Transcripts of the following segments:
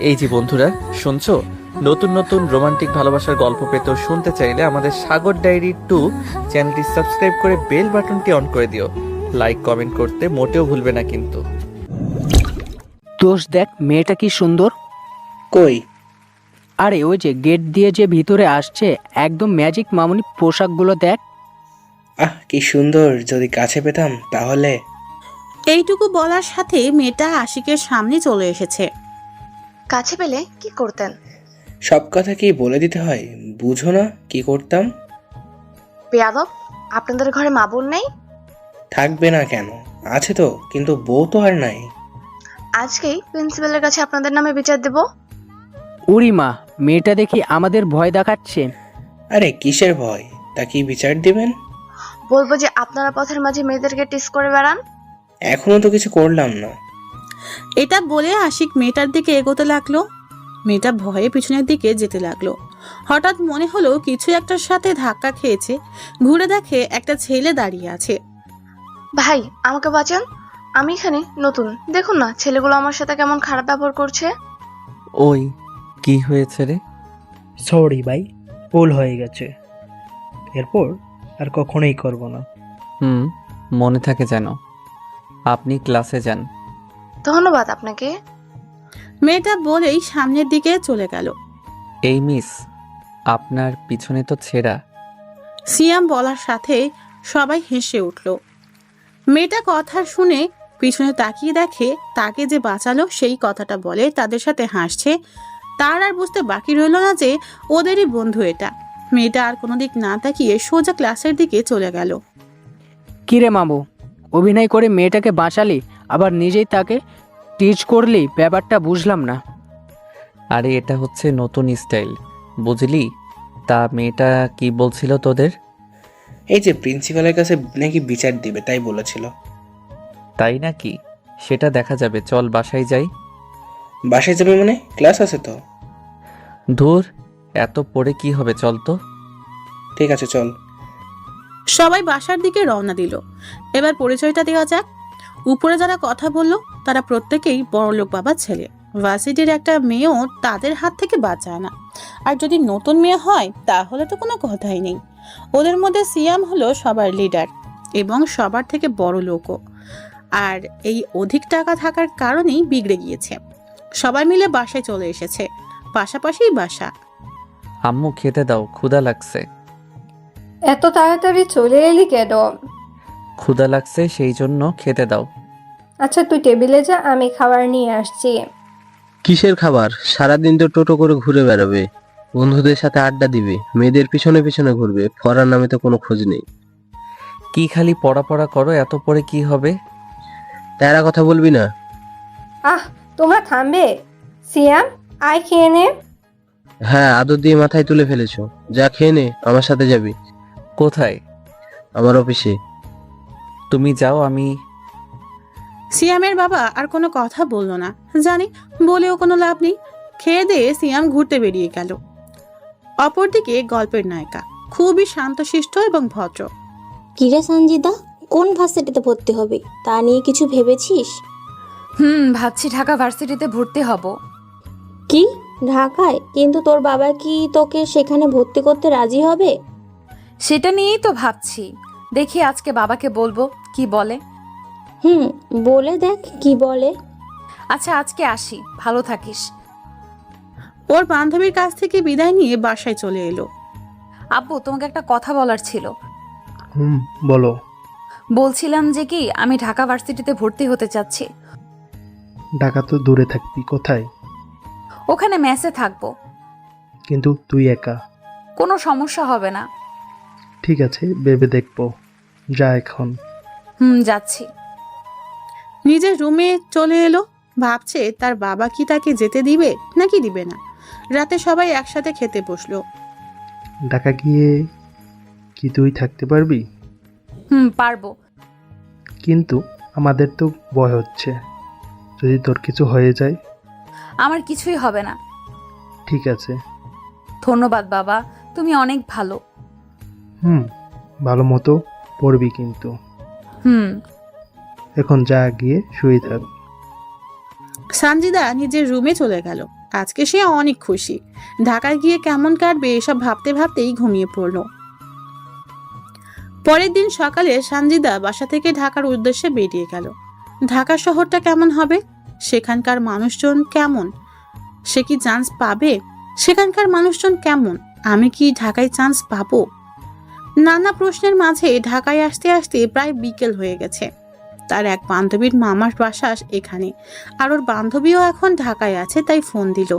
এই যে বন্ধুরা, শুনছো? নতুন নতুন রোমান্টিক ভালোবাসার গল্প পেতে ও শুনতে চাইলে আমাদের সাগর ডায়েরি 2 চ্যানেলটি সাবস্ক্রাইব করে বেল বাটনটি অন করে দিও। লাইক কমেন্ট করতে মোটেও ভুলবে না কিন্তু। দোষ দেখ, মেয়েটা কি সুন্দর। কই? আরে ওই যে গেট দিয়ে যে ভিতরে আসছে, একদম ম্যাজিক মামুনি, পোশাকগুলো দেখ। কি সুন্দর! যদি কাছে পেতাম তাহলে। এইটুকু বলার সাথে মেয়েটা আশিকের সামনে চলে এসেছে। কাছে পেলে কি করতেন? সব কথা কি বলে দিতে হয়? বুঝো না কি করতাম? বেয়াদব, আপনাদের ঘরে মা বোন নেই? থাকবে না কেন? আছে তো, কিন্তু বউ তো আর নাই। আজকেই প্রিন্সিপালের কাছে আপনাদের নামে বিচার দেব। উরি মা, মেয়েটা দেখি আমাদের ভয় দেখাচ্ছে। আরে কিসের ভয়? তা কি বিচার দিবেন? বলবো যে আপনারা পথের মাঝে মেয়েদেরকে টিস করে বেড়ান। এখনো তো কিছু করলাম না। এটা বলে আশিক মেয়েটার দিকে এগোতে লাগলো। মেয়েটা ভয়ে পিছনের দিকে যেতে লাগলো। হঠাৎ মনে হলো কিছু একটার সাথে ধাক্কা খেয়েছে। ঘুরে দেখে একটা ছেলে দাঁড়িয়ে আছে। ভাই, আমাকে বাঁচান, আমি এখানে নতুন। দেখুন না ছেলেগুলো আমার সাথে কেমন খারাপ ব্যবহার করছে। ওই কি হয়েছে রে? সরি ভাই, ভুল হয়ে গেছে। এরপর আর কখনোই করব না। মনে থাকে যেন। আপনি ক্লাসে যান। ধন্যবাদ আপনাকে। মেয়েটা বলেই সামনের দিকে চলে গেল। এই মিস, আপনার পিছনে তো ছেঁড়া। সিয়াম বলার সাথে সবাই হেসে উঠল। মেয়েটা কথা শুনে পিছনে তাকিয়ে দেখে তাকে যে বাঁচালো সেই কথাটা বলে তাদের সাথে হাসছে। তার আর বুঝতে বাকি রইল না যে ওদেরই বন্ধু এটা। মেয়েটা আর কোনো দিক না তাকিয়ে সোজা ক্লাসের দিকে চলে গেল। কিরে মামু, অভিনয় করে মেয়েটাকে বাঁচালি, আবার নিজেই তাকে টিচ করলি, ব্যাপারটা বুঝলাম না। আরে এটা হচ্ছে নতুন স্টাইল, বুঝলি? তা মেয়েটা কি বলছিল তোদের? এই যে প্রিন্সিপালের কাছে নাকি বিচার দিবে, তাই বলেছিল। তাই নাকি? সেটা দেখা যাবে, চল বাসায় যাই। বাসায় যাবে মানে? ক্লাস আছে তো। ধুর, এত পড়ে কি হবে, চল তো। ঠিক আছে চল। সবাই বাসার দিকে রওনা দিল। এবার পরিচয়টা দেওয়া যাক। উপরে যারা কথা বলল তারা প্রত্যেকেই বড়লোক বাবার ছেলে। ভার্সিটির একটা মেয়েও তাদের হাত থেকে বাঁচায় না। আর যদি নতুন মেয়ে হয় তাহলে তো কোনো কথাই নেই। ওদের মধ্যে সিয়াম হলো সবার লিডার এবং সবার থেকে বড় লোকও। আর এই অধিক টাকা থাকার কারণেই বিগড়ে গিয়েছে। সবাই মিলে বাসায় চলে এসেছে, পাশাপাশি বাসা। আম্মু খেতে দাও, ক্ষুধা লাগছে। এত তাড়াতাড়ি চলে এলি কেন? ক্ষুধা লাগছে সেই জন্য খেতে দাও। আচ্ছা তুই টেবিলে যা, আমি খাবার নিয়ে আসছি। কিসের খাবার? সারাদিন তো টোটো করে ঘুরে বেড়াবে, বন্ধুদের সাথে আড্ডা দিবে, মেয়েদের পিছনে পিছনে ঘুরবে, পড়ার নামে তো কোনো খোঁজ নেই। কি খালি পড়া পড়া করো? এত পড়ে কি হবে? তারা কথা বলবি না। তোমরা থামবে? সিয়াম, আয় খেয়ে নে। হ্যাঁ, আদর দিয়ে মাথায় তুলে ফেলেছো। যা খেয়ে নে, আমার সাথে যাবি। কোথায়? আমার অফিসে। তুমি যাও, আমি। সিয়ামের বাবা আর কোনো কথা বলল না। জানি বলেও কোনো লাভ নেই। খেয়ে দিয়ে সিয়াম ঘুরতে বেরিয়ে গেল। অপরদিকে গল্পের নায়িকা খুবই শান্তশিষ্ট এবং ভদ্র। কিরে সঞ্জিদা, কোন ভার্সিটিতে ভর্তি হবি তা নিয়ে কিছু ভেবেছিস? ভাবছি ঢাকা ভার্সিটিতে ভর্তি হব। কি, ঢাকায়? কিন্তু তোর বাবা কি তোকে সেখানে ভর্তি করতে রাজি হবে? সেটা নিয়েই তো ভাবছি। দেখি আজকে বাবাকে বলবো, কি বলে। বলে দেখ কি বলে। আচ্ছা আজকে আসি, ভালো থাকিস। ওর বান্ধবীর কাছ থেকে বিদায় নিয়ে বাসায় চলে এলো। আব্বু, তোমাকে একটা কথা বলার ছিল। বলো। বলছিলাম যে কি, আমি ঢাকা ভার্সিটিতে ভর্তি হতে চাচ্ছি। ঢাকা তো দূরে থাকবি, কোথায়? ওখানে মেসে থাকবো। কিন্তু তুই একা। কোনো সমস্যা হবে না। ঠিক আছে, ভেবে দেখবো। যা এখন। যাচ্ছি। নিজের রুমে চলে এলো। ভাবছে তার বাবা কি তাকে যেতে দিবে নাকি দিবে না। রাতে সবাই একসাথে খেতে বসলো। ঢাকা গিয়ে কি তুই থাকতে পারবি? পারবো। কিন্তু আমাদের তো ভয় হচ্ছে, যদি তোর কিছু হয়ে যায়। আমার কিছুই হবে না। ঠিক আছে। ধন্যবাদ বাবা, তুমি অনেক ভালো। ভালো মতো পড়বি কিন্তু। এখন যা, গিয়ে শুয়ে থাক। সানজিদা নিজের রুমে চলে গেল। আজকে সে অনেক খুশি। ঢাকায় গিয়ে কেমন কাটবে এসব ভাবতে ভাবতেই ঘুমিয়ে পড়ল। পরের দিন সকালে সানজিদা বাসা থেকে ঢাকার উদ্দেশ্যে বেরিয়ে গেল। ঢাকা শহরটা কেমন হবে, সেখানকার মানুষজন কেমন, সে কি চান্স পাবে, সেখানকার মানুষজন কেমন, আমি কি ঢাকায় চান্স পাবো? নানা প্রশ্নের মাঝে ঢাকায় আসতে আসতে প্রায় বিকেল হয়ে গেছে। তার এক বান্ধবীর মামার বাসা এখানে, আর ওর বান্ধবীও এখন ঢাকায় আছে, তাই ফোন দিল।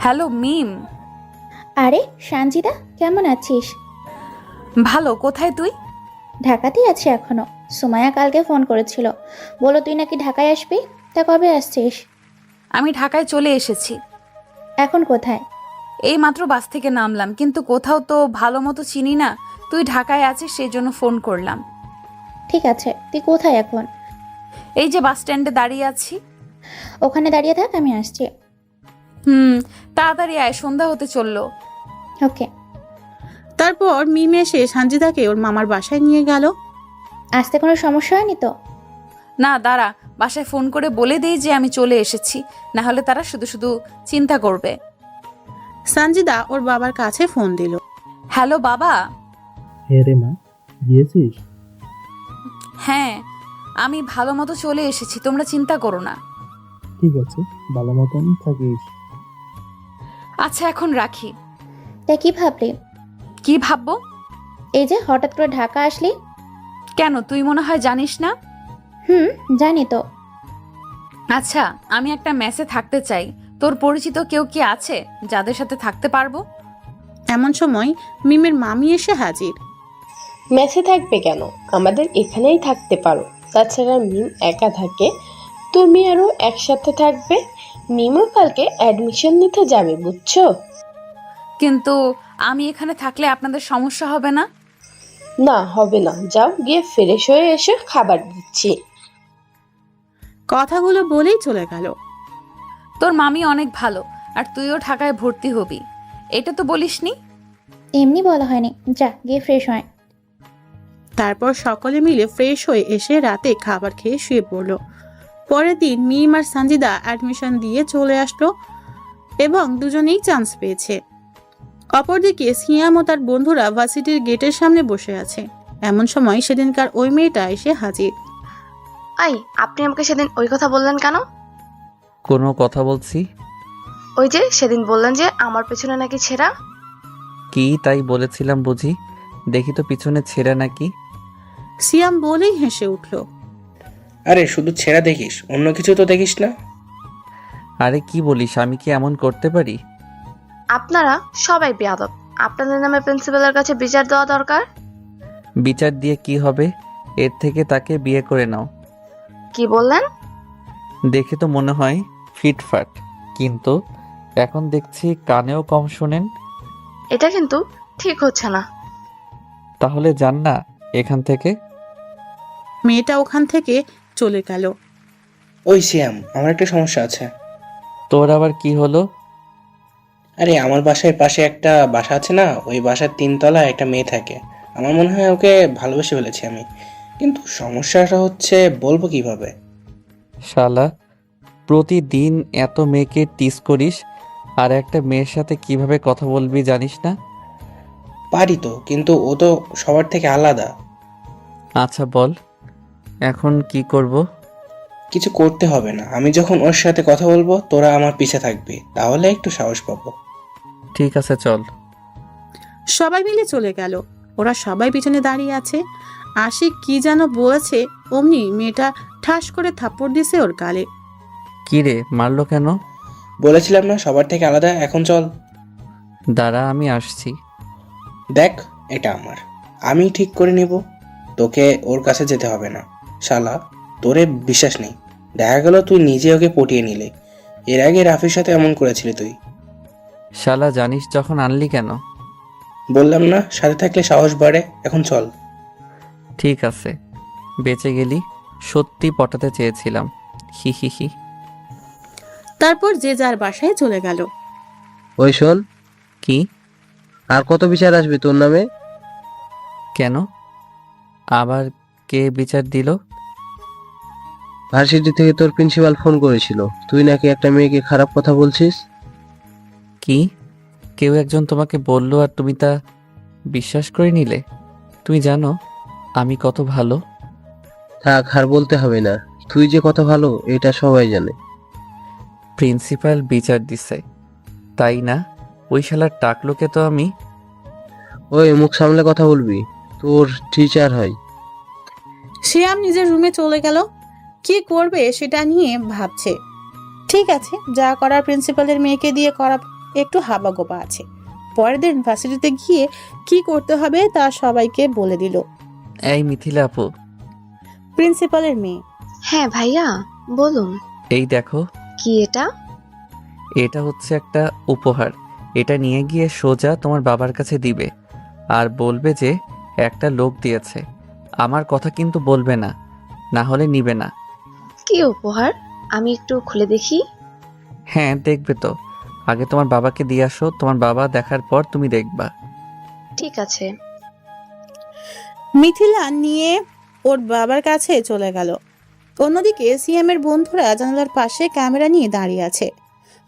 হ্যালো মিম। আরে সানজিদা, কেমন আছিস? ভালো, কোথায় তুই? ঢাকাতেই আছি এখনো। সুমায়া কালকে ফোন করেছিল, বলো তুই নাকি ঢাকায় আসবি। তা কবে আসছিস? আমি ঢাকায় চলে এসেছি। এখন কোথায়? এই মাত্র বাস থেকে নামলাম, কিন্তু কোথাও তো ভালো মতো চিনি না। তুই ঢাকায় আছিস সেই জন্য ফোন করলাম। ঠিক আছে, তুই কোথায় এখন? এই যে বাস স্ট্যান্ডে দাঁড়িয়ে আছি। ওখানে দাঁড়িয়ে থাক, আমি আসছি। তাড়াতাড়ি আয়, সন্ধ্যা হতে চললো। ওকে। তারপর মিম এসে সানজিদাকে ওর মামার বাসায় নিয়ে গেল। আসতে কোনো সমস্যা হয়নি তো? না দাঁড়া, বাসায় ফোন করে বলে দিই যে আমি চলে এসেছি, না হলে তারা শুধু শুধু চিন্তা করবে। সানজিদা ওর বাবার কাছে ফোন দিল। হ্যালো বাবা। হে রে মা, গিয়েছিস? হ্যাঁ, আমি ভালো মতো চলে এসেছি, তোমরা চিন্তা করো না। ঠিক আছে, ভালো মতন থাকিস। আচ্ছা এখন রাখি। তাই কি ভাবলি? কি ভাববো? এই যে হঠাৎ করে ঢাকা আসলি। কেন, তুই মনে হয় জানিস না? জানি তো। আচ্ছা, আমি একটা মেসে থাকতে চাই। তোর পরিচিত কেউ কি আছে যাদের সাথে থাকতে পারবো? এমন সময় মিমের মামি এসে হাজির। মেসে থাকবে কেন, আমাদের এখানেই থাকতে পারো। তাছাড়া মিম একা থাকে, তুমি আরো একসাথে থাকবে। মিমও কালকে অ্যাডমিশন নিতে যাবে, বুঝছো? কিন্তু আমি এখানে থাকলে আপনাদের সমস্যা হবে না? না, হবে না। যাও, গিয়ে ফ্রেশ হয়ে এসে খাবার দিচ্ছি। কথাগুলো বলেই চলে গেল। তোর মামি অনেক ভালো, আর তুইও ঢাকায় ভর্তি হবি, এটা তো বলিসনি। এমনি বলা হয়নি, যা গিয়ে ফ্রেশ হয়। তারপর সকলে মিলে ফ্রেশ হয়ে এসে রাতে খাবার খেয়ে শুয়ে পড়ল। পরের দিন মিম আর সানজিদা অ্যাডমিশন দিয়ে চলে আসলো এবং দুজনেই চান্স পেয়েছে। অপরদিকে সিয়াম ও তার বন্ধুরা ভার্সিটির গেটের সামনে বসে আছে। এমন সময় সেদিনকার ওই মেয়েটা এসে হাজির। আই, আপনি আমাকে সেদিন ওই কথা বললেন কেন? কোনো কথা বলছি? ওই যে সেদিন বললেন যে আমার পেছনে নাকি ছেঁড়া। কি তাই বলেছিলাম বুঝি? দেখি তো পিছনে ছেঁড়া নাকি। সিয়াম বলেই হেসে উঠল। আরে শুধু ছেঁড়া দেখিস, অন্য কিছু তো দেখিস না? আরে কি বলিস, আমি কি এমন করতে পারি? আপনারা সবাই বেয়াদব। আপনাদের নামে প্রিন্সিপালের কাছে বিচার দেওয়া দরকার। বিচার দিয়ে কি হবে? এর থেকে তাকে বিয়ে করে নাও। কি বললেন? দেখে তো মনে হয় ফিটফাট, কিন্তু এখন দেখছি কানেও কম শোনেন। এটা কিন্তু ঠিক হচ্ছে না। তাহলে যান না এখান থেকে। মেয়েটা ওখান থেকে চলে গেল। ওই সিয়াম, আমার একটা সমস্যা আছে। তোর আবার কি হলো? আরে আমার বাসার পাশে একটা বাসা আছে না, ওই বাসার 3 তলায় একটা মেয়ে থাকে। আমার মনে হয় ওকে ভালোবেসে ফেলেছি আমি, কিন্তু সমস্যাটা হচ্ছে বলবো কিভাবে। শালা, প্রতিদিন এত মেয়েকে টিস করিস, আর একটা মেয়ের সাথে কিভাবে কথা বলবি জানিস না? পারি তো, কিন্তু ও তো সবার থেকে আলাদা। আচ্ছা বল, এখন কি করব? কিছু করতে হবে না, আমি যখন ওর সাথে কথা বলবো তোরা আমার পিছে থাকবি, তাহলে একটু সাহস পাবো। ঠিক আছে চল। সবাই মিলে চলে গেল। ওরা সবাই পিছনে দাঁড়িয়ে আছে। আশিক কি যেন বলেছে, অমনি মেয়েটা ঠাস করে থাপ্পড় দিছে ওর গালে। কি রে, মারলো কেন? বলেছিলাম না সবার থেকে আলাদা, এখন চল। দাঁড়া, আমি আসছি। দেখ, এটা আমার, আমি ঠিক করে নিব, তোকে ওর কাছে যেতে হবে না। শালা, তোরে বিশ্বাস নেই, দেখা গেল তুই নিজে ওকে পটিয়ে নিলে। এর আগে রাফির সাথে এমন করেছিলি তুই। শালা, জানিস যখন আনলি কেন? বললাম না সাথে থাকলে সাহস বাড়ে, এখন চল। ঠিক আছে, বেঁচে গেলি। সত্যি পটাতে চেয়েছিলাম। হি হি হি। তারপর যে যার বাসায় চলে গেল। ওই শোন, কি? আর কত বিচার আসবে তোর নামে? কেন? আবার কে বিচার দিল? ভার্সিটি থেকে তোর প্রিন্সিপাল ফোন করেছিল, তুই নাকি একটা মেয়েকে খারাপ কথা বলছিস। কি? কেউ একজন তোমাকে বলল আর তুমি তা বিশ্বাস করে নিলে? তুমি জানো আমি কত ভালো? থাক, আর বলতে হবে না, তুই যে কত ভালো এটা সবাই জানে। প্রিন্সিপাল বিচার দিছে তাই না? ওই শালার টাকলোকে তো আমি। ওই মুখ সামলে কথা বলবি, তোর টিচার হয়। শিয়াম নিজের রুমে চলে গেল। কি করবে সেটা নিয়ে ভাবছে। ঠিক আছে, যা করার প্রিন্সিপালের মেয়েকে দিয়ে করা, একটু হাবাগোবা আছে। পরের দিন ভার্সিটিতে গিয়ে কি করতে হবে তা সবাইকে বলে দিল। এই মিথিলা আপু, প্রিন্সিপালের মেয়ে। হ্যাঁ ভাইয়া, বলুন। এই দেখো, কি এটা? এটা হচ্ছে একটা উপহার। এটা নিয়ে গিয়ে সোজা তোমার বাবার কাছে দিবে আর বলবে যে একটা লোক দিয়েছে। আমার কথা কিন্তু বলবে না, না হলে নিবে না। কি উপহার? আমি একটু খুলে দেখি। হ্যাঁ দেখবে তো, আগে তোমার বাবাকে দিয়ে আসো, তোমার বাবা দেখার পর তুমি দেখবা। ঠিক আছে। মিথিলা নিয়ে ওর বাবার কাছে চলে গেল। অন্যদিকে সিএমের বন্ধুরা জানালার পাশে ক্যামেরা নিয়ে দাঁড়িয়ে আছে।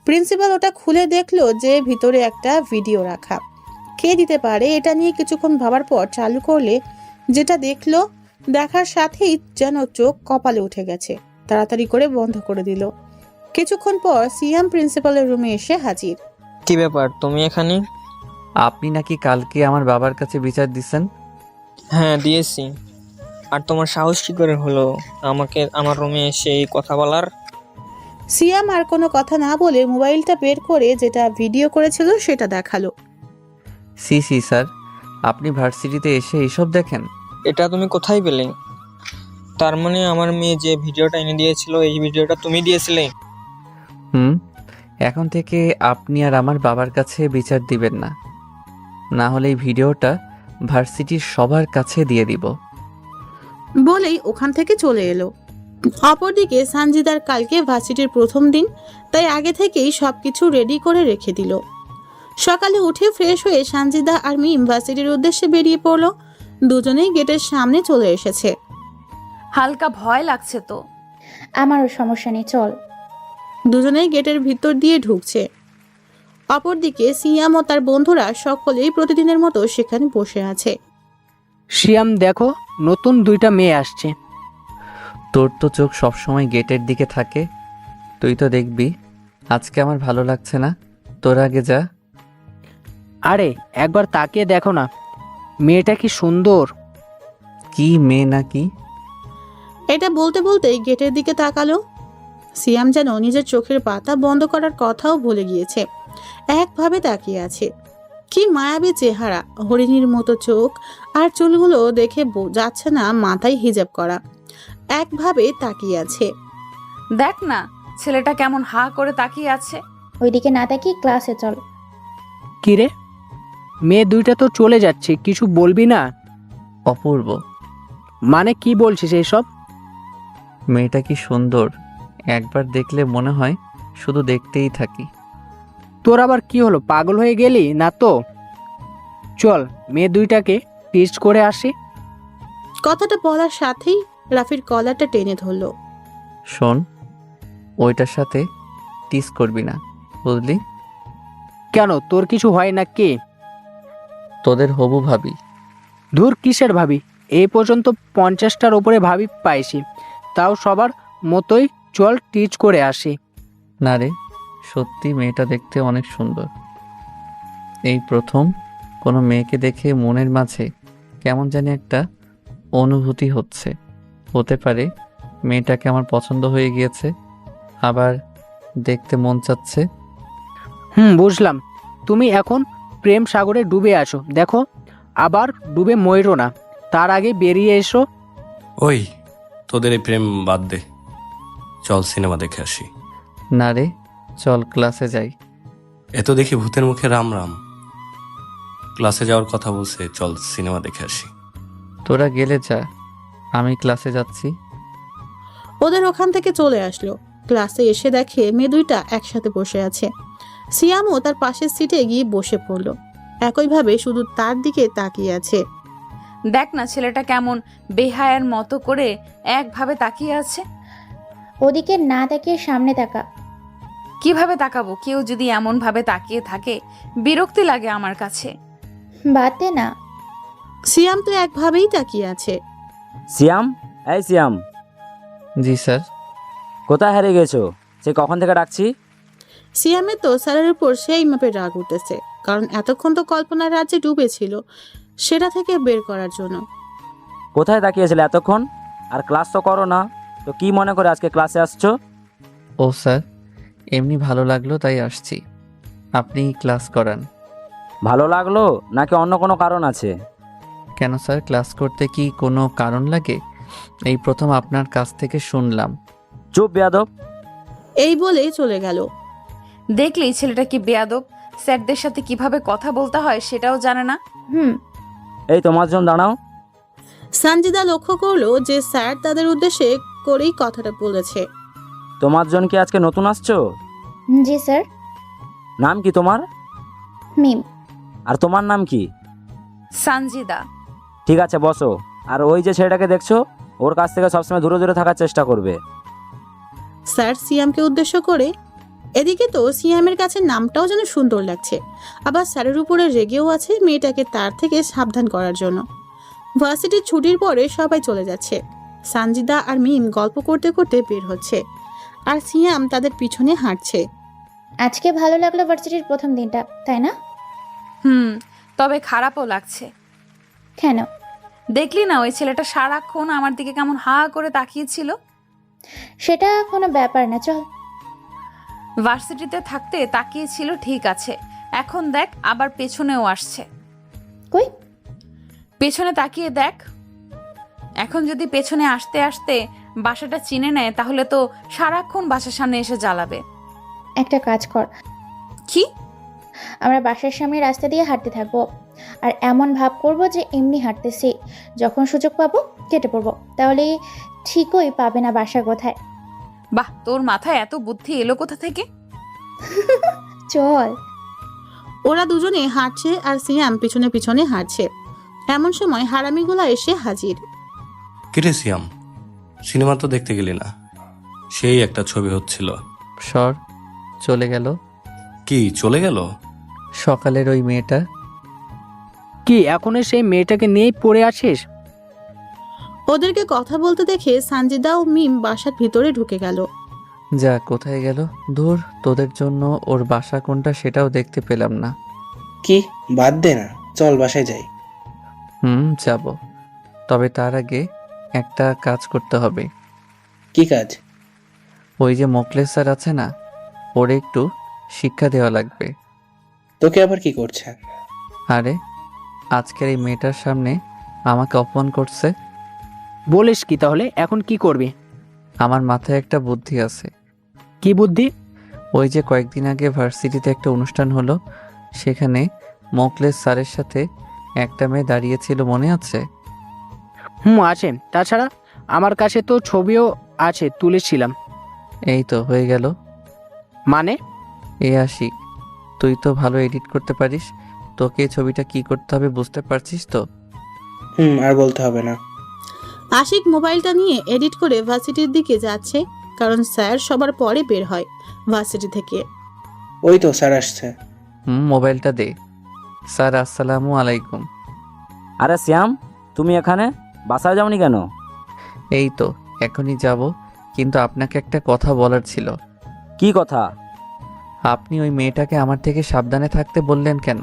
প্রিন্সিপাল ওটা খুলে দেখলো যে ভিতরে একটা ভিডিও রাখা। কে দিতে পারে এটা নিয়ে কিছুক্ষণ ভাবার পর চালু করলে যেটা দেখলো, দেখার সাথেই যেন চোখ কপালে উঠে গেছে। তাড়াতাড়ি করে বন্ধ করে দিল। কিছুক্ষণ পর সিএম প্রিন্সিপালের রুমে এসে হাজির। কি ব্যাপার, তুমি এখানে? আপনি নাকি কালকে আমার বাবার কাছে বিচার দিছেন? হ্যাঁ দিয়েছি। আর তোমার সাহস কি করে হলো আমাকে আমার রুমে এসে এই কথা বলার? সিএম আর কোনো কথা না বলে মোবাইলটা বের করে যেটা ভিডিও করেছিল সেটা দেখালো। সি সি স্যার, আপনি ভার্সিটিতে এসে এইসব দেখেন? এটা তুমি কোথায় পেলে? তার মানে আমার মেয়ে যে ভিডিওটা এনে দিয়েছিল এই ভিডিওটা তুমি দিয়েছিলে? হুম, এখন থেকে আপনি আর আমার বাবার কাছে বিচার দিবেন না, না হলে এই ভিডিওটা ভার্সিটির সবার কাছে দিয়ে দিব। বলেই ওখান থেকে চলে এলো। অপরদিকে সানজিদার কালকে ভার্সিটির প্রথম দিন, তাই আগে থেকেই সবকিছু রেডি করে রেখে দিল। সকালে উঠে ফ্রেশ হয়ে সানজিদা আর মিম ভার্সিটির উদ্দেশ্যে বেরিয়ে পড়লো। দুজনেই গেটের সামনে চলে এসেছে। হালকা ভয় লাগছে তো। আমারও সমস্যা নেই, চল। দুজনেই গেটের ভিতর দিয়ে ঢুকছে। অপরদিকে সিয়াম ও তার বন্ধুরা সকলেই প্রতিদিনের মতো সেখানে বসে আছে। শিয়াম দেখো, নতুন 2টা মেয়ে আসছে। তোর তো চোখ সবসময় গেটের দিকে থাকে, তুই তো দেখবি। আজকে আমার ভালো লাগছে না, তোর আগে যা। আরে একবার তাকিয়ে দেখো না, মেয়েটা কি সুন্দর। কি মেয়ে নাকি? এটা বলতে বলতেই গেটের দিকে তাকালো। সিয়াম যেন নিজের চোখের পাতা বন্ধ করার কথাও ভুলে গিয়েছে। একভাবে তাকিয়ে আছে। কি মায়াবী চেহারা, হরিণীর মতো চোখ, আর চুলগুলো দেখে যাচ্ছে না মাথায় হিজাব করা। একভাবে তাকিয়ে আছে। দেখ না ছেলেটা কেমন হা করে তাকিয়ে আছে। ওইদিকে না তাকিয়ে ক্লাসে চল। কিরে, মেয়ে 2টা তো চলে যাচ্ছে, কিছু বলবি না? অপূর্ব। মানে কি বলছিস এইসব? মেয়েটা কি সুন্দর, একবার দেখলে মনে হয় শুধু দেখতেই থাকি। তোর আবার কি হলো, পাগল হয়ে গেলি না তো? চল মেয়ে 2টাকে টেস্ট করে আসি। কথাটা বলার সাথেই রাফির কলারটা টেনে ধরলো। শোন, ওইটার সাথে টিস করবি না, বুঝলি? কেন, তোর কিছু হয় না? কে? তোদের হবু ভাবি। ধুর, কিসের ভাবি? এই পর্যন্ত 50টার উপরে ভাবি পাইছি, তাও সবার মতোই। চল টিচ করে আসি। না রে, সত্যি মেয়েটা দেখতে অনেক সুন্দর। এই প্রথম কোনো মেয়েকে দেখে মনের মাঝে কেমন জানি একটা অনুভূতি হচ্ছে। হতে পারে মেয়েটাকে আমার পছন্দ হয়ে গিয়েছে, আবার দেখতে মন চাচ্ছে। বুঝলাম। তুমি এখন প্রেম সাগরে ডুবে আছো, দেখো আবার ডুবে মরো না, তার আগে বেরিয়ে এসো। ওই তোদের এই প্রেম বাদ দে, চল সিনেমা দেখে আসি। না রে, চল ক্লাসে যাই। এত দেখি ভূতের মুখে রাম রাম, ক্লাসে যাওয়ার কথা বলছে, চল সিনেমা দেখে আসি। তোরা গেলে যা, আমি ক্লাসে যাচ্ছি। ওদের ওখান থেকে চলে আসলো। ক্লাসে এসে দেখে মেয়ে 2টা একসাথে বসে আছে। সিয়ামও তার পাশের সিটে গিয়ে বসে পড়লো। একইভাবে শুধু তার দিকে তাকিয়ে আছে। দেখ না ছেলেটা কেমন বেহায়ার মতো করে একভাবে তাকিয়ে আছে। ওদিকে না তাকিয়ে সামনে তাকা। কিভাবে তাকাবো? কেউ যদি এমন ভাবে তাকিয়ে থাকে বিরক্তি লাগে আমার কাছে। বাদ দে না। সিয়াম তো একভাবেই তাকিয়ে আছে। সিয়াম, এই সিয়াম, জি স্যার। কোথায় হারিয়ে গেছো? সে কখন থেকে ডাকছি। সিয়ামের তো স্যারের উপর সেই মাপে রাগ উঠেছে, কারণ এতক্ষণ তো কল্পনার রাজ্যে ডুবেছিল, সেটা থেকে বের করার জন্য। কোথায় তাকিয়েছিলে এতক্ষণ? আর ক্লাস তো করো না, তো কি মনে করে আজকে ক্লাসে আসছো? ও স্যার, এমনি ভালো লাগলো তাই আসছি। আপনি ক্লাস করান। ভালো লাগলো নাকি অন্য কোনো কারণ আছে? কেন স্যার, ক্লাস করতে কি কোনো কারণ লাগে? এই প্রথম আপনার কাছ থেকে শুনলাম। চুপ বেয়াদব। এই বলে চলে গেল। দেখলেই ছেলেটা কি বেয়াদব, স্যারদের সাথে কিভাবে কথা বলতে হয় সেটাও জানে না। এই তোমার জন্য দাঁড়াও। সঞ্জিদা লক্ষ্য করলো যে স্যার তাদের উদ্দেশ্যে করেই কথাটা বলেছে। তোমার জন্য কি আজকে নতুন আসছো? জি স্যার। নাম কি তোমার? মিম। আর তোমার নাম কি? সঞ্জিদা। ঠিক আছে, বসো। আর ওই যে ছেলেটাকে দেখছো, ওর কাছ থেকে সবসময় দূরে দূরে থাকার চেষ্টা করবে। স্যার সিয়ামকে উদ্দেশ্য করে। এদিকে তো সিয়ামের কাছে নামটাও যেন সুন্দর লাগছে, আবার স্যারের উপরে রেগেও আছে মেয়েটাকে তার থেকে সাবধান করার জন্য। ভার্সিটির ছুটির পরে সবাই চলে যাচ্ছে। সঞ্জিদা আর মিম গল্প করতে করতে বের হচ্ছে, আর সিয়াম তাদের পিছনে হাঁটছে। আজকে ভালো লাগলো ভার্সিটির প্রথম দিনটা, তাই না? তবে খারাপও লাগছে। কেন? দেখলি না ওই ছেলেটা সারাক্ষণ আমার দিকে কেমন হা করে তাকিয়েছিল। সেটা কোনো ব্যাপার না, চল। ভার্সিটিতে থাকতে তাকিয়েছিল ঠিক আছে, এখন দেখ আবার পেছনেও আসছে। কই? পেছনে তাকিয়ে দেখ। এখন যদি পেছনে আসতে আসতে বাসাটা চিনে নেয় তাহলে তো সারাক্ষণ বাসার সামনে এসে জ্বালাবে। একটা কাজ কর। কি? আমরা বাসার সামনে রাস্তা দিয়ে হাঁটতে থাকবো, আর এমন ভাব করব যে এমনি হাঁটতেছি। যখন সুযোগ পাবো কেটে পড়বো, তাহলে ঠিকই পাবে না বাসা কোথায়। বাহ, তোর মাথায় এত বুদ্ধি এলো কোথা থেকে? চল। ওরা দুজনে হাঁটছে আর সিয়াম পিছনে পিছনে হাঁটছে। এমন সময় হারামিগুলা এসে হাজির। কিরে সিয়াম, সিনেমা তো দেখতে গেলি না? সেই একটা ছবি হচ্ছিল। সর, চলে গেল। কি চলে গেল? সকালের ওই মেয়েটা। কি এখনো সেই মেয়েটাকে নিয়েই পড়ে আছিস? ওদেরকে কথা বলতে দেখে সঞ্জিদা ও মিম বাসার ভিতরে ঢুকে গেল। যা, কোথায় গেল? দূর, তোদের জন্য ওর বাসা কোনটা সেটাও দেখতে পেলাম না। কি, বাদ দে না, চল বাসায় যাই। যাব, তবে তার আগে একটা কাজ করতে হবে। কি কাজ? ওই যে মোকলেস স্যার আছে না, ওর একটু শিক্ষা দেওয়া লাগবে। তোকে আবার কি করছে? আরে, আজকের এই মেয়েটার সামনে আমাকে অপমান করছে। বলিস কি? তাহলে এখন কি করবি? আমার মাথায় একটা বুদ্ধি আছে। কি বুদ্ধি? ওই যে কয়েকদিন আগে ভার্সিটিতে একটা অনুষ্ঠান হলো, সেখানে মোকলেস স্যারের সাথে একটা মেয়ে দাঁড়িয়েছিল, মনে আছে? আছে। তাছাড়া আমার কাছে তো ছবিও আছে, তুলেছিলাম। এই তো হয়ে গেল। মানে? আশিক, তুই তো ভালো এডিট করতে পারিস, তোকে এই ছবিটা কি করতে হবে বুঝতে পারছিস তো? আর বলতে হবে না। আশিক মোবাইলটা নিয়ে এডিট করে ভার্সিটির দিকে যাচ্ছে, কারণ স্যার সবার পরে বের হয় ভার্সিটি থেকে। ওই তো স্যার আসছে। মোবাইলটা দে। স্যার, আসসালামু আলাইকুম। আরে শ্যাম, তুমি এখানে? বাসায় যাওনি কেন? এই তো এখনই যাব, কিন্তু আপনাকে একটা কথা বলার ছিল। কি কথা? আপনি ওই মেয়েটাকে আমার থেকে সাবধানে থাকতে বললেন কেন?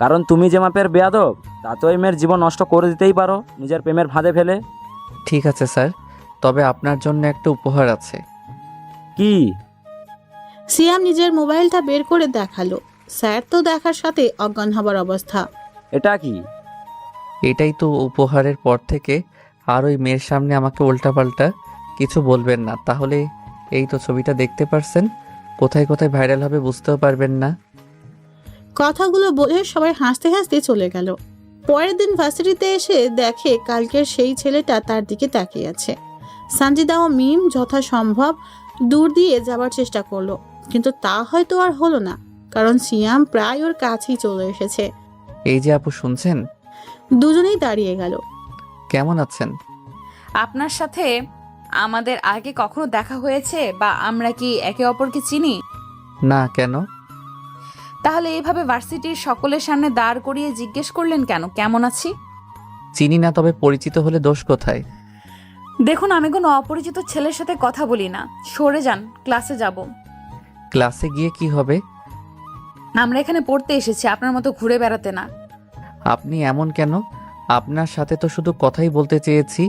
কারণ তুমি যে মাপের বেয়াদব, তাতে ওই মেয়ের জীবন নষ্ট করে দিতেই পারো নিজের প্রেমের ফাঁদে ফেলে। ঠিক আছে স্যার, তবে আপনার জন্য একটা উপহার আছে। কি? সিয়াম নিজের মোবাইলটা বের করে দেখালো। স্যার তো দেখার সাথে অজ্ঞান হবার অবস্থা। এটা কি? এটাই তো উপহারের পর থেকে আর ওই মেয়ের সামনে আমাকে উল্টাপাল্টা কিছু বলবেন না, তাহলে এই তো ছবিটা দেখতে পারছেন, কোথায় কোথায় ভাইরাল হবে বুঝতেও পারবেন না। কথাগুলো বলে সবাই হাসতে হাসতে চলে গেল। পরের দিন ভার্সিটিতে এসে দেখে কালকের সেই ছেলেটা তার দিকে তাকিয়ে আছে। সঞ্জিদা ও মিম যথাসম্ভব দূর দিয়ে যাবার চেষ্টা করলো, কিন্তু তা হয়তো আর হলো না, কারণ সিয়াম প্রায় ওর কাছেই চলে এসেছে। এই যে আপু, শুনছেন? দুজনেই দাঁড়িয়ে গেল। কেমন আছেন? আপনার সাথে আমাদের আগে কখনো দেখা হয়েছে বা আমরা কি একে অপরকে চিনি? না, কেন? তাহলে এইভাবে ভার্সিটির সকলের সামনে দাঁড় করিয়ে জিজ্ঞেস করলেন কেন কেমন আছি? চিনি না, তবে পরিচিত হলে দোষ কোথায়? দেখুন, আমি কোনো অপরিচিত ছেলের সাথে কথা বলি না। সরে যান, ক্লাসে যাব। ক্লাসে গিয়ে কি হবে? আমরা এখানে পড়তে এসেছি, আপনার মতো ঘুরে বেড়াতে না। আপনি এমন কেন? আপনার সাথে তো শুধু কথাই বলতে চেয়েছি,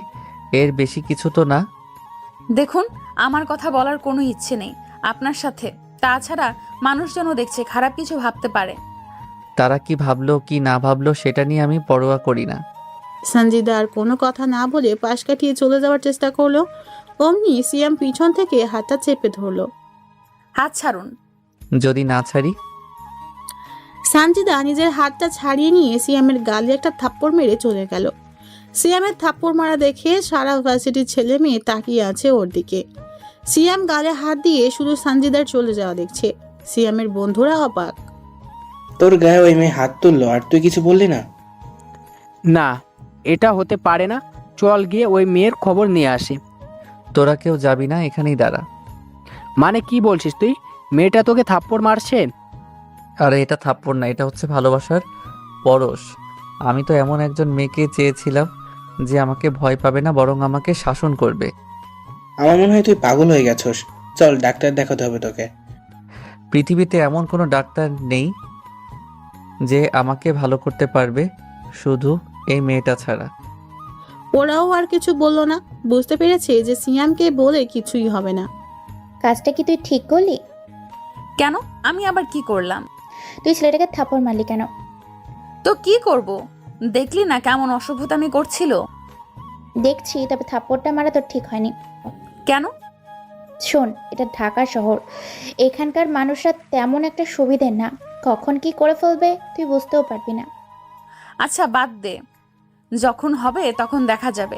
এর বেশি কিছু তো না। দেখুন, আমার কথা বলার কোনো ইচ্ছে নেই আপনার সাথে। তাছাড়া মানুষজনও দেখছে, খারাপ কিছু ভাবতে পারে। তারা কি ভাবলো কি না ভাবলো সেটা নিয়ে আমি পরোয়া করি না। সঞ্জিদা আর কোনো কথা না বলে পাশ কাটিয়ে চলে যাওয়ার চেষ্টা করলো। অমনি সিয়াম পিছন থেকে হাতটা চেপে ধরলো। হাত ছাড়ুন। যদি না ছাড়ি? সঞ্জিদা নিজের হাতটা ছাড়িয়ে নিয়ে সিয়ামের গালে একটা থাপ্পড় মেরে চলে গেল। সিয়ামের থাপ্পড় মারা দেখে সারা ভার্সিটির ছেলে মেয়ে তাকিয়ে আছে ওর দিকে। সিয়াম গালে হাত দিয়ে শুধু সঞ্জিদার চলে যাওয়া দেখছে। সিয়ামের বন্ধুরা অবাক। তোর গায়ে ওই মেয়ে হাত তুললো আর তুই কিছু বললি না? না, এটা হতে পারে না। চল গিয়ে ওই মেয়ের খবর নিয়ে আসি। তোরা কেউ যাবি না, এখানেই দাঁড়া। মানে কি বলছিস তুই? মেয়েটা তোকে থাপ্পড় মারছে? আরে এটা থাপ্পড় না, এটা হচ্ছে ভালোবাসার পরশ। আমি তো এমন একজন মেয়েকে চেয়েছিলাম যে আমাকে ভয় পাবে না, বরং আমাকে শাসন করবে। আমার মনে হয় তুই পাগল হয়ে গেছস। চল, ডাক্তার দেখাতে হবে তোকে। পৃথিবীতে এমন কোনো ডাক্তার নেই যে আমাকে ভালো করতে পারবে, শুধু এই মেয়েটা ছাড়া। ওরাও আর কিছু বললো না। বুঝতে পেরেছে যে সিয়ামকে বলে কিছুই হবে না। কাজটা কি তুই ঠিক করলি? কেন? আমি আবার কি করলাম? তুই ছেলেটাকে থাপ্পড় মারলি কেন? তো কি করব? দেখলি না কেমন অসভ্যতামি করছিল? দেখছি, তবে থাপ্পড়টা মারা তোর ঠিক হয়নি। কেন? শোন, এটা ঢাকা শহর। এখানকার মানুষরা তেমন একটা সুবিধে না। কখন কি করে ফেলবে তুই বুঝতেও পারবি না। আচ্ছা বাদ দে, যখন হবে তখন দেখা যাবে।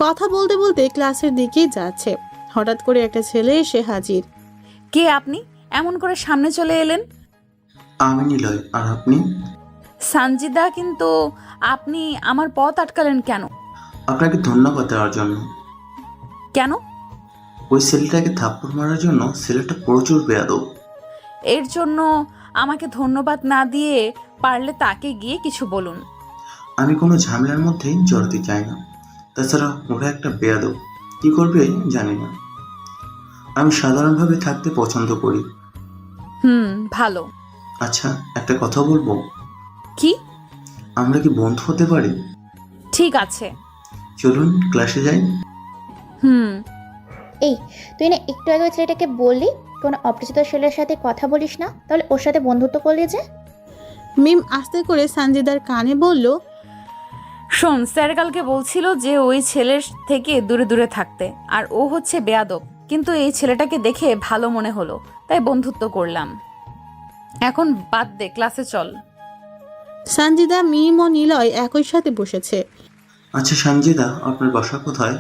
কথা বলতে বলতে ক্লাসের দিকেই যাচ্ছে। হঠাৎ করে একটা ছেলে এসে হাজির। কে আপনি? এমন করে সামনে চলে এলেন? আমি নিলয়, আর আপনি? সঞ্জিদা। কিন্তু আপনি আমার পথ আটকালেন কেন? আপনাকে ধন্যবাদ দেওয়ার জন্য। কেন? ওই ছেলেটাকে থাপ্পড় মারার জন্য। ছেলেটা প্রচুর বেয়াদব। এর জন্য আমাকে ধন্যবাদ না দিয়ে পারলে তাকে গিয়ে কিছু বলুন। আমি কোনো ঝামেলার মধ্যেই জড়াতে চাই না। তাছাড়া ওরা একটা বেয়াদব, কি করবে জানি না। আমি সাধারণভাবে থাকতে পছন্দ করি। ভালো। আচ্ছা, একটা কথা বলবো? কি? আমরা কি বন্ধু হতে পারি? ঠিক আছে, চলুন ক্লাসে যাই। এই, তুই না একটু আগে ওই ছেলেটাকে বললি কোনো অপরিচিত ছেলের সাথে কথা বলিস না, তাহলে ওর সাথে বন্ধুত্ব করলি যে? মিম আস্তে করে সঞ্জিদার কানে বলল, শোন, স্যার কালকে বলছিল যে ওই ছেলের থেকে দূরে দূরে থাকতে, আর ও হচ্ছে বেয়াদব। কিন্তু এই ছেলেটাকে দেখে ভালো মনে হলো, তাই বন্ধুত্ব করলাম। এখন বাদ দে, ক্লাসে চল। সঞ্জিদা, মিম ও নিলয় একই সাথে বসেছে। আচ্ছা সঞ্জিদা, আপনার বাসা কোথায়?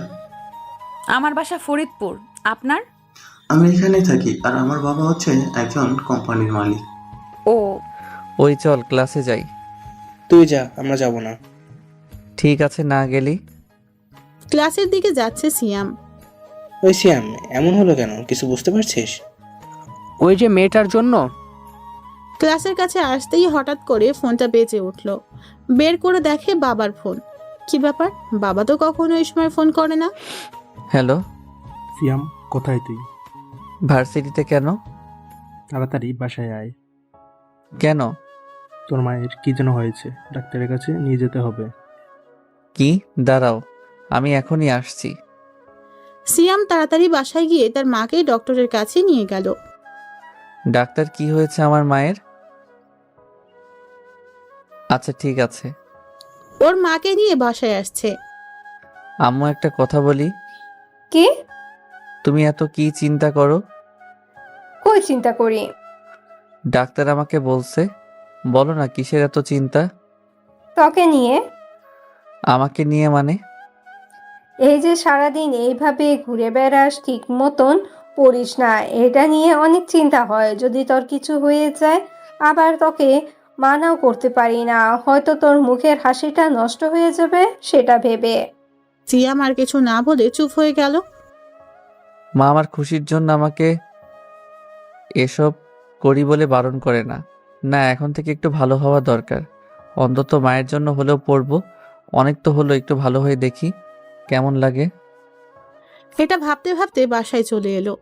আমার বাসা ফরিদপুর। আপনার? আমি এখানেই থাকি, আর আমার বাবা হচ্ছে একজন কোম্পানির মালিক। ও, ওই চল ক্লাসে যাই। তুই যা, আমরা যাব না। ঠিক আছে, না গেলি? ক্লাসের দিকে যাচ্ছে সিয়াম। ওই সিয়াম, এমন হলো কেন? কিছু বুঝতে পারছিস? ওই যে মেয়েটার জন্য। ক্লাসের কাছে আসতেই হঠাৎ করে ফোনটা বেজে উঠল। বের করে দেখে বাবার ফোন। কি ব্যাপার? বাবা তো কখনো এই সময় ফোন করে না। হ্যালো সিয়াম, কোথায় তুই? ভার্সিটিতে। কেন? তাড়াতাড়ি বাসায় আয়। কেন? তোর মায়ের কি যেন হয়েছে, ডাক্তারের কাছে নিয়ে যেতে হবে। কি? দাঁড়াও, আমি এখনই আসছি। সিয়াম তাড়াতাড়ি বাসায় গিয়ে তার মাকে ডক্টরের কাছে নিয়ে গেল। ডাক্তার, কি হয়েছে আমার মায়ের? আচ্ছা ঠিক আছে। ওর মাকে নিয়ে বাসায় আসছে। আম্মু, একটা কথা বলি। কি? তুমি এত কি চিন্তা করো? কই চিন্তা করি? ডাক্তার আমাকে বলছে। বলো না, কিসের এত চিন্তা? তোকে নিয়ে। আমাকে নিয়ে মানে? এই যে সারাদিন এইভাবে ঘুরে বেড়াস, ঠিক মতন পড়িস না, এটা নিয়ে অনেক চিন্তা হয়। যদি তোর কিছু হয়ে যায়, আবার তোকে মানাও করতে পারি না, হয়তো তোর মুখের হাসিটা নষ্ট হয়ে যাবে, সেটা ভেবে। সিয়াম আর কিছু না বলে চুপ হয়ে গেল। মা আমার খুশির জন্য আমাকে এসব করি বলে বারণ করে না। না, এখন থেকে একটু ভালো হওয়া দরকার। অন্তত মায়ের জন্য হলেও পড়বো। অনেক তো হলো, একটু ভালো হয়ে দেখি কেমন লাগে। এটা ভাবতে ভাবতে বাসায় চলে এলো।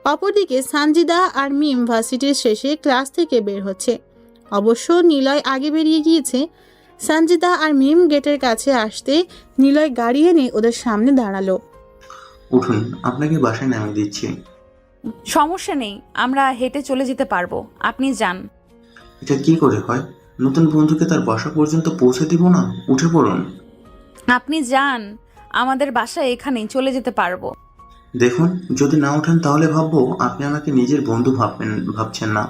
অপরদিকে সানজিদা আর মিম ভার্সিটির শেষে ক্লাস থেকে বের হচ্ছে। অবশ্য নিলয় আগে বেরিয়ে গিয়েছে। সানজিদা আর মিম গেটের কাছে আসতে নিলয় গাড়ি এনে ওদের সামনে দাঁড়ালো। উঠুন, আপনাকে বাসায় নামিয়ে দিচ্ছি। সমস্যা নেই, আমরা হেঁটে চলে যেতে পারবো, আপনি যান। এটা কি করে হয়? নতুন বন্ধুকে তার বাসা পর্যন্ত পৌঁছে দিব না? উঠে পড়ুন। আপনি যান, আমাদের বাসা এখানেই, চলে যেতে পারবো। দেখুন, যদি না ওঠেন তাহলে ভাববো আপনি আমাকে নিজের বন্ধু ভাবছেন না।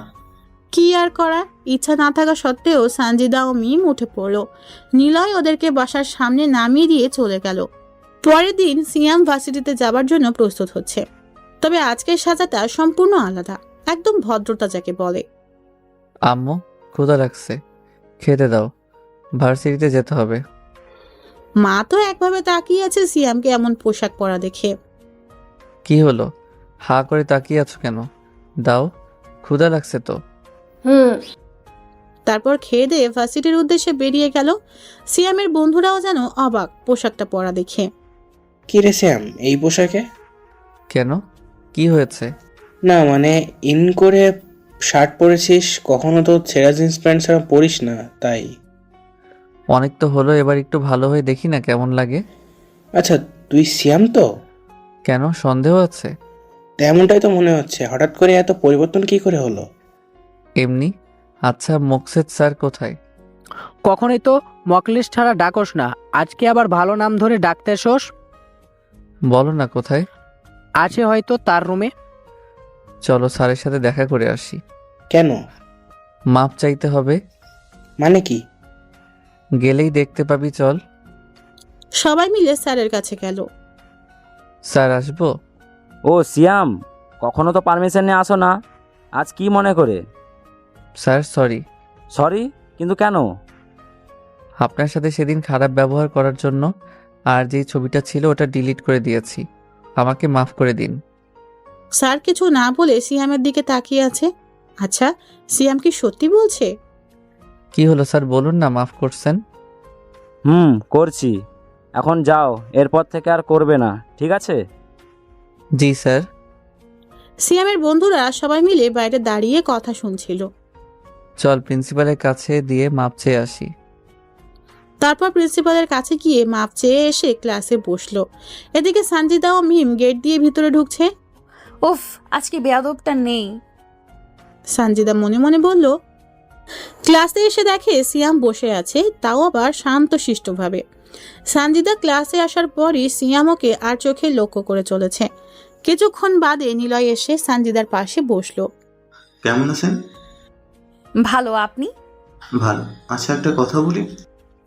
কি আর করা, ইচ্ছা না থাকা সত্ত্বেও সানজিদা ও মিম উঠে পড়লো। নিলয় ওদেরকে বাসার সামনে নামিয়ে দিয়ে চলে গেল। পরের দিন সিয়াম ভার্সিটিতে যাবার জন্য প্রস্তুত হচ্ছে। তবে আজকের সাজাটা সম্পূর্ণ আলাদা, একদম ভদ্রতা যাকে বলে। আম্মু, ক্ষুধা লাগছে, খেতে দাও, ভার্সিটিতে যেতে হবে। মা তো একভাবে তাকিয়ে আছে সিয়ামকে এমন পোশাক পরা দেখে। কি হলো, হা করে তাকিয়ে আছো কেন? দাও, ক্ষুধা লাগছে তো। তারপর খেয়ে দিয়ে ভার্সিটির উদ্দেশ্যে বেরিয়ে গেল। সিয়ামের বন্ধুরাও যেন অবাক পোশাকটা পরা দেখে। কি রে শ্যাম, এই পোশাকে? কেন, কি হয়েছে? না মানে ইন করে শার্ট পরেছিস, কখনো তো ছেঁড়া জিন্স প্যান্ট ছাড়া পরিস না, তাই। অনেক তো হলো, এবার একটু ভালো হয়ে দেখি না কেমন লাগে। আচ্ছা, তুই শ্যাম তো? কেন, সন্দেহ আছে? তেমনটাই তো মনে হচ্ছে। হঠাৎ করে এত পরিবর্তন কি করে হলো? এমনি। আচ্ছা, মোকসেদ স্যার কোথায়? কখনোই তো মকলেশ ছাড়া ডাকস না, আজকে আবার ভালো নাম ধরে ডাকতে শোস। বলো না কোথায়। আছে হয়তো তার রুমে। চলো স্যারের সাথে দেখা করে আসি। কেন? মাপ চাইতে হবে। মানে কি? গেলেই দেখতে পাবি, চল। সবাই মিলে স্যারের কাছে গেল। স্যার আসবো? ও সিয়াম, কখনো তো পারমিশন নিয়ে আসো না, আজ কি মনে করে? Sir sorry. সরি? কিন্তু কেন? আপনার সাথে সেদিন খারাপ ব্যবহার করার জন্য, আর যেই ছবিটা ছিল ওটা ডিলিট করে দিয়েছি, আমাকে মাফ করে দিন। স্যার কিছু না বলে সিয়ামের দিকে তাকিয়ে আছে। আচ্ছা, সিয়াম কি সত্যি বলছে? কি হলো স্যার, বলুন না মাফ করছেন। করছি। এখন যাও, এরপর থেকে আর করবে না, ঠিক আছে? জি স্যার। সিয়ামের বন্ধুরা সবাই মিলে বাইরে দাঁড়িয়ে কথা শুনছিল। চল প্রিন্সিপালের কাছে দিয়ে মাপ চেয়ে আসি। তারপর প্রিন্সিপালের কাছে গিয়ে মাপ চেয়ে এসে ক্লাসে বসলো। এদিকে সানজিদা ও মিম গেট দিয়ে ভিতরে ঢুকছে। উফ, আজকে বেয়াদবটা নেই। সানজিদা মনে মনে বলল। ক্লাসে এসে দেখে সিয়াম বসে আছে, তাও আবার শান্তশিষ্টভাবে। সানজিদা ক্লাসে আসার পরই সিয়াম ওকে আর চোখে লক্ষ্য করে চলেছে। কিছুক্ষণ বাদে নিলয় এসে সানজিদার পাশে বসলো। কেমন আছেন? ভালো, আপনি? ভালো। আচ্ছা, একটা কথা বলি।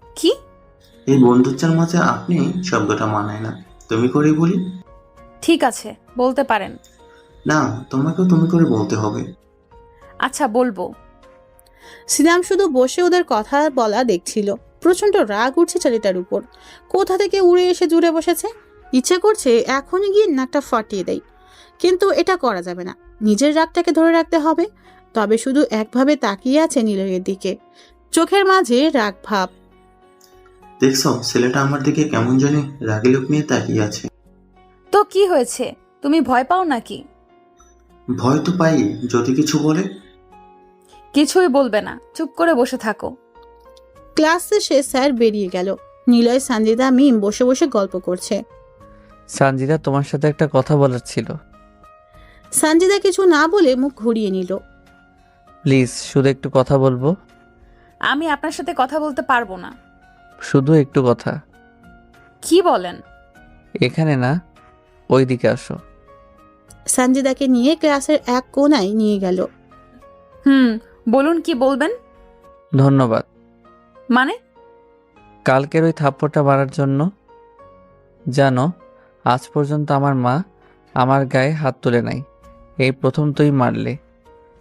কি? এই বন্ধুত্বের মাঝে আপনি শব্দটা মানায় না, তুমি করেই বলি। ঠিক আছে, বলতে পারেন। না, তোমাকেও তুমি করে বলতে হবে। আচ্ছা, বলবো। সিয়াম শুধু বসে ওদের কথা বলা দেখছিল। প্রচন্ড রাগ উঠছে ছেলেটার উপর। কোথা থেকে উড়ে এসে জুড়ে বসেছে। ইচ্ছে করছে এখনই গিয়ে নাকটা ফাটিয়ে দেয়, কিন্তু এটা করা যাবে না। নিজের রাগটাকে ধরে রাখতে হবে। তবে শুধু একভাবে তাকিয়ে আছে নিলয়ের দিকে, চোখের মাঝে রাগ ভাব। দেখছো, ছেলেটা আমার দিকে কেমন জানি রাগি লোক নিয়ে তাকিয়ে আছে। তো কি হয়েছে, তুমি ভয় পাও নাকি? ভয় তো পাই, যদি কিছু বলে। কিছুই বলবে না, চুপ করে বসে থাকো। ক্লাস শেষে স্যার বেরিয়ে গেল। নিলয়, সানজিদা, মিম বসে বসে গল্প করছে। সানজিদা, তোমার সাথে একটা কথা বলার ছিল। সানজিদা কিছু না বলে মুখ ঘুরিয়ে নিল। প্লিজ, শুধু একটু কথা বলবো। আমি আপনার সাথে কথা বলতে পারবো না। শুধু একটু কথা। কি বলেন? এখানে না, ওইদিকে আসো। সানজিদাকে নিয়ে ক্লাসের এক কোণায় নিয়ে গেল। বলুন, কি বলবেন? ধন্যবাদ। মানে? কালকের ওই থাপ্পড়টা মারার জন্য। জানো, আজ পর্যন্ত আমার মা আমার গায়ে হাত তোলে নাই, এই প্রথম তুই মারলে।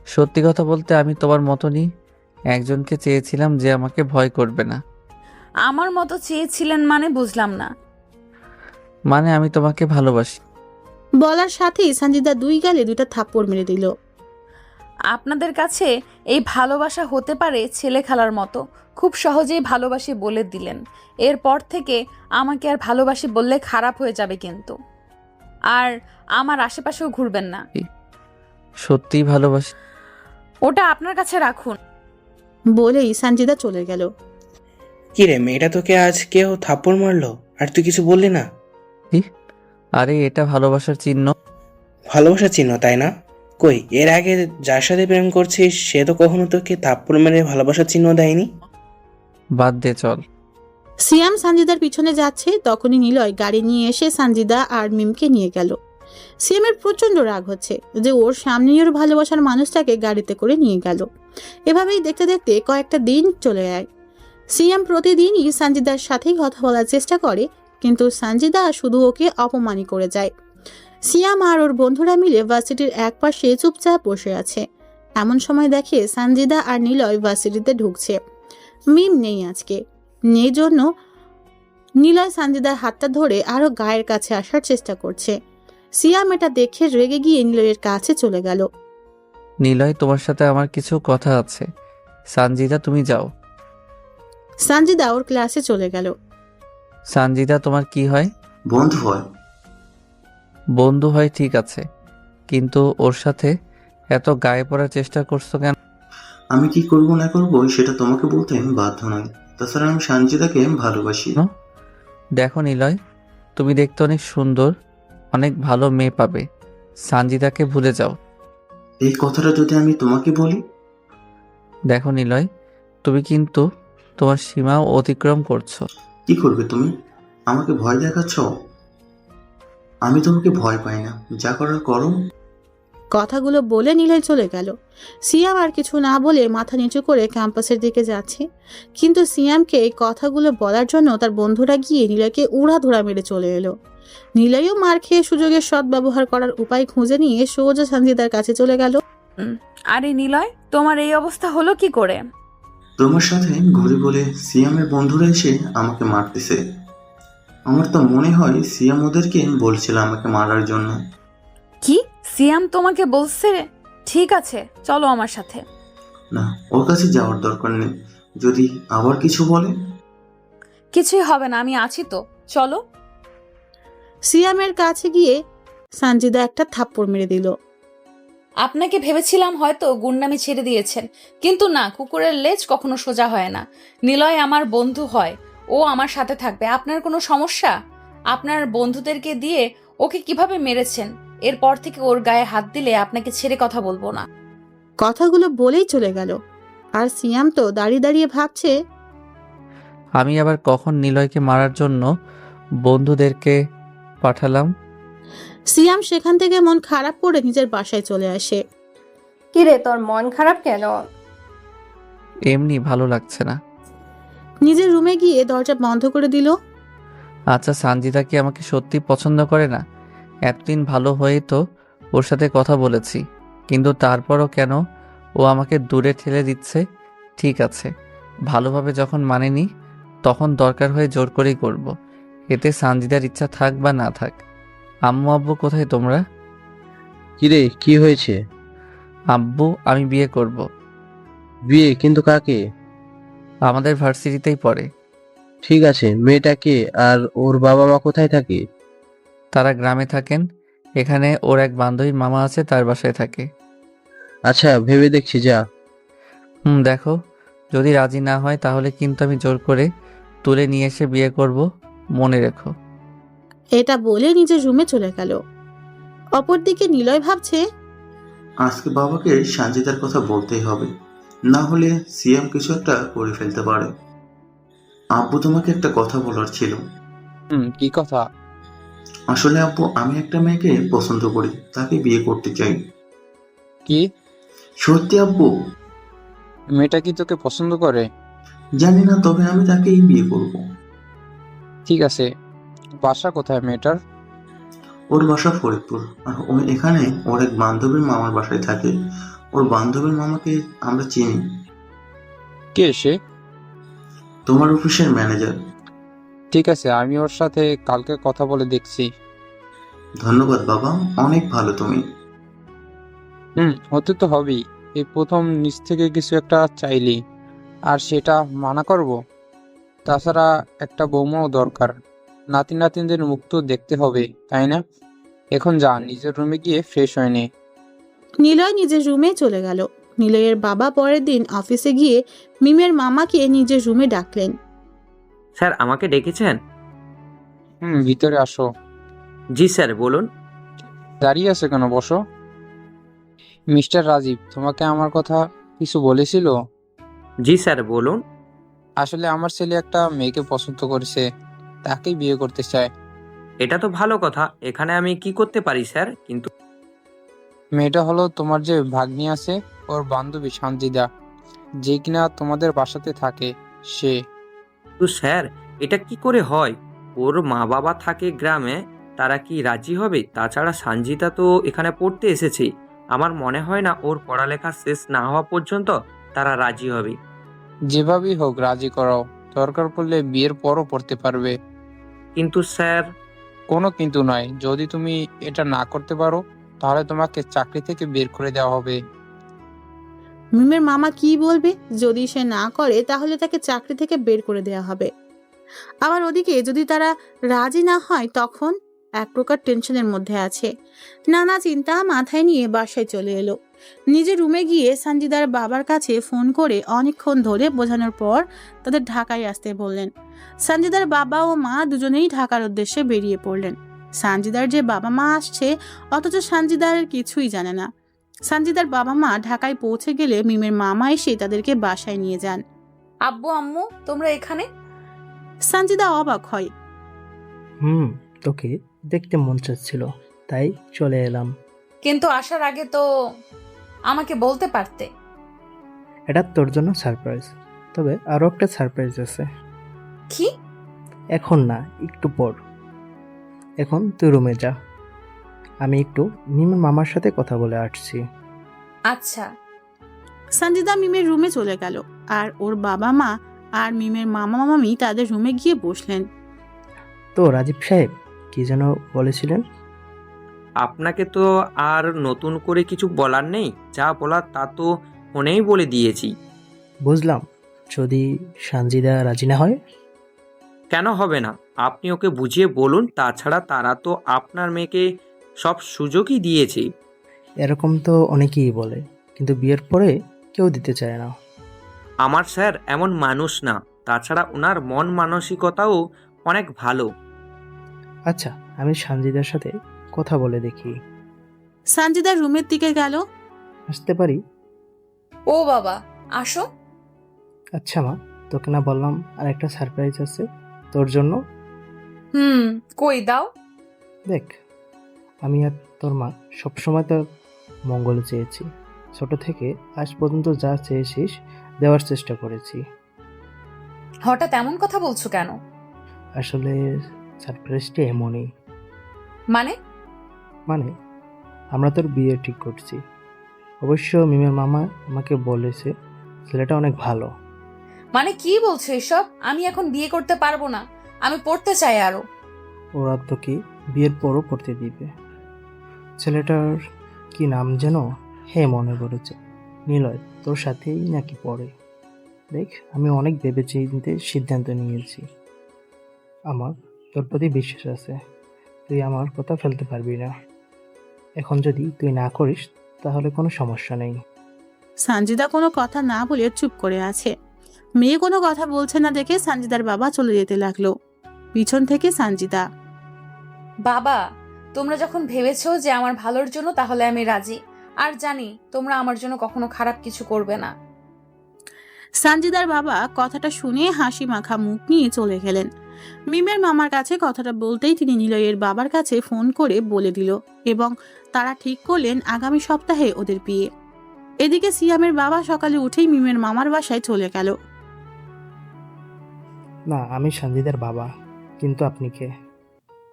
সত্যি কথা বলতে আমি তোমার মতনই একজনকে চেয়েছিলাম যে আমাকে ভয় করবে না। আমার মতো চেয়েছিলেন মানে বুঝলাম না। মানে আমি তোমাকে ভালোবাসি। বলার সাথেই সঞ্জিদা 2 গালে 2টা থাপ্পড় মেরে দিল। আপনাদের কাছে এই ভালোবাসা হতে পারে ছেলে খেলার মতো, খুব সহজেই ভালোবাসি বলে দিলেন। এরপর থেকে আমাকে আর ভালোবাসি বললে খারাপ হয়ে যাবে কিন্তু, আর আমার আশেপাশেও ঘুরবেন না। সত্যিই ভালোবাসি। ওটা আপনার কাছে রাখুন। বলেই সঞ্জিদা চলে গেল। কি রে, মেয়েটা তোকে আজ কেউ থাপ্পড় মারলো আর তুই কিছু বললি না? আরে এটা ভালোবাসার চিহ্ন। ভালোবাসার চিহ্ন তাই না? কই, এর আগে যার সাথে প্রেম করছিস সে তো কখনো তোকে থাপ্পড় মেরে ভালোবাসার চিহ্ন দেয়নি। বাদ দে, চল। সিয়াম সঞ্জিদার পিছনে যাচ্ছে, তখনই নিলয় গাড়ি নিয়ে এসে সঞ্জিদা আর মিমকে নিয়ে গেল। সিয়ামের প্রচন্ড রাগ হচ্ছে যে ওর সামনেই ওর ভালোবাসার মানুষটাকে গাড়িতে করে নিয়ে গেল। এভাবেই দেখতে দেখতে কয়েকটা দিন চলে যায়। সিয়াম প্রতিদিনই সঞ্জিদার সাথেই কথা বলার চেষ্টা করে, কিন্তু সঞ্জিদা শুধু ওকে অপমানই করে যায়। সিয়াম আর ওর বন্ধুরা মিলে ভার্সিটির এক পাশে চুপচাপ বসে আছে। এমন সময় দেখে সঞ্জিদা আর নিলয় ভার্সিটিতে ঢুকছে। মিম নেই আজকে, নেই জন্য নিলয় সঞ্জিদার হাতটা ধরে আরো গায়ের কাছে আসার চেষ্টা করছে। সিয়াম এটা দেখে রেগে গিয়ে নিলয়ের কাছে চলে গেল। নিলয়, তোমার সাথে আমার কিছু কথা আছে। সঞ্জিদা, তুমি যাও। সঞ্জিদা ওর ক্লাসে চলে গেল। সঞ্জিদা, তোমার কি হয়? বন্ধু হয়। বন্ধু হয় ঠিক আছে, কিন্তু ওর সাথে এত গায়ে পড়ার চেষ্টা করছো কেন? আমি কি করব না করব সেটা তোমাকে বলতে আমি বাধ্য নই। তাছাড়া আমি সঞ্জিতাকে ভালোবাসি। দেখো নিলয়, তুমি দেখতে অনেক সুন্দর, অনেক ভালো মেয়ে পাবে। সঞ্জিদাকে ভুলে যাও। এই কথাটা যদি আমি তোমাকে বলি? দেখো নিলয়, তুমি কিন্তু তোমার সীমাও অতিক্রম করছো। কি করবে তুমি? আমাকে ভয় দেখাচ্ছ? আমি তোমাকে ভয় পাই না, যা করার করো। কথাগুলো বলে নিলয় চলে গেল। সিয়াম আর কিছু না বলে মাথা নিচু করে ক্যাম্পাসের দিকে যাচ্ছে, কিন্তু সিয়ামকে এই কথাগুলো বলার জন্য তার বন্ধুরা গিয়ে নিলয়কে উড়াধুরা মেরে চলে এলো। নিলয়ও মার খেয়ে সুযোগের সদ্ব্যবহার করার উপায় খুঁজে নিয়ে সোজা সঞ্জিদার কাছে চলে গেল। আরে নিলয়, তোমার এই অবস্থা হলো কি করে? তোমার সাথে ঘুরে বলে সিয়ামের বন্ধুরা এসে আমাকে মারতেছে। আমার তো মনে হয় সিয়াম ওদেরকে বলছিল আমাকে মারার জন্য। কি, সিয়াম তোমাকে বলছে? ঠিক আছে, চলো আমার সাথে। না, ওর কাছে যাওয়ার দরকার নেই। যদি আবার কিছু বলে? কিছুই হবে না, আমি আছি তো, চলো। সিয়ামের কাছে গিয়ে সঞ্জিদা একটা থাপ্পড় মেরে দিল। আপনাকে ভেবেছিলাম হয়তো গুন্ডামি ছেড়ে দিয়েছেন, কিন্তু না, কুকুরের লেজ কখনো সোজা হয় না। নিলয় আমার বন্ধু হয়, ও আমার সাথে থাকবে। আপনার কোনো সমস্যা? আপনার বন্ধুদেরকে দিয়ে ওকে কিভাবে মেরেছেন? এরপর থেকে ওর গায়ে হাত দিলে আপনাকে ছেড়ে কথা বলবো না। কথাগুলো বলেই চলে গেল। আর সিয়াম তো দাঁড়িয়ে দাঁড়িয়ে ভাবছে, আমি আবার কখন নিলয়কে মারার জন্য বন্ধুদেরকে পাঠালাম। সিয়াম সেখান থেকে মন খারাপ করে নিজের বাসায় চলে আসে। কিরে, তোর মন খারাপ কেন? এমনি ভালো লাগছে না। নিজের রুমে গিয়ে দরজা বন্ধ করে দিল। আচ্ছা, সঞ্জিদা কি আমাকে সত্যি পছন্দ করে না? এতদিন ভালো হয়ে তো ওর সাথে কথা বলেছি, কিন্তু তারপরও কেন ও আমাকে দূরে ঠেলে দিচ্ছে? ঠিক আছে, ভালোভাবে যখন মানেনি তখন দরকার হয়ে জোর করেই করব। এতে সঞ্জিদার ইচ্ছা থাক বা না থাক। আম্মু আব্বু কোথায় তোমরা? কিরে, কি হয়েছে? আব্বু, আমি বিয়ে করব। বিয়ে? কিন্তু কাকে? আমাদের ভার্সিটিতেই পড়ে। ঠিক আছে, মেয়েটা কে আর ওর বাবা মা কোথায় থাকে? তারা গ্রামে থাকেন। এখানে ওর এক বান্ধবীর মামা আছে, তার বাসায় থাকে। আচ্ছা, ভেবে দেখছি, যা। দেখো, যদি রাজি না হয় তাহলে কিন্তু আমি জোর করে তুলে নিয়ে এসে বিয়ে করব, মনে রেখো। এটা বলে নিজের রুমে চলে গেল। অপরদিকে নিলয় ভাবছে, আজকে বাবাকে সঞ্জিতার কথা বলতেই হবে, না হলে সিয়াম কিছু একটা করে ফেলতে পারে। আব্বু, তোমাকে একটা কথা বলার ছিল। কি কথা? আসলে আব্বু, আমি একটা মেয়েকে পছন্দ করি, তাকে বিয়ে করতে চাই। কি? সত্যি আব্বু। মেয়েটা কি তোকে পছন্দ করে? জানি না, তবে আমি তাকেই বিয়ে করব। ঠিক আছে, বাসা কোথায় মেয়েটার? ওর বাসা ফরিদপুর, আর ও এখানে ওর এক বান্ধবীর মামার বাসায় থাকে। ওর বান্ধবীর মামাকে আমরা চিনি। কে সে? তোমার অফিসের ম্যানেজার। ঠিক আছে, আমি ওর সাথে কালকে কথা বলে দেখছি। ধন্যবাদ বাবা, অনেক ভালো তুমি। হতে তো হবেই। এই প্রথম নিজ থেকে কিছু একটা চাইলি আর সেটা মানা করব? তাছাড়া একটা বৌমাও দরকার, নাতি নাতিনদের মুখ তো দেখতে হবে, তাই না? এখন যা, নিজের রুমে গিয়ে ফ্রেশ হয়ে নে। নিলয় নিজের রুমে চলে গেল। নিলয়ের বাবা পরের দিন অফিসে গিয়ে মিমের মামাকে নিজের রুমে ডাকলেন। স্যার আমাকে ডেকেছেন? ভিতরে আসো। জি স্যার, বলুন। দাঁড়িয়ে আছে কেন, বসো। মিস্টার রাজীব তোমাকে আমার কথা কিছু বলেছিল? জি স্যার, বলুন। আসলে আমার ছেলে একটা মেয়েকে পছন্দ করেছে, তাকেই বিয়ে করতে চায়। এটা তো ভালো কথা, এখানে আমি কি করতে পারি স্যার? কিন্তু মেয়েটা হলো তোমার যে ভাগ্নি আছে, ওর বান্ধবী সানজিদা, যে কিনা তোমাদের বাসাতে থাকে, সে। স্যার, এটা কি করে হয়? ওর মা বাবা থাকে গ্রামে, তারা কি রাজি হবে? তাছাড়া সানজিদা তো এখানে পড়তে এসেছে, আমার মনে হয় না ওর পড়ালেখা শেষ না হওয়া পর্যন্ত তারা রাজি হবে। যেভাবেই হোক রাজি করাও, দরকার পড়লে বিয়ের পরও পড়তে পারবে। কিন্তু স্যার। কোনো কিন্তু নয়, যদি তুমি এটা না করতে পারো তাহলে তোমাকে চাকরি থেকে বের করে দেওয়া হবে। মিমের মামা কি বলবে? যদি সে না করে তাহলে তাকে চাকরি থেকে বের করে দেওয়া হবে। আবার ওদিকে যদি তারা রাজি না হয় তখন? এক প্রকার টেনশনের মধ্যে আছে। নানা চিন্তা মাথায় নিয়ে বাসায় চলে এলো। নিজের রুমে গিয়ে সানজিদার বাবার কাছে ফোন করে অনেকক্ষণ ধরে বোঝানোর পর তাদের ঢাকায় আসতে বললেন। সানজিদার বাবা ও মা দুজনেই ঢাকার উদ্দেশ্যে বেরিয়ে পড়লেন। সানজিদার যে বাবা মা আসছে অথচ সানজিদার কিছুই জানে না। সানজিদার বাবা মা ঢাকায় পৌঁছে গেলে মিমের মামা এসে তাদেরকে বাসায় নিয়ে যান। আব্বু আম্মু তোমরা এখানে? সানজিদা অবাক হয়। তোকে দেখতে মন চাচ্ছিল, তাই চলে এলাম। কিন্তু আসার আগে তো আমাকে বলতে পারতে। এটা তোর জন্য সারপ্রাইজ, তবে আরো একটা সারপ্রাইজ আছে। কি? এখন না, একটু পর। এখন তুই রুমে যা, আমি একটু মিমের মামার সাথে কথা বলে আসছি। আচ্ছা। সানজিদা মিমের রুমে চলে গেল, আর ওর বাবা মা আর মিমের মামা মামি তাদের রুমে গিয়ে বসলেন। তো রাজীব সাহেব কি যেন বলেছিলেন? আপনাকে তো আর নতুন করে কিছু বলার নেই, যা বলার তা তো ফোনেই বলে দিয়েছি। বুঝলাম, যদি সানজিদা রাজি না হয়? কেন হবে না? আপনি ওকে বুঝিয়ে বলুন, তাছাড়া তারা তো আপনার মেয়েকে সব সুযোগই দিয়েছে। এরকম তো অনেকেই বলে, কিন্তু বিয়ের পরে কেউ দিতে চায় না। আমার স্যার এমন মানুষ না, তাছাড়া ওনার মন মানসিকতাও অনেক ভালো। আচ্ছা, আমি সানজিদার সাথে কথা বলে দেখি। সানজিদার রুমের দিকে গেল। আসতে পারি? ও বাবা, আসো। আচ্ছা মা, তোকে না বললাম আর একটা সারপ্রাইজ আছে তোর জন্য? কই দাও। দেখ, আমি আর তোর মা সবসময় তোর মঙ্গল চেয়েছি। ছোট থেকে আজ পর্যন্ত যা চেয়েছিস দেওয়ার চেষ্টা করেছি। হঠাৎ এমন কথা বলছো কেন? আসলে সারপ্রাইজটা এমনই। মানে? আমরা তোর বিয়ে ঠিক করছি। অবশ্য মিমের মামা আমাকে বলেছে ছেলেটা অনেক ভালো। মানে কি বলছো এসব? আমি এখন বিয়ে করতে পারবো না, আমি পড়তে চাই আরো। ওরা তোকে বিয়ের পরও পড়তে দিবে। ছেলেটার কি নাম যেন? হ্যাঁ, মনে পড়েছে, নিলয় তোর সাথেই নাকি পড়ে। দেখ, আমি অনেক ভেবেচিন্তে সিদ্ধান্ত নিয়েছি। আমার তোর প্রতি বিশ্বাস আছে, তুই আমার কথা ফেলতে পারবি না। এখন যদি তুই না করিস তাহলে কোনো সমস্যা নেই। সানজিদা কোনো কথা না বলে চুপ করে আছে। মেয়ে কোনো কথা বলছে না দেখে সানজিদার বাবা চলে যেতে লাগলো। পিছন থেকে সানজিদা, বাবা, তোমরা যখন ভেবেছো যে আমার ভালোর জন্য, তাহলে আমি রাজি। আর জানি তোমরা আমার জন্য কখনো খারাপ কিছু করবে না। সানজিদার বাবা কথাটা শুনে হাসি মাখা মুখ নিয়ে চলে গেলেন। মিমের মামার কাছে কথাটা বলতেই তিনি নিলয়ের বাবার কাছে ফোন করে বলে দিল এবং তারা ঠিক করলেন আগামী সপ্তাহে ওদের বিয়ে। এদিকে সিয়ামের বাবা সকালে উঠেই মিমের মামার বাসায় চলে গেল। না, আমি সানজিদার বাবা। কিন্তু আপনি কে?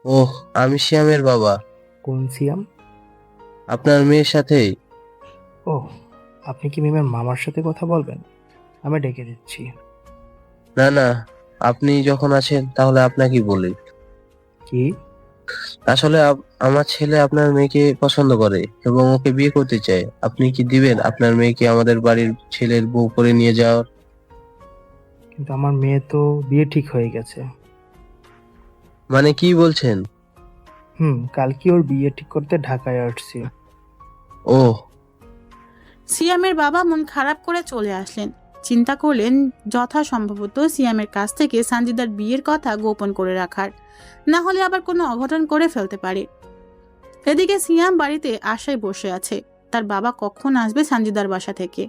ওহ, আমি শিয়ামের বাবা। কোন সিয়াম? আপনার মেয়ের সাথেই। ও, আপনি কি মিমের মামার সাথে কথা বলবেন? আমি ডেকে দিচ্ছি। না না, আপনি যখন আছেন তাহলে আপনাকেই বলি। কি? আসলে আমার ছেলে আপনার মেয়েকে পছন্দ করে এবং ওকে বিয়ে করতে চায়। আপনি কি দিবেন আপনার মেয়েকে আমাদের বাড়ির ছেলের বউ করে নিয়ে যাওয়ার? কিন্তু আমার মেয়ে তো বিয়ে ঠিক হয়ে গেছে। মানে কি বলছেন? কালকে ওর বিয়ে ঠিক করতে ঢাকায় আসছি। ও, সিয়ামের বাবা মন খারাপ করে চলে আসলেন। চিন্তা করলেন যথাসম্ভবত সিয়ামের কাছ থেকে সানজিদার বিয়ের কথা গোপন করে রাখার, না হলে আবার কোনো অঘটন করে ফেলতে পারে। এদিকে সিয়াম বাড়িতে আশায় বসে আছে তার বাবা কখন আসবে সানজিদার বাসা থেকে।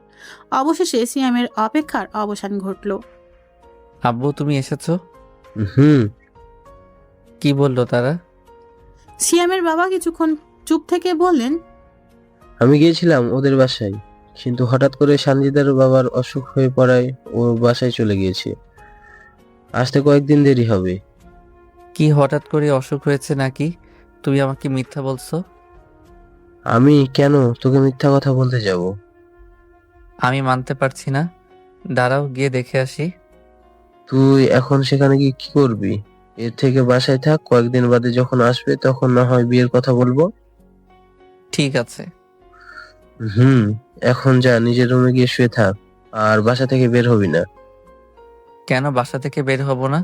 অবশেষে সিয়ামের অপেক্ষার অবসান ঘটল। আব্বু তুমি এসেছো? হুম। কি বললো তারা? সিয়ামের বাবা কিছুক্ষণ চুপ থেকে বললেন, আমি গিয়েছিলাম ওদের বাসায়, কিন্তু হঠাৎ করে সানজিদার বাবার অসুখ হয়ে পড়ায় ওর বাসায় চলে গিয়েছি। আসতে কয়েকদিন দেরি হবে। কি হঠাৎ করে অসুখ হয়েছে নাকি? তুমি আমাকে মিথ্যা বলছো। আমি কেন তোকে মিথ্যা কথা বলতে যাব? আমি মানতে পারছি না। দাঁড়াও গিয়ে দেখে আসি। তুই এখন সেখানে গিয়ে কি করবি? এর থেকে বাসায় থাক, কয়েকদিন বাদে যখন আসবে তখন না হয় বিয়ের কথা বলবো। ঠিক আছে। এখন যা, নিজের রুমে গিয়ে শুয়ে থাক, আর বাসা থেকে বের হবি না। কেন বাসা থেকে বের হব না?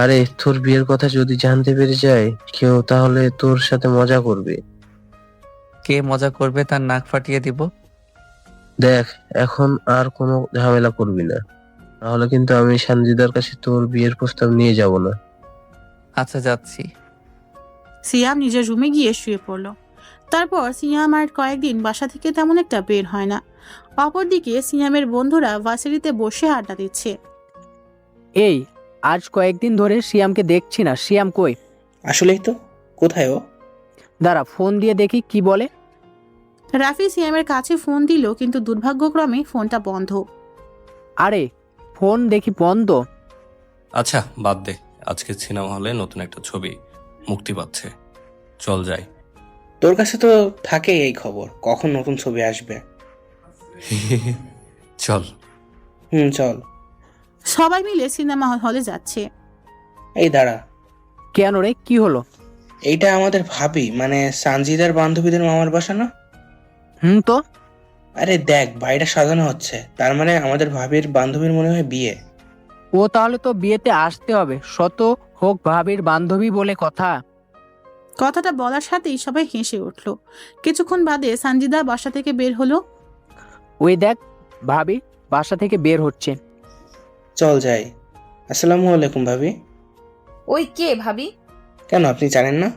আরে তোর বিয়ের কথা যদি জানতে পেরে যায় কেউ, তাহলে তোর সাথে মজা করবে। কে মজা করবে তার নাক ফাটিয়ে দিব। দেখ, এখন আর কোনো ঝামেলা করবি না, নাহলে কিন্তু আমি সানজিদার কাছে তোর বিয়ের প্রস্তাব নিয়ে যাব না। আচ্ছা যাচ্ছি। সিয়াম নিজের রুমে গিয়ে শুয়ে পড়ল। তারপর সিয়াম আর কয়েকদিন বাসা থেকে তেমন একটা বের হয় না। অপরদিকে সিয়ামের বন্ধুরা ভার্সিটিতে বসে আড্ডা দিচ্ছে। এই আজ কয়েকদিন ধরে সিয়ামকে দেখছি না, সিয়াম কই? আসলেই তো, কোথায় ও? দাঁড়া ফোন দিয়ে দেখি কি বলে। রাফি সিয়ামের কাছে ফোন দিল, কিন্তু দুর্ভাগ্যক্রমে ফোনটা বন্ধ। আরে ফোন দেখি বন্ধ। আচ্ছা বাদ দে, আজকে সিনেমা হলে নতুন একটা ছবি মুক্তি পাচ্ছে, চল যাই। তোর কাছে তো থাকেই এই খবর, কখন নতুন ছবি আসবে। চল। চল। সবাই মিলে সিনেমা হলে যাচ্ছে। এই দাঁড়া। কেন রে, কি হলো? এইটা আমাদের ভাবি, মানে সানজিদার বান্ধবীদের মামার বাসা না? তো আরে দেখ, বাড়িটা সাজানো হচ্ছে, তার মানে আমাদের ভাবির বান্ধবীর মনে হয় বিয়ে। ও তাহলে তো বিয়েতে আসতে হবে, শত হোক ভাবির বান্ধবী বলে কথা। কথাটা বলার সাথেই সবাই হেসে উঠল। কিছুক্ষণ বাদে সানজিদা বাসা থেকে বের হলো। ওই দেখ ভাবি বাসা থেকে বের হচ্ছে। চল যাই। আসসালামু আলাইকুম ভাবি। ওই কে ভাবি? কেন, আপনি জানেন না?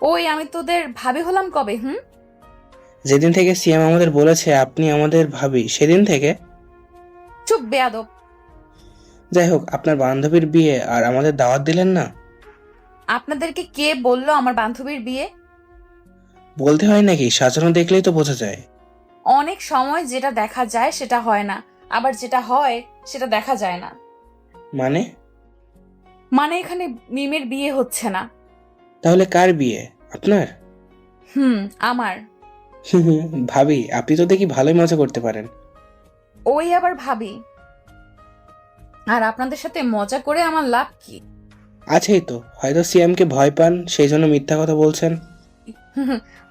ওই আমি তোদের ভাবি হলাম কবে? যেদিন থেকে সিয়াম আমাদের বলেছে আপনি আমাদের ভাবি, সেদিন থেকে। চুপ বেয়াদব। যাই হোক, আপনার বান্ধবীর বিয়ে আর আমাদের দাওয়াত দিলেন না। আপনাদেরকে কে বললো আমার বান্ধবীর বিয়ে? বলতে হয় নাকি? সাজানো দেখলেই তো বোঝা যায়। অনেক সময় যেটা দেখা যায় সেটা হয় না, আবার যেটা হয় সেটা দেখা যায় না। মানে এখানে মিমের বিয়ে হচ্ছে না। তাহলে কার বিয়ে? আপনার? আমার। ভাবি, আপনি তো দেখি ভালোই মজা করতে পারেন। ওই আবার ভাবি। আর আপনাদের সাথে মজা করে আমার লাভ কি? আছেই তো, হয়তো সিয়ামকে ভয় পান, সেই জন্য মিথ্যা কথা বলছেন।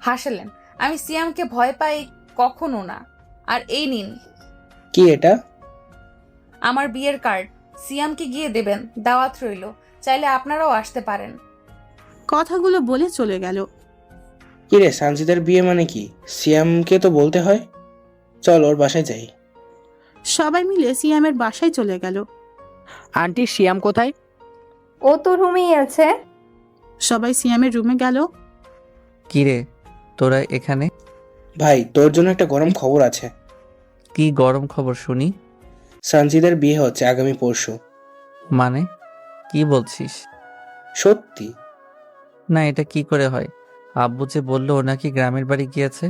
হাসালেন। আমি সিয়ামকে ভয় পাই কখনো না। আর এই নিন। কি এটা? আমার বিয়ের কার্ড। সিয়ামকে গিয়ে দেবেন, দাওয়াত রইল, চাইলে আপনারাও আসতে পারেন। কথাগুলো বলে চলে গেল। কি রে, সানজিদার বিয়ে মানে কি? সিয়ামকে তো বলতে হয়। চল ওর বাসায় যাই। সবাই মিলে সিয়ামের বাসায় চলে গেল। আন্টি সিয়াম কোথায়? ও তো রুমেই আছে। সবাই সিয়ামের রুমে গেল। কি রে তোরা এখানে? ভাই, তোর জন্য একটা গরম খবর আছে। কি গরম খবর শুনি? সানজিদার বিয়ে হচ্ছে আগামী পরশু। মানে কি বলছিস? সত্যি। না, এটা কি করে হয়? আব্বু যে বললো ও নাকি গ্রামের বাড়ি গিয়েছে।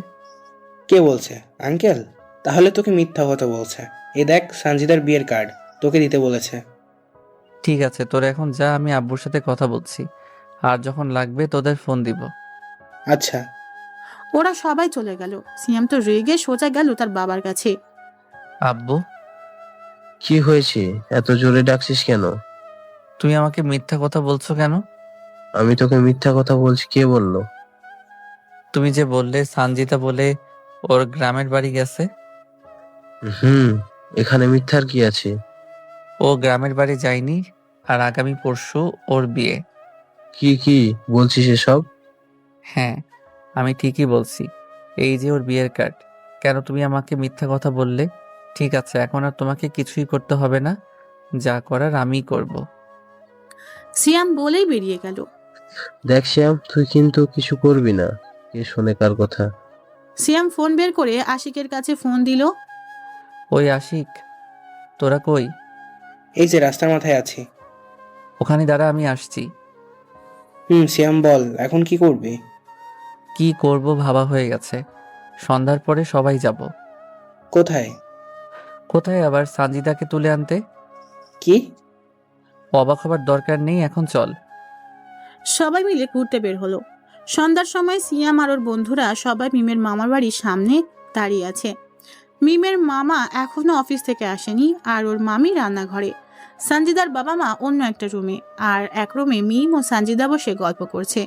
কে বলছে? আঙ্কেল? তাহলে তোকে মিথ্যা কথা বলছে। এই দেখ সানজিদার বিয়ের কার্ড, তোকে দিতে বলেছে। ঠিক আছে, তোরা এখন যা, আমি আব্বুর সাথে কথা বলছি, আর যখন লাগবে তোদের ফোন দিব। আচ্ছা। ওরা সবাই চলে গেল। সিয়াম তো রেগে সোজা গেল তার বাবার কাছে। আব্বু, কি হয়েছে? এত জোরে ডাকছিস কেন? তুমি আমাকে মিথ্যা কথা বলছো কেন? আমি তোকে মিথ্যা কথা বলছি, কে বললো? তুমি যে বললে সানজিতা বলে ওর গ্রামের বাড়ি গেছে। হুম, এখানে মিথ্যার কি আছে? ও গ্রামের বাড়ি যায়নি, আর আগামী পরশু ওর বিয়ে। কি কি বলছিস এসব? হ্যাঁ, আমি ঠিকই বলছি। এই যে ওর বিয়ের কার্ড। কেন তুমি আমাকে মিথ্যা কথা বললে? ঠিক আছে, এখন আর তোমাকে কিছুই করতে হবে না, যা করার আমিই করব। সিয়াম বলেই বেরিয়ে গেল। দেখ শ্যাম, তুই কিন্তু কিছু করবি না। কে শোনে কার কথা? সিয়াম ফোন বের করে আশিকের কাছে ফোন দিল। ওই আশিক, তোরা কই? এই যে রাস্তার মাথায় আছি। ওখানে দাঁড়া, আমি আসছি। শ্যাম বল, এখন কি করবি? কি করব ভাবা হয়ে গেছে। সন্ধ্যার পরে সবাই যাব। কোথায়? কোথায় আবার? সানজিদাকে তুলে আনতে। কি? অবাক হবার দরকার নেই, এখন চল। সবাই মিলে ঘুরতে বের হলো। সন্ধ্যার সময় সিয়াম আর ওর বন্ধুরা সবাই মিমের মামার বাড়ির সামনে দাঁড়িয়ে আছে। মিমের মামা এখনো অফিস থেকে আসেনি, আর ওর মামি রান্নাঘরে। সঞ্জিদার বাবা মা অন্য একটা রুমে, আর এক রুমে মিম ও সঞ্জিদা বসে গল্প করছে।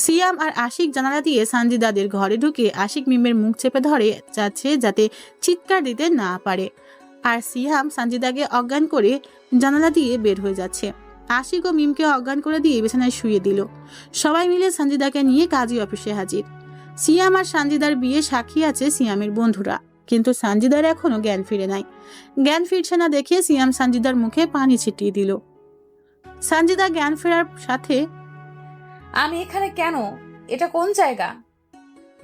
সিয়াম আর আশিক জানালা দিয়ে সঞ্জিদাদের ঘরে ঢুকে আশিক মিমের মুখ চেপে ধরে যাচ্ছে যাতে চিৎকার দিতে না পারে, আর সিয়াম সঞ্জিদাকে অজ্ঞান করে জানালা দিয়ে বের হয়ে যাচ্ছে। আশিক ও মিমকে অজ্ঞান করে দিয়ে বিছানায় শুয়ে দিল। সবাই মিলে সঞ্জিদাকে নিয়ে কাজী অফিসে হাজির। সিয়াম আর সঞ্জিদার বিয়ে সাক্ষী আছে সিয়ামের বন্ধুরা, কিন্তু সঞ্জিদার এখনো জ্ঞান ফিরে নাই। জ্ঞান ফিরছে না দেখে সিয়াম সঞ্জিদার মুখে পানি ছিটিয়ে দিল। সঞ্জিদা জ্ঞান ফেরার সাথে, আমি এখানে কেন? এটা কোন জায়গা?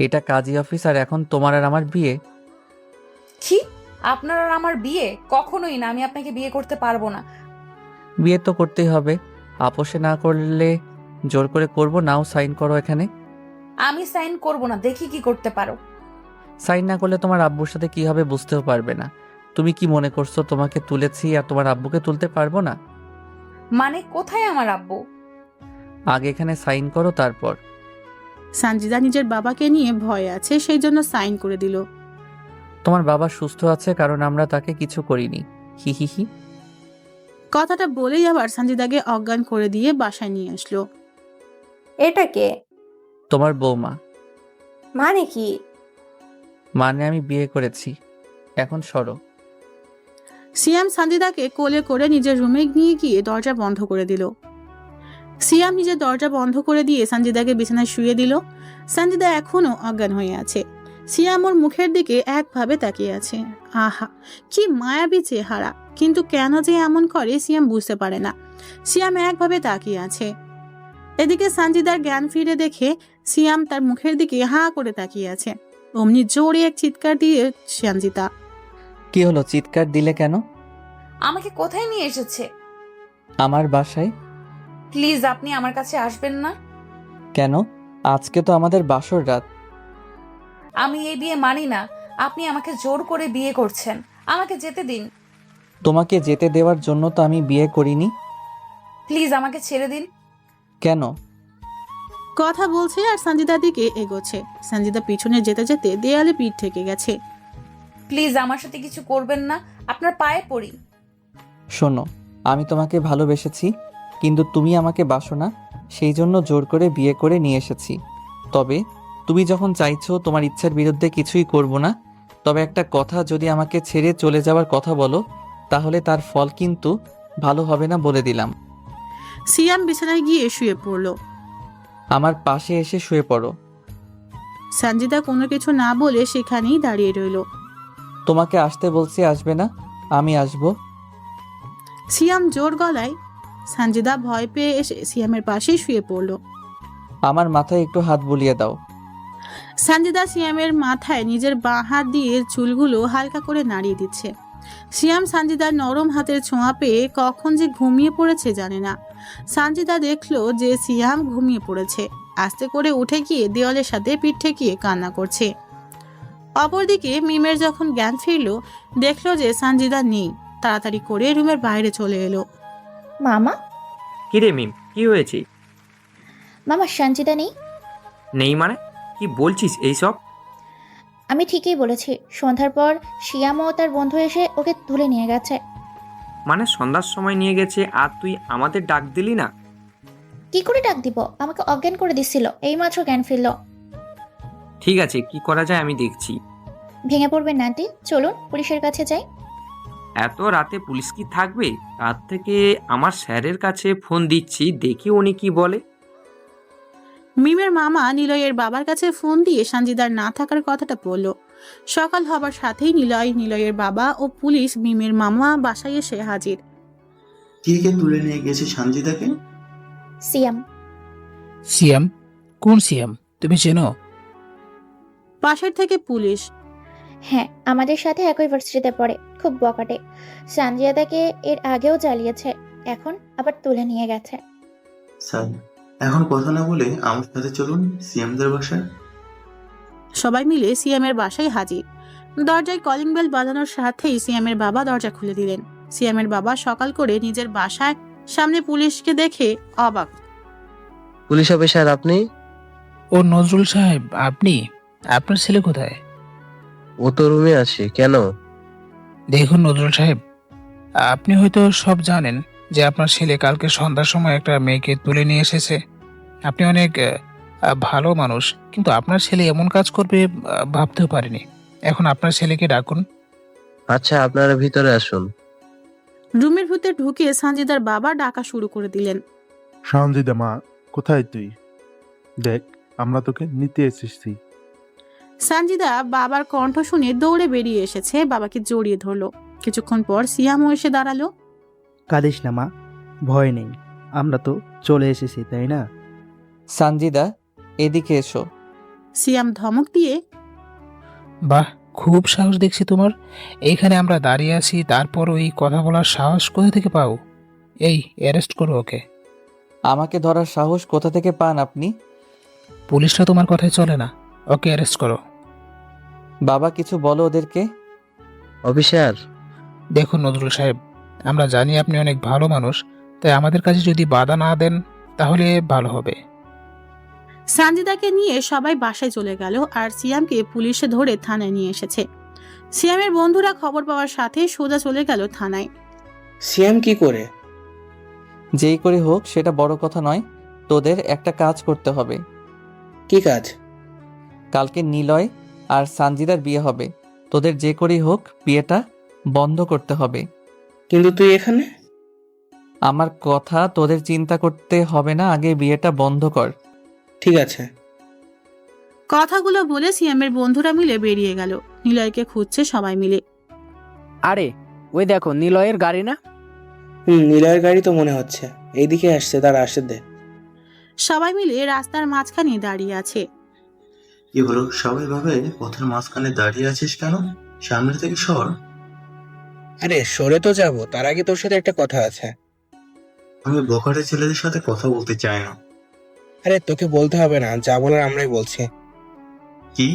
এটা কাজী অফিস, আর এখন তোমার আর আমার বিয়ে। কি? আপনার আর আমার বিয়ে? কখনোই না, আমি আপনাকে বিয়ে করতে পারবো না। বিয়ে তো করতেই হবে। আপোষে না করলে জোর করে করব, নাও সাইন করো এখানে। আমি সাইন করব না, দেখি কি করতে পারো। সাইন না করলে তোমার আব্বুর সাথে কি হবে বুঝতেও পারবে না। তুমি কি মনে করছো তোমাকে তুলেছি আর তোমার আব্বুকে তুলতে পারবো না? মানে কোথায় আমার আব্বু? আগে এখানে সাইন করো, তারপর। সঞ্জিদা নিজের বাবাকে নিয়ে ভয় আছে, সেই জন্য সাইন করে দিল। তোমার বাবা সুস্থ আছে, কারণ আমরা তাকে কিছু করিনি। হি হি হি। কথাটা বলেই আবার সঞ্জিদাকে অজ্ঞান করে দিয়ে বাসায় নিয়ে আসলো। এটা কে? তোমার বৌমা। মানে কি? মানে আমি বিয়ে করেছি, এখন সরো। সিয়াম সঞ্জিদাকে কোলে করে নিজের রুমে নিয়ে গিয়ে দরজা বন্ধ করে দিল। সিয়াম নিজের দরজা বন্ধ করে দিয়ে সঞ্জিদাকে বিছানায় শুয়ে দিল। সঞ্জিদা এখনো অজ্ঞান হয়ে আছে। সিয়াম ওর মুখের দিকে একভাবে তাকিয়ে আছে। আহা, কি মায়াবী চেহারা, কিন্তু কেন যে এমন করে সিয়াম বুঝতে পারে না। সিয়াম একভাবে তাকিয়ে আছে। এদিকে সঞ্জিদার জ্ঞান ফিরে দেখে সিয়াম তার মুখের দিকে হাঁ করে তাকিয়ে আছে। অমনি জোরে এক চিৎকার দিয়ে সঞ্জিদা। কি হলো, চিৎকার দিলে কেন? আমাকে কোথায় নিয়ে এসেছে? আমার বাসায়। প্লিজ আপনি আমার কাছে আসবেন না। কেন? আজকে তো আমাদের বাসর রাত। আমি এই বিয়ে মানি না। আপনি আমাকে জোর করে বিয়ে করছেন, আমাকে যেতে দিন। তোমাকে যেতে দেওয়ার জন্য তো আমি বিয়ে করিনি। প্লিজ আমাকে ছেড়ে দিন। কেন? কথা বলছে আর সঞ্জিদার দিকে এগোচ্ছে। সঞ্জিদা পিছনে যেতে যেতে দেয়ালে পিঠ থেকে গেছে। প্লিজ আমার সাথে কিছু করবেন না, আপনার পায়ে পড়ি। শোনো, আমি তোমাকে ভালোবেসেছি, কিন্তু তুমি আমাকে বাসো না, সেই জন্য জোর করে বিয়ে করে নিয়ে এসেছি। তবে তুমি যখন চাইছো তোমার ইচ্ছার বিরুদ্ধে কিছুই করব না, তবে একটা কথা, যদি আমাকে ছেড়ে চলে যাওয়ার কথা বলো, তাহলে তার ফল কিন্তু ভালো হবে না, বলে দিলাম। সিয়াম বিছানায় গিয়ে শুয়ে পড়ল। আমার পাশে এসে শুয়ে পড়ো। সঞ্জিদা কোনো কিছু না বলে সেখানেই দাঁড়িয়ে রইল। তোমাকে আসতে বলছি, আসবে না? আমি আসবো। সিয়াম জোর গলায়। সঞ্জিদা ভয় পেয়ে এসে সিয়ামের পাশে শুয়ে পড়ল। আমার মাথায় একটু হাত বুলিয়ে দাও। সঞ্জিদা সিয়ামের মাথায় নিজের বাঁ হাত দিয়ে চুলগুলো হালকা করে নাড়িয়ে দিচ্ছে। সিয়াম সঞ্জিদার নরম হাতের ছোঁয়া পেয়ে কখন যে ঘুমিয়ে পড়েছে জানে না। সঞ্জিদা দেখলো যে সিয়াম ঘুমিয়ে পড়েছে, আস্তে করে উঠে গিয়ে দেওয়ালের সাথে পিঠ ঠেকিয়ে কান্না করছে। অপরদিকে মিমের যখন জ্ঞান ফিরল, দেখলো যে সঞ্জিদা নেই। তাড়াতাড়ি করে রুমের বাইরে চলে এলো। মামা? কিরে মিম, কি হয়েছে? মামা সঞ্জিদা নেই। নেই মানে? কি বলছিস এইসব? আমি ঠিকই বলেছি, সন্ধ্যার পর শিয়াম ও তার বন্ধু এসে ওকে তুলে নিয়ে গেছে। মানে সন্ধ্যার সময় নিয়ে গেছে আর তুই আমাদের ডাক দিলি না? কি করে ডাক দিব? আমাকে অজ্ঞান করে দিছিল, এইমাত্র জ্ঞান ফিরল। ঠিক আছে, কি করা যায় আমি দেখছি। ভেঙে পড়বেন না আন্টি, চলুন পুলিশের কাছে যাই। এত রাতে পুলিশ কি থাকবে? তার থেকে আমার স্যারের কাছে ফোন দিচ্ছি, দেখি উনি কি বলে। মিমের মামা নিলয়ের বাবার কাছে ফোন দিয়ে সানজিদার না থাকার কথাটা বলল। সকাল হবার সাথেই নিলয়ের বাবা ও পুলিশ মিমের মামা বাসায় এসে হাজির। কে কে তুলে নিয়ে গেছে সঞ্জিদাকে? সিয়াম। সিয়াম? কোন সিয়াম? তুমি চেনো? পাশের থেকে পুলিশ। হ্যাঁ, আমাদের সাথে একই ভার্সিটিতে পড়ে, খুব বকাটে। সানজিদাকে এর আগেও জ্বালিয়েছে, এখন আবার তুলে নিয়ে গেছে। স্যার, এখন কথা না বলে আমার সাথে চলুন সিএমদের বাসায়। সবাই মিলে সিয়ামের বাসায় হাজির। দরজায় কলিং বেল বাজানোর সাথেই সিয়ামের বাবা দরজা খুলে দিলেন। সিয়ামের বাবা সকাল করে নিজের বাসায় সামনে পুলিশকে দেখে অবাক। পুলিশ অফিসার আপনি? ও নজরুল সাহেব, আপনি? আপনার ছেলে কোথায়? ও তো রুমে আছে, কেন? দেখুন নজরুল সাহেব, আপনি হয়তো সব জানেন যে আপনার ছেলে কালকে সন্ধ্যার সময় একটা মেয়েকে তুলে নিয়ে এসেছে। আপনি অনেক ভালো মানুষ, কিন্তু আপনার ছেলে এমন কাজ করবে ভাবতেও পারিনি। এখন আপনার ছেলেকে ডাকুন। আচ্ছা, আপনারা ভিতরে আসুন। রুমের ভিতরে ঢুকে সানজিদার বাবা ডাকা শুরু করে দিলেন। সঞ্জিদা মা, কোথায় তুই? দেখ, আমরা তোকে নিতে এসেছি। সানজিদা বাবার কণ্ঠ শুনে দৌড়ে বেরিয়ে এসেছে, বাবাকে জড়িয়ে ধরলো। কিছুক্ষণ পর সিয়ামও এসে দাঁড়ালো। কাঁদিস না মা, ভয় নেই, আমরা তো চলে এসেছি, তাই না? সানজিদা, এদিকে এসো। সিয়াম ধমক দিয়ে, বাহ, খুব সাহস দেখছি তোমার। এইখানে আমরা দাঁড়িয়ে আছি, তারপর ওই কথা বলার সাহস কোথা থেকে পাও? এই, অ্যারেস্ট করো ওকে। আমাকে ধরার সাহস কোথা থেকে পান আপনি? পুলিশরা তোমার কথায় চলে না, ওকে অ্যারেস্ট করো। বাবা, কিছু বলো ওদেরকে। অফিসার, দেখুন নজরুল সাহেব, আমরা জানি আপনি অনেক ভালো মানুষ, তাই আমাদের কাছে যদি বাধা না দেন তাহলে ভালো হবে। সানজিদাকে নিয়ে সবাই বাসায় চলে গেল, আর সিয়ামকে পুলিশে ধরে থানায় নিয়ে এসেছে। সিয়ামের বন্ধুরা খবর পাওয়ার সাথে সোজা চলে গেল থানায়। সিএম কি করে? যেই করে হোক সেটা বড় কথা নয়, তোদের একটা কাজ করতে হবে। কি কাজ? কালকে নিলয় আর সানজিদার বিয়ে হবে, তোদের যে করেই হোক বিয়েটা বন্ধ করতে হবে। কিন্তু তুই এখানে? আমার কথা তোদের চিন্তা করতে হবে না, আগে বিয়েটা বন্ধ কর। ঠিক আছে। কথাগুলো বলে সিয়ামের বন্ধুরা মিলে বেরিয়ে গেল। নিলয়কে খুঁজছে সবাই মিলে। আরে ওই দেখো, নিলয়ের গাড়ি না? নিলয়ের গাড়ি তো মনে হচ্ছে, এইদিকে আসছে, তার আসতে দে। সবাই মিলে রাস্তার মাঝখানে দাঁড়িয়ে আছে। কি হলো, সবাই ভাবে পথের মাঝখানে দাঁড়িয়ে আছিস কেন? সামনে থেকে সর। আরে সরে তো যাব, তার আগে তোর সাথে একটা কথা আছে। আমি বকাটে ছেলেদের সাথে কথা বলতে চাই না। আরে তোকে বলতে হবে না, যা বলার আমরাই বলছি। কি?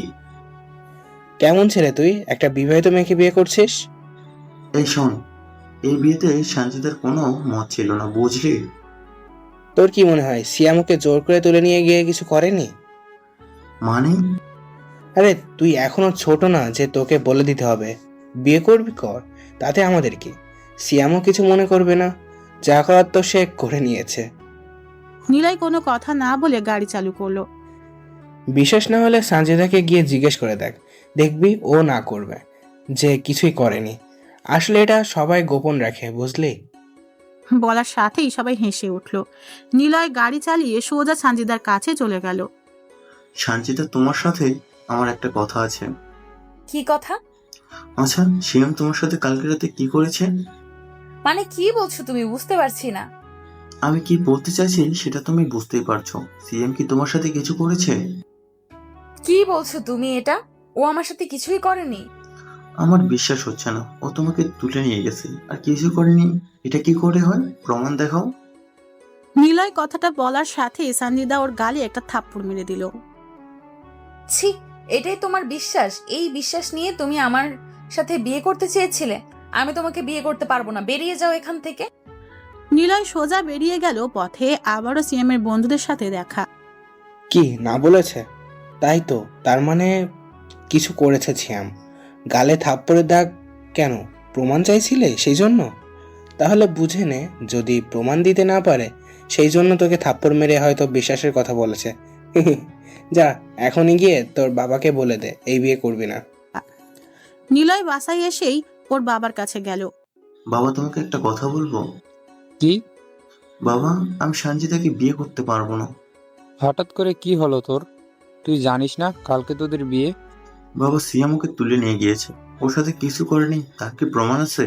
কেমন ছেলে তুই, একটা বিবাহিত মেয়েকে বিয়ে করছিস? এই শোন, এই বিয়েতে সঞ্জিদার কোনো মত ছিল না, বুঝলি? তোর কি মনে হয় সিয়াম ওকে জোর করে তুলে নিয়ে গিয়ে কিছু করেনি? মানে? আরে তুই এখনো ছোট না যে তোকে বলে দিতে হবে। বিয়ে করবি কর, তাতে আমাদের কি? সিয়ামও কিছু মনে করবে না, যা করার তো সে করে নিয়েছে। নিলয় কোনো কথা না বলে গাড়ি চালু করলো। বিশ্বাস না হলে সানজিদাকে গিয়ে জিজ্ঞেস করে দেখ, দেখবি ও না করবে যে কিছুই করেনি। আসলে এটা সবাই গোপন রাখে, বুঝলি? বলার সাথেই সবাই হেসে উঠল। নিলয় গাড়ি চালিয়ে সোজা সানজিদার কাছে চলে গেল। সঞ্জিদা, তোমার সাথে আমার একটা কথা আছে। কি কথা? আচ্ছা, সিএম তোমার সাথে কালকে রাতে কি করেছে? মানে কি বলছো তুমি? বুঝতে পারছি না। আমি কি বলতে চাইছি সেটা তুমি বুঝতেই পারছো। সিএম কি তোমার সাথে কিছু করেছে? কি বলছো তুমি এটা? ও আমার সাথে কিছুই করেনি। আমার বিশ্বাস হচ্ছে না, ও তোমাকে তুলে নিয়ে গেছে আর কিছু করেনি। এটা কি করে হয়? প্রমাণ দেখাও। নিলয় কথাটা বলার সাথে সানজিদা ওর গালে একটা থাপ্পড় মেরে দিল। ছি, এটাই তোমার বিশ্বাস? এই বিশ্বাস নিয়ে তুমি আমার সাথে বিয়ে করতে চেয়েছিলে? আমি তোমাকে বিয়ে করতে পারবো না, বেরিয়ে যাও এখান থেকে। নিলয় সোজা বেরিয়ে গেল। পথে আবারও সিএমের বন্ধুদের সাথে দেখা। কি না বলেছে? তাই তো, তার মানে কিছু করেছে সিয়াম। গালে থাপ্পড়ের দাগ কেন? প্রমাণ চাইছিলে সেই জন্য? তাহলে বুঝে নে, যদি প্রমাণ দিতে না পারে সেই জন্য তোকে থাপ্পড় মেরে হয়তো বিশ্বাসের কথা বলেছে। যা এখনই গিয়ে তোর বাবাকে বলে দে এই বিয়ে করবি না। নিলয় বাসায় এসেই ওর বাবার কাছে গেল। বাবা, তোমাকে একটা কথা বলবো? কি? বাবা, আমি সঞ্জিতাকে বিয়ে করতে পারবো না। হঠাৎ করে কি হলো তোর? তুই জানিস না কালকে তোদের বিয়ে? বাবা, সিয়াম ওকে তুলে নিয়ে গিয়েছে, ওর সাথে কিছু করেনি, তার কি প্রমাণ আছে?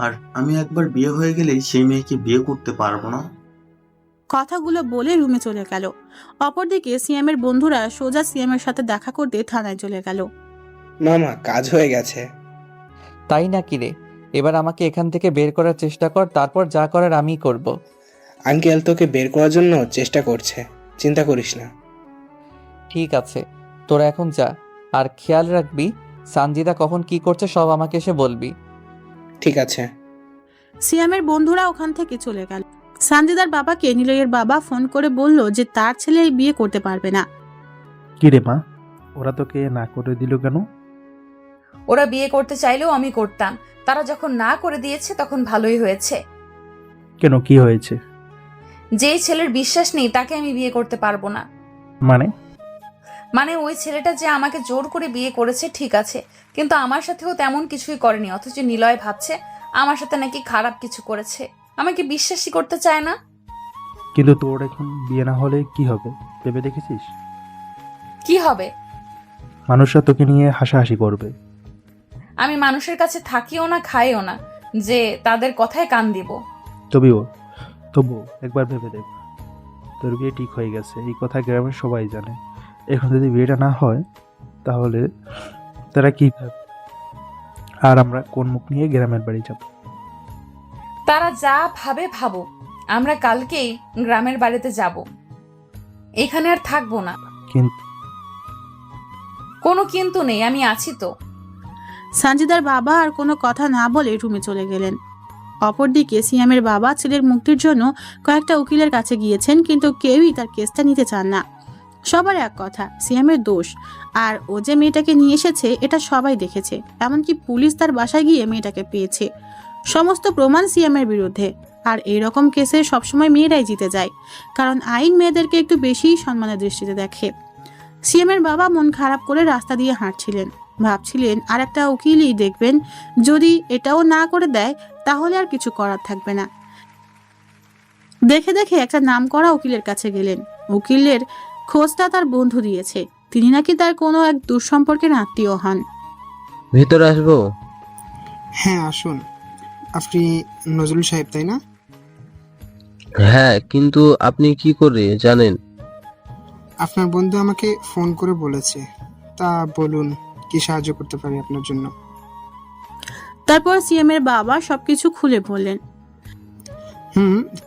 আর আমি একবার বিয়ে হয়ে গেলেই সেই মেয়েকে বিয়ে করতে পারবো না। কথাগুলো বলে রুমে চলে গেল। অপরদিকে সিএমের বন্ধুরা সোজা সিএমের সাথে দেখা করতে থানায় চলে গেল। মামা, কাজ হয়ে গেছে। তাই নাকি রে? এবার আমাকে এখান থেকে বের করার চেষ্টা কর, তারপর যা করার আমিই করব। আঙ্কেল তোকে বের করার জন্য চেষ্টা করছে, চিন্তা করিস না। ঠিক আছে, তোরা এখন যা, আর খেয়াল রাখবি সানজিদা কখন কি করছে সব আমাকে এসে বলবি। ঠিক আছে। সিএমের বন্ধুরা ওখান থেকে চলে গেল। সানজিদার বাবাকে নিলয়ের বাবা ফোন করে বলল যে তার ছেলে এই বিয়ে করতে পারবে না। কি রে মা, ওরা তোকে না করে দিল কেন? ওরা বিয়ে করতে চাইলেও আমি করতাম, তারা যখন না করে দিয়েছে তখন ভালোই হয়েছে। কেন, কি হয়েছে? যেই ছেলের বিশ্বাস নেই তাকে আমি বিয়ে করতে পারবো না। মানে ওই ছেলেটা যে আমাকে জোর করে বিয়ে করেছে ঠিক আছে, কিন্তু আমার সাথেও তেমন কিছুই করেনি, অথচ নিলয় ভাবছে আমার সাথে নাকি খারাপ কিছু করেছে। আমাকে বিশ্বাসই করতে চায় না। কিন্তু তোর এখন বিয়ে না হলে কি হবে ভেবে দেখেছিস? কি হবে? মানুষরা তোকে নিয়ে হাসাহাসি করবে। আমি মানুষের কাছে থাকিও না, খাইও না যে তাদের কথায় কান দিব। তবু একবার ভেবে দেখ, তোর বিয়ে ঠিক হয়ে গেছে, এই কথা গ্রামের সবাই জানে। এখন যদি বিয়েটা না হয় তাহলে তারা কি ভাবে, আর আমরা কোন মুখ নিয়ে গ্রামের বাড়ি যাব? তারা যা ভাবে ভাবো, আমরা কালকেই গ্রামের বাড়িতে যাব, এখানে আর থাকবো না। কিন্তু কোনো কিন্তু নেই, আমি আছি তো। সানজিদার বাবা আর কোনো কথা না বলে রুমে চলে গেলেন। অপরদিকে সিয়ামের বাবা ছেলের মুক্তির জন্য কয়েকটা উকিলের কাছে গিয়েছেন, কিন্তু কেউই তার কেসটা নিতে চান না। সবার এক কথা, সিয়ামের দোষ, আর ও যে মেয়েটাকে নিয়ে এসেছে এটা সবাই দেখেছে, এমনকি পুলিশ তার বাসায় গিয়ে মেয়েটাকে পেয়েছে। সমস্ত প্রমাণ সিয়ামের বিরুদ্ধে। আর এইরকম কেসে সবসময় মেয়েরাই জিতে যায়, কারণ আইন মেয়েদেরকে একটু বেশি সম্মানের দৃষ্টিতে দেখে। সিয়ামের বাবা মন খারাপ করে রাস্তা দিয়ে হাঁটছিলেন, ভাবছিলেন আর একটা উকিলই দেখবেন, যদি এটাও না করে দেয় তাহলে আর কিছু করার থাকবে না। দেখে দেখে একটা নামকরা উকিলের কাছে গেলেন। উকিলের খোঁজটা তার বন্ধু দিয়েছে, তিনি নাকি তার কোনো এক দুঃসম্পর্কের আত্মীয় হন। ভিতরে আসবো? হ্যাঁ আসুন। আপনি নজরুল সাহেব তাই না? হ্যাঁ, কিন্তু আপনি কি করে জানেন? আপনার বন্ধু আমাকে ফোন করে বলেছে। তা বলুন, কি সাহায্য করতে পারি আপনার জন্য? তারপর সিএমের বাবা সবকিছু খুলে বললেন।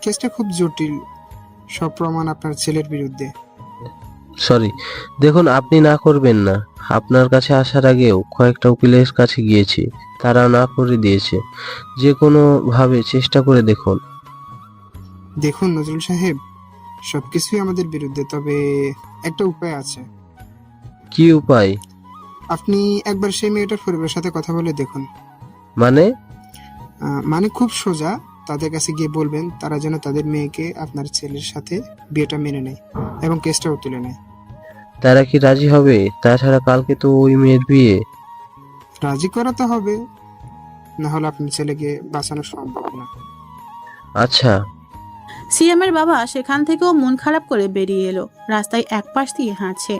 কেসটা খুব জটিল, সব প্রমাণ আপনার ছেলের বিরুদ্ধে। সরি, দেখুন আপনি না করবেন না। আপনার কাছে আসার আগেও কয়েকটা উকিলের কাছে গিয়েছি, তারা না করে দিয়েছে। যে কোনো ভাবে চেষ্টা করে দেখুন। দেখুন নজরুল সাহেব, সবকিছুই আমাদের বিরুদ্ধে, তবে একটা উপায় আছে। কি উপায়? আপনি একবার সেই মেয়েটার পরিবারের সাথে কথা বলে দেখুন। মানে খুব সোজা, তাদের কাছে গিয়ে বলবেন তারা যেন তাদের মেয়েকে আপনার ছেলের সাথে বিয়েটা মেনে নেয় এবং কেসটাও তুলে নেয়। তারা কি রাজি হবে? তাছাড়া কালকে তো ওই মেয়ের বিয়ে। রাজি করাতে হবে, না হলে আপনার ছেলেকে বাঁচানো সম্ভব না। আচ্ছা। সিএমের বাবা সেখান থেকেও মন খারাপ করে বেরিয়ে এলো, রাস্তায় এক পাশ দিয়ে হাঁটছে।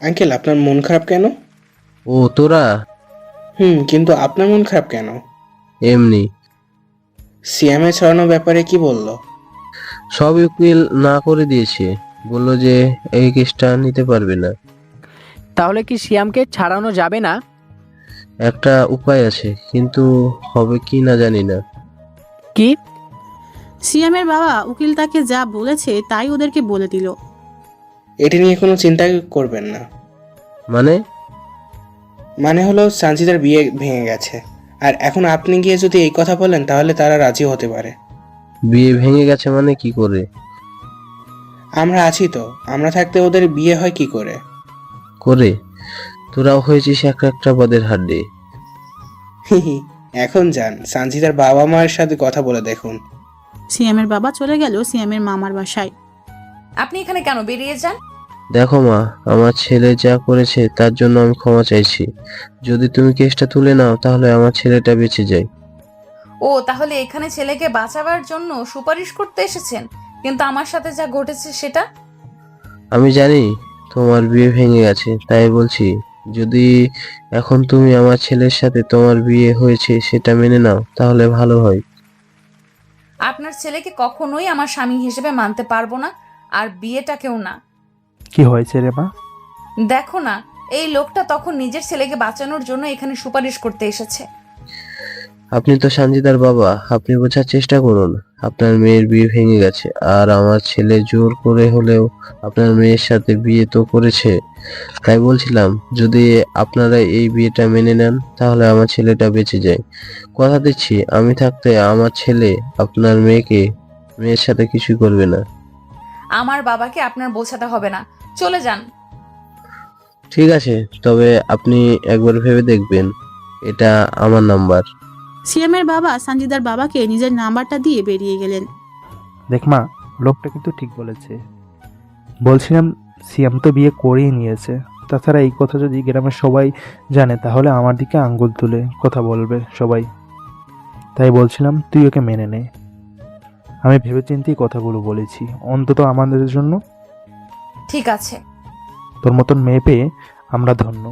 আঙ্কেল, আপনার মন খারাপ কেন? ও তোরা? কিন্তু আপনার মন খারাপ কেন? এমনি। সিএমএ ছড়ানোর ব্যাপারে কি বললো? সব উকিল না করে দিয়েছে, বললো যে এই কেসটা নিতে পারবে না। তাহলে কি সিয়ামকে ছাড়ানো যাবে না? একটা উপায় আছে, কিন্তু হবে কি না জানি না। কি? সিএমের বাবা উকিল তাকে যা বলেছে তাই ওদেরকে বলে দিল। এটা নিয়ে কোনো চিন্তা করবেন না। মানে হলো সানজিদার বিয়ে ভেঙে গেছে, আর এখন আপনি গিয়ে যদি এই কথা বলেন তাহলে তারা রাজি হতে পারে। বিয়ে ভেঙে গেছে মানে কি করে? আমরা আছি তো, আমরা থাকতে ওদের বিয়ে হয় কি করে? তোরাও হয়েছিস একটা বাদের হাড্ডি। এখন যান, সানজিদার বাবা মায়ের সাথে কথা বলে দেখুন। সিয়ামের বাবা চলে গেল সিয়ামের মামার বাসায়। আপনি এখানে কেন? বেরিয়ে যান। দেখো মা, আমার ছেলে যা করেছে তার জন্য আমি ক্ষমা চাইছি। যদি তুমি কেসটা তুলে নাও তাহলে আমার ছেলেটা বেঁচে যায়। ও তাহলে এখানে ছেলেকে বাঁচাবার জন্য সুপারিশ করতে এসেছেন, কিন্তু আমার সাথে যা ঘটেছে সেটা। আমি জানি তোমার বিয়ে ভেঙে গেছে, তাই বলছি যদি এখন তুমি আমার ছেলের সাথে তোমার বিয়ে হয়েছে সেটা মেনে নাও তাহলে ভালো হয়। আপনার ছেলেকে কখনোই আমার স্বামী হিসেবে মানতে পারবো না, আর বিয়েটাকেও না। কি হয়েছে রে মা? দেখো না, এই লোকটা তখন নিজের ছেলেকে বাঁচানোর জন্য এখানে সুপারিশ করতে এসেছে। আপনি তো সানজিদার বাবা, আপনি বোঝার চেষ্টা করুন। আপনার মেয়ের বিয়ে ভেঙে গেছে, আর আমার ছেলে জোর করে হলেও আপনার মেয়ের সাথে বিয়ে তো করেছে। তাই বলছিলাম যদি আপনারা এই বিয়েটা মেনে নেন তাহলে আমার ছেলেটা বেঁচে যায়। কথা দিচ্ছি আমি থাকতে আমার ছেলে আপনার মেয়ের সাথে কিছুই করবে না। আমার বাবাকে আপনার বোঝাতে হবে না, চলে যান। ঠিক আছে, তবে আপনি একবার ভেবে দেখবেন, এটা আমার নাম্বার। সিয়ামের বাবা সানজিদার বাবাকে নিজের নাম্বারটা দিয়ে বেরিয়ে গেলেন। দেখ মা, লোকটা কিন্তু ঠিক বলেছে। বলছিলাম সিয়াম তো বিয়ে করেই নিয়েছে। তাছাড়া এই কথা যদি গ্রামের সবাই জানে তাহলে আমার দিকে আঙ্গুল তুলে কথা বলবে সবাই। তাই বলছিলাম তুই ওকে মেনে নে। আমি ভেবেচিন্তেই কথাগুলো বলেছি, অন্তত আমাদের জন্য। ঠিক আছে। তোর মতন মেয়ে পেয়ে আমরা ধন্য।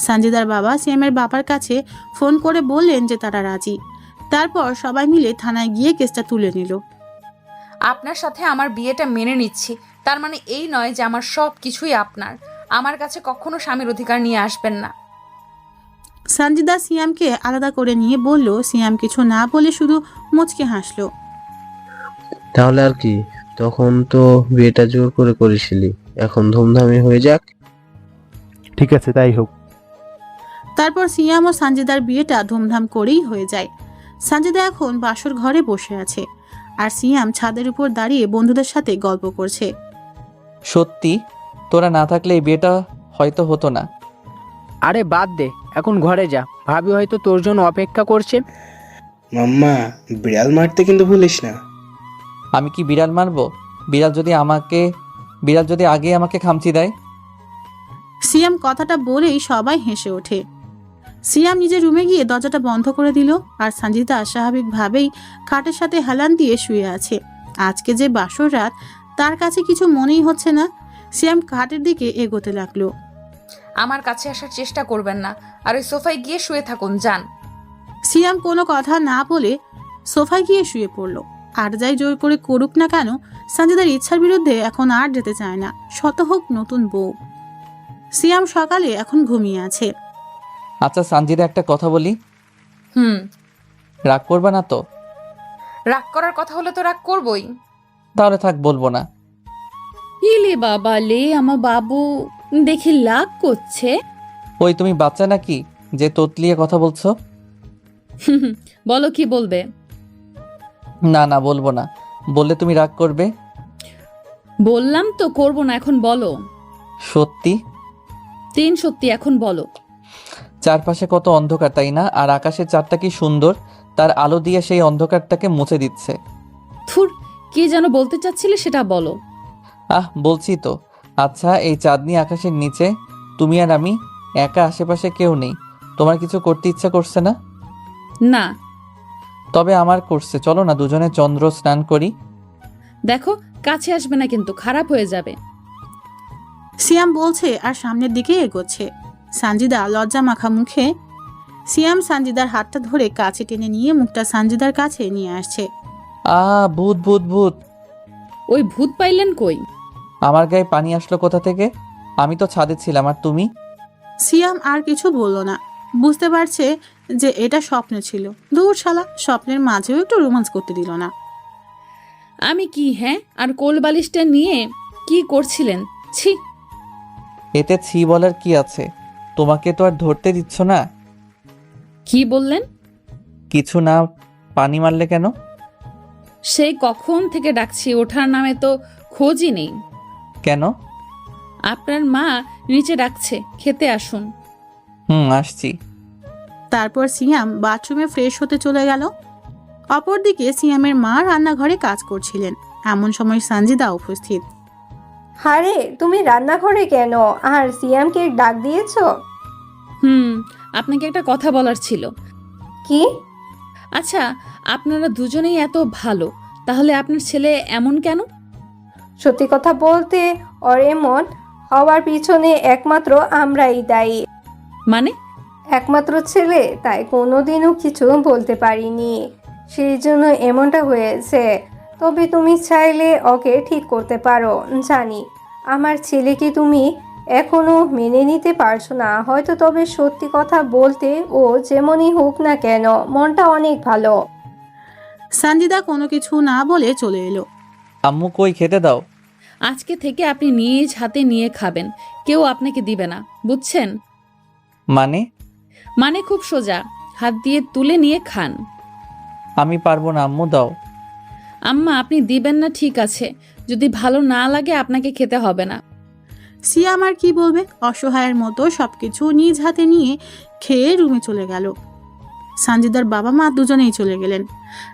সানজিদার বাবা সিয়ামের বাবার কাছে ফোন করে বললেন যে তারা রাজি। তারপর সবাই মিলে থানায় গিয়ে কেসটা তুলে নিল। আপনার সাথে আমার বিয়েটা মেনে নিচ্ছি, তার মানে এই নয় যে আমার সব কিছুই আপনার। আমার কাছে কখনো স্বামীর অধিকার নিয়ে আসবেন না। সানজিদা সিয়ামকে আলাদা করে নিয়ে বলল। সিয়াম কিছু না বলে শুধু মুচকে হাসলো। তাহলে আর কি, তখন তো বিয়েটা জোর করে করেছিলি, এখন ধুমধামে হয়ে যাক। ঠিক আছে, তাই হোক। তারপর সিয়াম ও সানজিদার বিয়েটা ধুমধাম করেই হয়ে যায়। সানজিদা এখন বাসর ঘরে বসে আছে, আর সিয়াম ছাদের উপর দাঁড়িয়ে বন্ধুদের সাথে গল্প করছে। সত্যি তোরা না থাকলে এই বিয়েটা হয়তো হতো না। আরে বাদ দে, এখন ঘরে যা, ভাবি হয়তো তোর জন্য অপেক্ষা করছে। মাম্মা, বিড়াল মারতে কিন্তু ভুলিস না। আমি কি বিড়াল মারবো? বিড়াল যদি আগে আমাকে খামচি দেয়। সিয়াম কথাটা বলেই সবাই হেসে ওঠে। সিয়াম নিজের রুমে গিয়ে দরজাটা বন্ধ করে দিল, আর সানজিদা স্বাভাবিকভাবেই খাটের সাথে হেলান দিয়ে শুয়ে আছে। আজকে যে বাসর রাত, তার কাছে কিছু মনেই হচ্ছে না। সিয়াম খাটের দিকে এগোতে লাগলো। আমার কাছে আসার চেষ্টা করবেন না, আর ওই সোফায় গিয়ে শুয়ে থাকুন, যান। সিয়াম কোনো কথা না বলে সোফায় গিয়ে শুয়ে পড়লো। আর যাই জোর করে করুক না কেন, সানজিদার ইচ্ছার বিরুদ্ধে এখন আর যেতে চায় না, শত হোক নতুন বউ। সিয়াম সকালে এখন ঘুমিয়ে আছে। আচ্ছা সানজিদা, একটা কথা বলি। রাগ করবে না তো? রাগ করার কথা হলে তো রাগ করবই। তাহলে থাক, বলবো না। ইলে বাবা লে, আমার বাবু দেখি লাগ করছে। ওই তুমি বাচ্চা নাকি যে তোতলিয়ে কথা বলছো? বলো কি বলবে? না বলবো না, বললে তুমি রাগ করবে। বললাম তো করবো না, এখন বলো। সত্যি? সত্যি, এখন বলো। চারপাশে কত অন্ধকার, তাই না? আর আকাশের চাঁদটা কি সুন্দর, তার আলো দিয়ে সেই অন্ধকারটাকে মুছে দিচ্ছে। থুর, কি যেন বলতে চাচ্ছিলে সেটা বলো। বলছি তো। আচ্ছা, এই চাঁদনি আকাশের নিচে তুমি আর আমি একা, আশেপাশে কেউ নেই, তোমার কিছু করতে ইচ্ছা করছে না? না। তবে আমার করছে, চলো না দুজনে চন্দ্র স্নান করি। দেখো, কাছে আসবে না কিন্তু, খারাপ হয়ে যাবে। সিয়াম বলছে আর সামনের দিকে এগোচ্ছে। সানজিদা লজ্জা মাখা মুখে সিয়াম সানজিদার হাতটা ধরে কাছে টেনে নিয়ে মুখটা সানজিদার কাছে নিয়ে আসছে। ভূত ভূত ভূত। ওই ভূত পাইলেন কই? আমার গায়ে পানি আসলো কোথা থেকে? আমি তো ছাদে ছিলাম, আর তুমি? সিয়াম আর কিছু বলল না, বুঝতে পারছে যে এটা স্বপ্ন ছিল। দূর শালা, স্বপ্নের মাঝেও একটু রোমান্স করতে দিল না। আমি কি, হ্যাঁ? আর কোল বালিশটা নিয়ে কি করছিলেন? ছি। এতে ছি বলার কি আছে? তোমাকে তো আর ধরতে দিচ্ছ না। কি বললেন? কিছু না। পানি মারলে কেন? সেই কখন থেকে ডাকছি, ওঠার নামে তো খোঁজই নেই। কেন? আপনার মা নিচে ডাকছে, খেতে আসুন। আসছি। তারপর সিয়াম বাথরুমে ফ্রেশ হতে চলে গেল। অপরদিকে সিয়ামের মা রান্নাঘরে কাজ করছিলেন। এমন সময় সানজিদা উপস্থিত। আরে তুমি রান্নাঘরে কেন? আর সিয়ামকে ডাক দিয়েছো? আপনাকে একটা কথা বলার ছিল। কি? আচ্ছা, আপনারা দুজনেই এত ভালো, তাহলে আপনার ছেলে এমন কেন? সত্যি কথা বলতে ওর এমন হওয়ার পিছনে একমাত্র আমরাই দায়ী। মানে? একমাত্র ছেলে, তাই কোনোদিনও কিছু বলতে পারিনি, সেই জন্য এমনটা হয়েছে। তবে তুমি চাইলে ওকে ঠিক করতে পারো। জানি আমার ছেলেকে তুমি এখনো মেনে নিতে পারছো না হয়তো, তবে সত্যি কথা বলতে ও যেমনই হোক না কেন মনটা অনেক ভালো। সানজিদা কোনো কিছু না বলে চলে এলো। আম্মু কই, খেতে দাও। আজকে থেকে আপনি নিজ হাতে নিয়ে খাবেন, কেউ আপনাকে দিবে না, বুঝছেন? মানে খুব সোজা, হাত দিয়ে তুলে নিয়ে খান। আমি পারবো না আম্মু, দাও। আম্মা আপনি দিবেন না ঠিক আছে, যদি ভালো না লাগে আপনাকে খেতে হবে না। সিয়াম আর কি বলবে, অসহায়ের মতো সবকিছু নিজ হাতে নিয়ে খেয়ে রুমে চলে গেল। সানজিদার বাবা মা দুজনেই চলে গেলেন।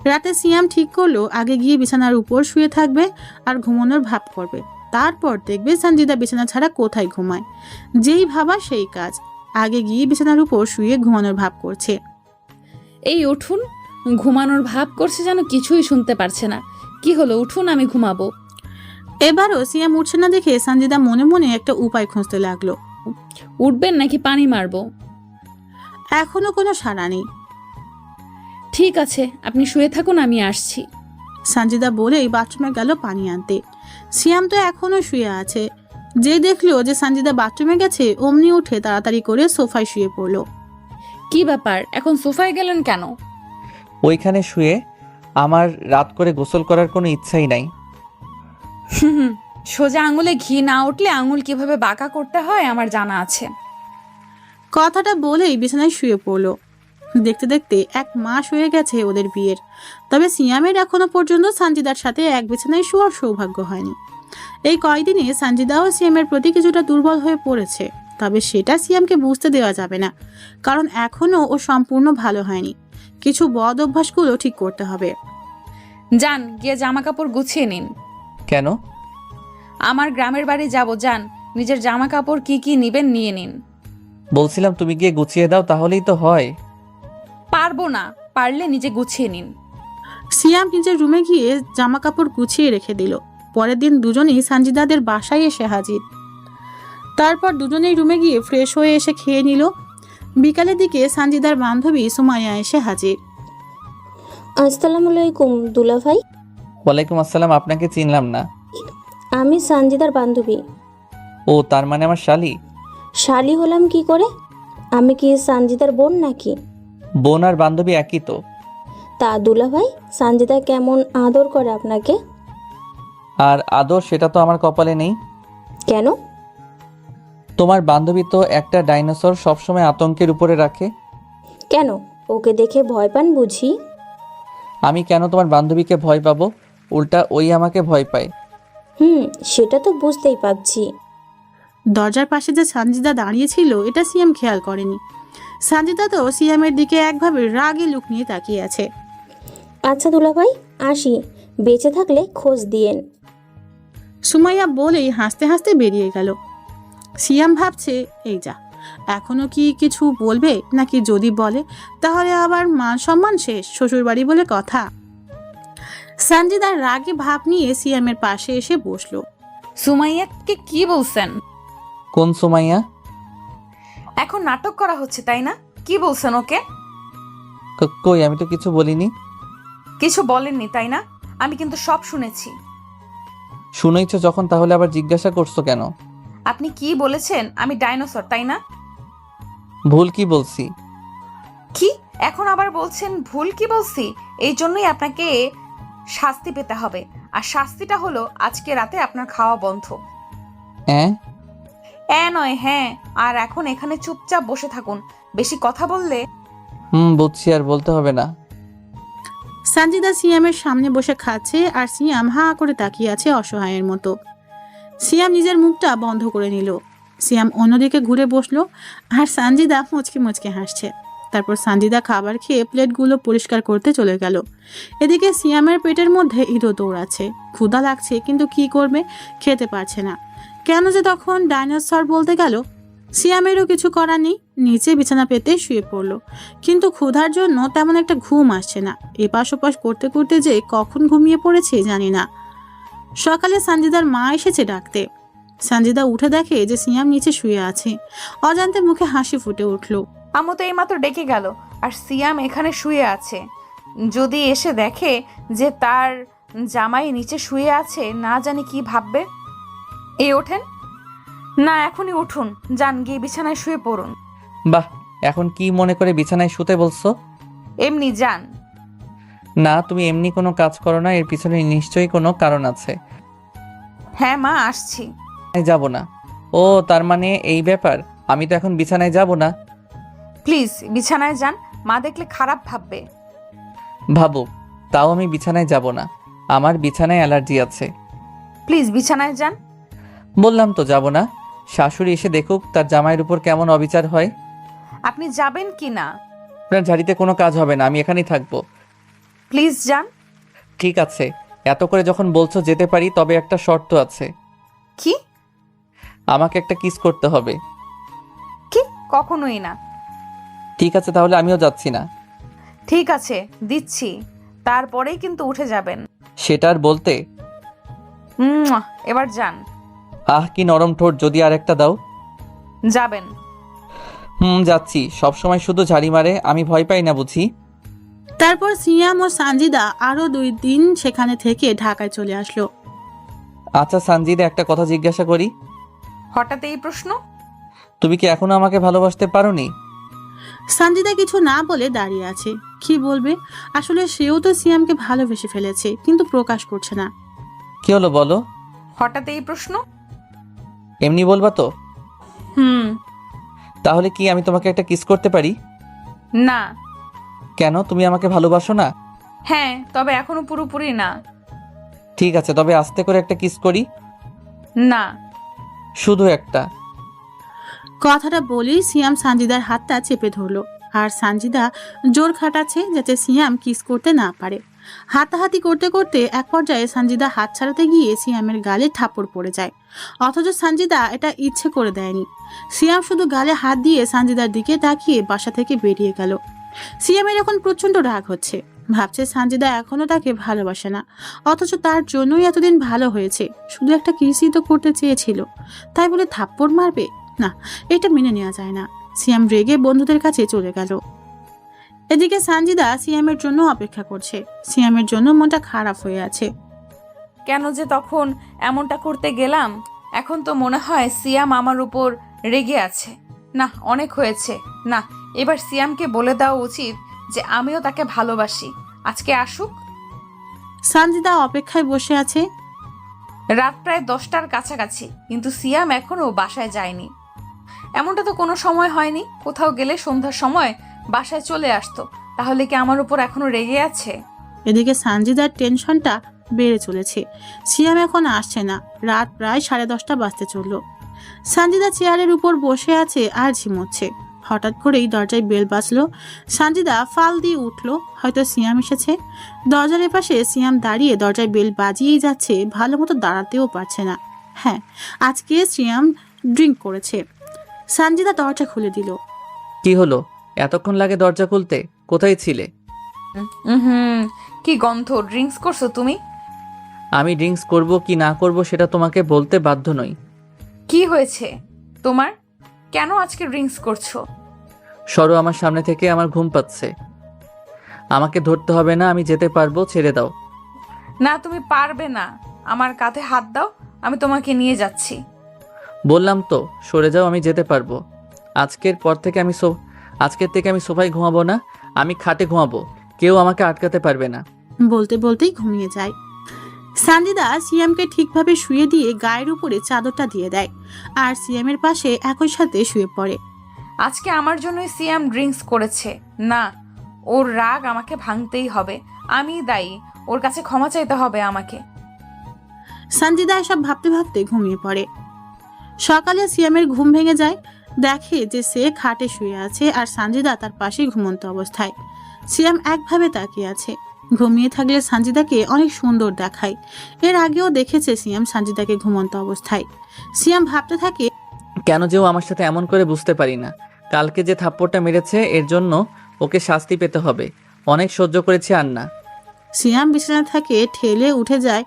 রাতে সিয়াম ঠিক করলো আগে গিয়ে বিছানার উপর শুয়ে থাকবে আর ঘুমানোর ভাব করবে। তারপর দেখবে সানজিদা বিছানা ছাড়া কোথায় ঘুমায়। যেই ভাবা সেই কাজ, আগে গিয়ে বিছানার উপর শুয়ে ঘুমানোর ভাব করছে। এই উঠুন, ঘুমানোর ভাব করছে যেন কিছুই শুনতে পারছে না। কি হলো, উঠুন, আমি ঘুমাবো। এবারও সিয়াম উঠছে না দেখে সানজিদা মনে মনে একটা উপায় খুঁজতে লাগলো। উঠবেন নাকি পানি মারবো? এখনো কোনো সাড়া নেই। ঠিক আছে, আপনি শুয়ে থাকুন, আমি আসছি। সানজিদা বলেই বাথরুমে গেল পানি আনতে। সিয়াম তো এখনো শুয়ে আছে। যে দেখলো যে সানজিদা বাথরুমে গেছে অমনি উঠে তাড়াতাড়ি করে সোফায় শুয়ে পড়লো। কি ব্যাপার, এখন সোফায় গেলেন কেন? ওইখানে শুয়ে আমার রাত করে গোসল করার কোনো ইচ্ছাই নাই। সোজা আঙুলে ঘি না উঠলে আঙুল কিভাবে বাঁকা করতে হয় আমার জানা আছে। কথাটা বলেই বিছানায় শুয়ে পড়লো। দেখতে দেখতে 1 মাস হয়ে গেছে ওদের বিয়ের। তবে সিয়ামের এখনো পর্যন্ত সানজিদার সাথে এক বিছানায় শোয়ার সৌভাগ্য হয়নি। এই কয়দিনে সানজিদাও সিয়ামের প্রতি কিছুটা দুর্বল হয়ে পড়েছে। তবে সেটা সিয়ামকে বুঝতে দেওয়া যাবে না, কারণ এখনো ও সম্পূর্ণ ভালো হয়নি। কিছু বদ অভ্যাসগুলো ঠিক করতে হবে। যান, গিয়ে জামা কাপড় গুছিয়ে নিন। কেন? আমার গ্রামের বাড়ি যাব, যান। নিজের জামা কাপড় কি কি নিবেন নিয়ে নিন। বলছিলাম তুমি গিয়ে গুছিয়ে দাও, তাহলেই তো হয়। পারবো না, পারলে নিজে গুছিয়ে নিন। সিয়াম নিজের রুমে গিয়ে জামা কাপড় গুছিয়ে রেখে দিল। পরের দিন দুজনেই সানজিদাদের বাসায় এসে হাজির। তারপর দুজনেই রুমে গিয়ে ফ্রেশ হয়ে এসে খেয়ে নিল। বিকালের দিকে সানজিদার বান্ধবী সুমাইয়া এসে হাজির। আসসালামু আলাইকুম দুলা ভাই। ওয়ালাইকুম আসসালাম, আপনাকে চিনলাম না। আমি সানজিদার বান্ধবী। ও, তার মানে আমার শালি? শালি হলাম কি করে? আমি কি সানজিদার বোন নাকি? বোন আর বান্ধবী একই তো। তা দুলা ভাই, সানজিদা কেমন আদর করে আপনাকে? আর আদর সেটা তো আমার কপালে নেই। কেন? তোমার বান্ধবী তো একটা ডাইনোসর সবসময় আতঙ্কের উপরে রাখে। কেন, ওকে দেখে ভয় পান বুঝি? আমি কেন তোমার বান্ধবীকে ভয় পাবো? উল্টা ওই আমাকে ভয় পায়। সেটা তো বুঝতেই পারছি। দরজার পাশে যে সানজিদা দাঁড়িয়ে ছিল এটা সিয়াম খেয়াল করেনি। সানজিদা তো সিয়ামের দিকে একভাবে রাগে লুক নিয়ে তাকিয়ে আছে। আচ্ছা দুলা ভাই, আসি, বেঁচে থাকলে খোঁজ দিয়েন। সুমাইয়া বলেই হাসতে হাসতে বেরিয়ে গেল। সিয়াম ভাবছে, এই যা, এখনো কি কিছু বলবে নাকি যদি বলে তাহলে আবার মান সম্মান শেষ, শ্বশুরবাড়ি বলে কথা। সানজিদার রাগে ভাব নিয়ে সিয়ামের পাশে এসে বসলো। সুমাইয়াকে কি বলছেন? কোন সুমাইয়া? এখন নাটক করা হচ্ছে তাই না? কি বলছেন ওকে? কই, আমি তো কিছু বলিনি। কিছু বলেননি তাই না? আমি কিন্তু সব শুনেছি। শুনেইছো যখন, তাহলে আবার জিজ্ঞাসা করছো কেন? আপনি কি বলেছেন আমি ডাইনোসর তাই না? ভুল কি বলছি? কি এখন আবার বলছেন ভুল কি বলছি? এই জন্যই আপনাকে শাস্তি পেতে হবে, আর শাস্তিটা হলো আজকে রাতে আপনার খাওয়া বন্ধ। নয় হ্যাঁ। আর এখন এখানে চুপচাপ বসে থাকুন, বেশি কথা বললে। বুঝছি, আর বলতে হবে না। সানজিদা সিয়ামের সামনে বসে খাচ্ছে আর সিয়াম হা করে তাকিয়ে আছে অসহায়ের মতো। সিয়াম নিজের মুখটা বন্ধ করে নিল। সিয়াম অন্যদিকে ঘুরে বসলো আর সানজিদা মুচকি মুচকি হাসছে। তারপর সানজিদা খাবার খেয়ে প্লেটগুলো পরিষ্কার করতে চলে গেল। এদিকে সিয়ামের পেটের মধ্যে ইঁদুর দৌড়াচ্ছে। ক্ষুধা লাগছে কিন্তু কি করবে, খেতে পারছে না। কেন যে তখন ডাইনোসর বলতে গেল। সিয়ামেরও কিছু করার নেই, নিচে বিছানা পেতে শুয়ে পড়লো। কিন্তু ক্ষুধার জন্য তেমন একটা ঘুম আসছে না। এপাশ ওপাশ করতে করতে যে কখন ঘুমিয়ে পড়েছে জানি না। সকালে সানজিদার মা এসেছে ডাকতে। সানজিদা উঠে দেখে যে সিয়াম নিচে শুয়ে আছে। অজান্তে মুখে হাসি ফুটে উঠল। আম্মু তো এইমাত্র ডেকে গেল, আর সিয়াম এখানে শুয়ে আছে। যদি এসে দেখে যে তার জামাই নিচে শুয়ে আছে, না জানি কি ভাববে। এই ওঠেন না, এখনই উঠুন, যান গিয়ে বিছানায় শুয়ে পড়ুন। বাহ, এখন কি মনে করে বিছানায় শুতে বলছো? এমনি যান। না, তুমি এমনি কোনো কাজ করো না, এর পিছনে নিশ্চয়ই কোনো কারণ আছে। হ্যাঁ মা, আসছি। যাব না। ও, তার মানে এই ব্যাপার। আমি তো এখন বিছানায় যাব না। প্লিজ বিছানায় যান, মা দেখলে খারাপ ভাববে। ভাবো, তাও আমি বিছানায় যাব না। আমার বিছানায় অ্যালার্জি আছে। প্লিজ বিছানায় যান। বললাম তো যাব না। শাশুড়ি এসে দেখুক তার জামাইয়ের উপর কেমন অবিচার হয়। আপনি যাবেন কি না? আপনার ঝাড়িতে কোনো কাজ হবে না, আমি এখানেই থাকবো। প্লিজ যান। ঠিক আছে, এত করে যখন বলছো যেতে পারি, তবে একটা শর্ত আছে। কি? আমাকে একটা কিস করতে হবে। কি? কখনোই না। ঠিক আছে, তাহলে আমিও যাচ্ছি না। ঠিক আছে, দিচ্ছি, তারপরেই কিন্তু উঠে যাবেন। সেটা আর বলতে। এবার যান। আহ, কি নরম ঠোঁট, যদি আর একটা দাও। যাবেন। যাচ্ছি। সবসময় শুধু ঝাড়ি মারে, আমি ভয় পাই না বুঝি। তারপর সিয়াম ও সানজিদা আরো 2 দিন সেখানে থেকে ঢাকায় চলে আসলো। আচ্ছা সানজিদা, একটা কথা জিজ্ঞাসা করি। হঠাৎ এই প্রশ্ন? তুমি কি এখনো আমাকে ভালোবাসতে পারোনি? সানজিদা কিছু না বলে দাঁড়িয়ে আছে। কি বলবে? আসলে সেও তো সিয়ামকে ভালোবেসে ফেলেছে, কিন্তু প্রকাশ করছে না। কি হলো বলো? হঠাৎ এই প্রশ্ন? এমনি বলবা তো? তাহলে কি আমি তোমাকে একটা কিস করতে পারি? না। কেন, তুমি আমাকে ভালোবাসো না? হ্যাঁ, তবে এখনো পুরোপুরি না। ঠিক আছে, তবে আস্তে করে একটা কিস করি। না। শুধু একটা। কথাটা বলেই সিয়াম সানজিদার হাতটা চেপে ধরলো। আর সানজিদা জোর খাটাচ্ছে যাতে সিয়াম কিস করতে না পারে। হাতাহাতি করতে করতে এক পর্যায়ে সানজিদা হাত ছাড়াতে গিয়ে সিয়ামের গালে থাপড় পড়ে যায়। অথচ সানজিদা এটা ইচ্ছে করে দেয়নি। সিয়াম শুধু গালে হাত দিয়ে সানজিদার দিকে তাকিয়ে বাসা থেকে বেরিয়ে গেল। সিয়ামের এখন প্রচন্ড রাগ হচ্ছে। ভাবছে সানজিদা এখনো তাকে ভালোবাসে না, অথচ তার জন্যই এতদিন ভালো হয়েছে। শুধু একটা কিসই তো করতে চেয়েছিল, তাই বলে থাপ্পড় মারবে? না, এটা মেনে নেওয়া যায় না। সিয়াম রেগে বন্ধুদের কাছে চলে গেল। এদিকে সানজিদা সিয়ামের জন্য অপেক্ষা করছে। সিয়ামের জন্য মনটা খারাপ হয়ে আছে। কেন যে তখন এমনটা করতে গেলাম। এখন তো মনে হয় সিয়াম আমার উপর রেগে আছে। না, অনেক হয়েছে। না, এবার সিয়ামকে বলে দেওয়া উচিত যে আমিও তাকে ভালোবাসি। আজকে আসুক। সানজিদা অপেক্ষায় বসে আছে। রাত প্রায় 10টার কাছাকাছি, কিন্তু সিয়াম এখনো বাসায় যায়নি। এমনটা তো কোনো সময় হয়নি। কোথাও গেলে সন্ধ্যার সময় বাসায় চলে আসতো। তাহলে কি আমার উপর এখনো রেগে আছে? এদিকে সানজিদার টেনশনটা বেড়ে চলেছে। সিয়াম এখন আসছে না। রাত প্রায় 10:30 বাজতে চললো। সানজিদা চেয়ারের উপর বসে আছে আর ঝিমোচ্ছে। হঠাৎ করেই দরজায় বেল বাজলো। সানজিদা ফাল দিয়ে উঠলো, হয়তো সিয়াম এসেছে। দরজার এপাশে সিয়াম দাঁড়িয়ে দরজায় বেল বাজিয়েই যাচ্ছে, ভালো মতো দাঁড়াতেও পারছে না। হ্যাঁ, আজকে সিয়াম ড্রিঙ্ক করেছে। সানজিদা দরজা খুলে দিল। কি হলো? এতক্ষণ লাগে দরজা খুলতে? কোথায় ছিলে? কি গন্ধ! ড্রিঙ্কস করছো তুমি? আমি ড্রিঙ্কস করব কি না করব সেটা তোমাকে বলতে বাধ্য নই। কি হয়েছে তোমার? কেন আজকে ড্রিঙ্কস করছো? সরো আমার সামনে থেকে, আমার ঘুম পাচ্ছে। আমাকে ধরতে হবে না, আমি যেতে পারবো, ছেড়ে দাও। না, তুমি পারবে না। আমার কাঁধে হাত দাও, আমি তোমাকে নিয়ে যাচ্ছি। বললাম তো সরে যাও, আমি যেতে পারবো। আজকের থেকে আমি সোফায় ঘুমাবো না, আমি খাটে ঘুমাবো। কেউ আমাকে আটকাতে পারবে না। বলতে বলতেই ঘুমিয়ে যায়। সানজিদা সিয়ামকে ঠিকভাবে শুয়ে দিয়ে গায়ের উপরে চাদরটা দিয়ে দেয়, আর সিয়ামের পাশে একই সাথে শুয়ে পড়ে। আজকে আমার জন্যই সিয়াম ড্রিঙ্কস করেছে। না, ওর রাগ আমাকে ভাঙতেই হবে। আমি দায়ী, ওর কাছে ক্ষমা চাইতে হবে আমাকে। সানজিদা এসব ভাবতে ভাবতে ঘুমিয়ে পড়ে। সকালে সিয়ামের ঘুম ভেঙে যায়। দেখে যে সে খাটে শুয়ে আছে আর সানজিদা তার পাশেই ঘুমন্ত অবস্থায়। সিয়াম একভাবে তাকিয়ে আছে। ঘুমিয়ে থাকলে সানজিদাকে অনেক সুন্দর দেখায়। এর আগেও দেখেছে সিয়াম সানজিদাকে ঘুমন্ত অবস্থায়। সিয়াম ভাবতে থাকে, কেন যে ও আমার সাথে এমন করে বুঝতে পারি না। কালকে যে থাপ্পড়টা মেরেছে এর জন্য ওকে শাস্তি পেতে হবে। অনেক সহ্য করেছি আর না। সিয়াম বিছানা থেকে ঠেলে উঠে যায়,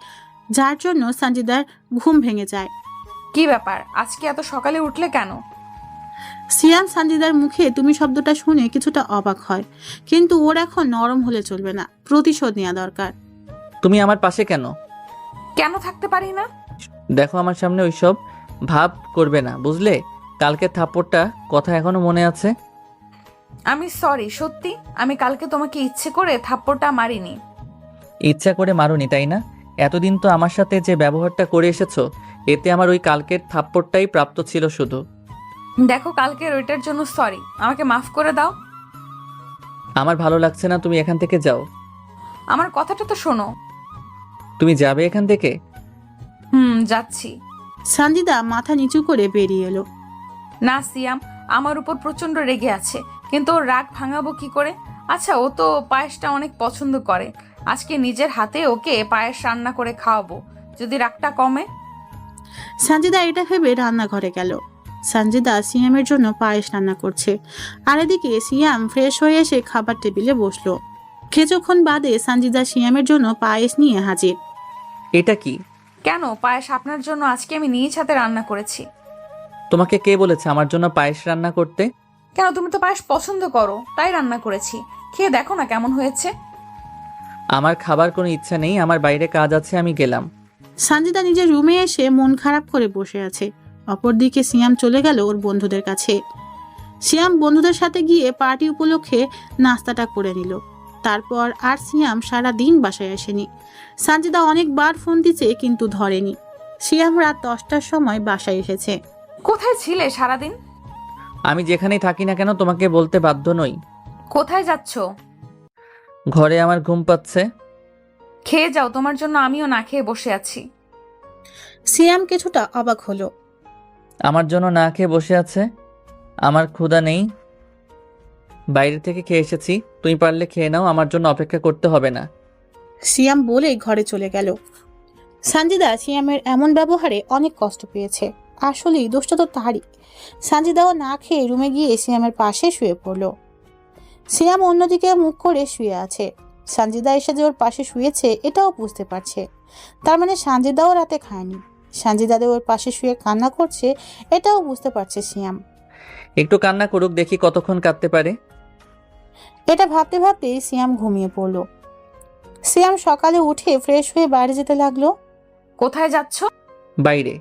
যার জন্য সানজিদার ঘুম ভেঙে যায়। কি ব্যাপার, আজকে এত সকালে উঠলে কেন? সিয়াম সানজিদার মুখে তুমি শব্দটা শুনে কিছুটা অবাক হয়, কিন্তু ওর এখন নরম হলে চলবে না, প্রতিশোধ নেওয়া দরকার। তুমি আমার পাশে কেন? কেন থাকতে পারি না? দেখো, আমার সামনে ওইসব ভাব করবে না, বুঝলে? কালকের থাপ্পড়টা কথা এখনো মনে আছে। আমি সরি, সত্যি আমি কালকে তোমাকে ইচ্ছে করে থাপ্পড়টা মারিনি। ইচ্ছা করে মারুনি, তাই না? এতদিন তো আমার সাথে যে ব্যবহারটা করে এসেছো, এতে আমার ওই কালকের থাপ্পড়টাই প্রাপ্ত ছিল শুধু। দেখো, কালকের ওইটার জন্য সরি, আমাকে মাফ করে দাও। আমার ভালো লাগছে না, তুমি এখান থেকে যাও। আমার কথাটা তো শোনো। তুমি যাবে এখান থেকে? যাচ্ছি। সানজিদা মাথা নিচু করে বেরিয়ে এলো। না সিয়াম, আমার উপর প্রচন্ড রেগে আছে, কিন্তু ওর রাগ ভাঙাবো কি করে? আচ্ছা, ও তো পায়েসটা অনেক পছন্দ করে, আজকে নিজের হাতে ওকে পায়েস রান্না করে খাওয়াবো, যদি রাগটা কমে। সানজিদা এটা ভেবে রান্নাঘরে গেল। সানজিদা সিয়ামের জন্য পায়েস রান্না করছে, আর এদিকে সিয়াম ফ্রেশ হয়ে এসে খাবার টেবিলে বসলো। কিছুক্ষণ বাদে সানজিদা সিয়ামের জন্য পায়েস নিয়ে হাজির। এটা কি? কেন, পায়েস আপনার জন্য আজকে আমি নিজ হাতে রান্না করেছি। তোমাকে কে বলেছে আমার জন্য পায়েস রান্না করতে? কেন, তুমি তো পায়েস পছন্দ করো, তাই রান্না করেছি, খেয়ে দেখো না কেমন হয়েছে। আমার খাবার কোনো ইচ্ছা নেই, আমার বাইরে কাজ আছে, আমি গেলাম। সানজিদা নিজের রুমে এসে মন খারাপ করে বসে আছে। অপরদিকে সিয়াম চলে গেল ওর বন্ধুদের কাছে। সিয়াম বন্ধুদের সাথে গিয়ে পার্টি উপলক্ষে নাস্তাটা করে নিল। তারপর আর সিয়াম সারা দিন বাসায় আসেনি। সানজিদা অনেকবার ফোন দিচ্ছে কিন্তু ধরেনি। সিয়াম রাত 10টার সময় বাসায় এসেছে। কোথায় ছিলে সারাদিন? আমি যেখানেই থাকি না কেন তোমাকে বলতে বাধ্য নই। কোথায় যাচ্ছ? ঘরে আমার ঘুম পাচ্ছে। খেয়ে যাও, তোমার জন্য আমিও না খেয়ে বসে আছি। সিয়াম কিছুটা অবাক হলো। আমার জন্য না খেয়ে বসে আছে? আমার ক্ষুধা নেই, বাইরে থেকে খেয়ে এসেছি, তুমি পারলে খেয়ে নাও, আমার জন্য অপেক্ষা করতে হবে না। সিয়াম বলেই ঘরে চলে গেল। সানজিদা সিয়ামের এমন ব্যবহারে অনেক কষ্ট পেয়েছে। আসলেই দোষটা তো তারই। সানজিদাও না খেয়ে রুমে গিয়ে সিয়ামের পাশে শুয়ে পড়ল। সিয়াম অন্যদিকে মুখ করে শুয়ে আছে। সানজিদা এসে যে ওর পাশে শুয়েছে এটাও বুঝতে পারছে, তার মানে সানজিদাও রাতে খায়নি। সানজিদা ওর পাশে শুয়ে কান্না করছে এটাও বুঝতে পারছে সিয়াম। একটু কান্না করুক, দেখি কতক্ষণ কাঁদতে পারে। এটা ভাবতে ভাবতে সিয়াম ঘুমিয়ে পড়ল। সিয়াম সকালে উঠে ফ্রেশ হয়ে বাইরে যেতে লাগলো। কোথায় যাচ্ছ? বাইরে।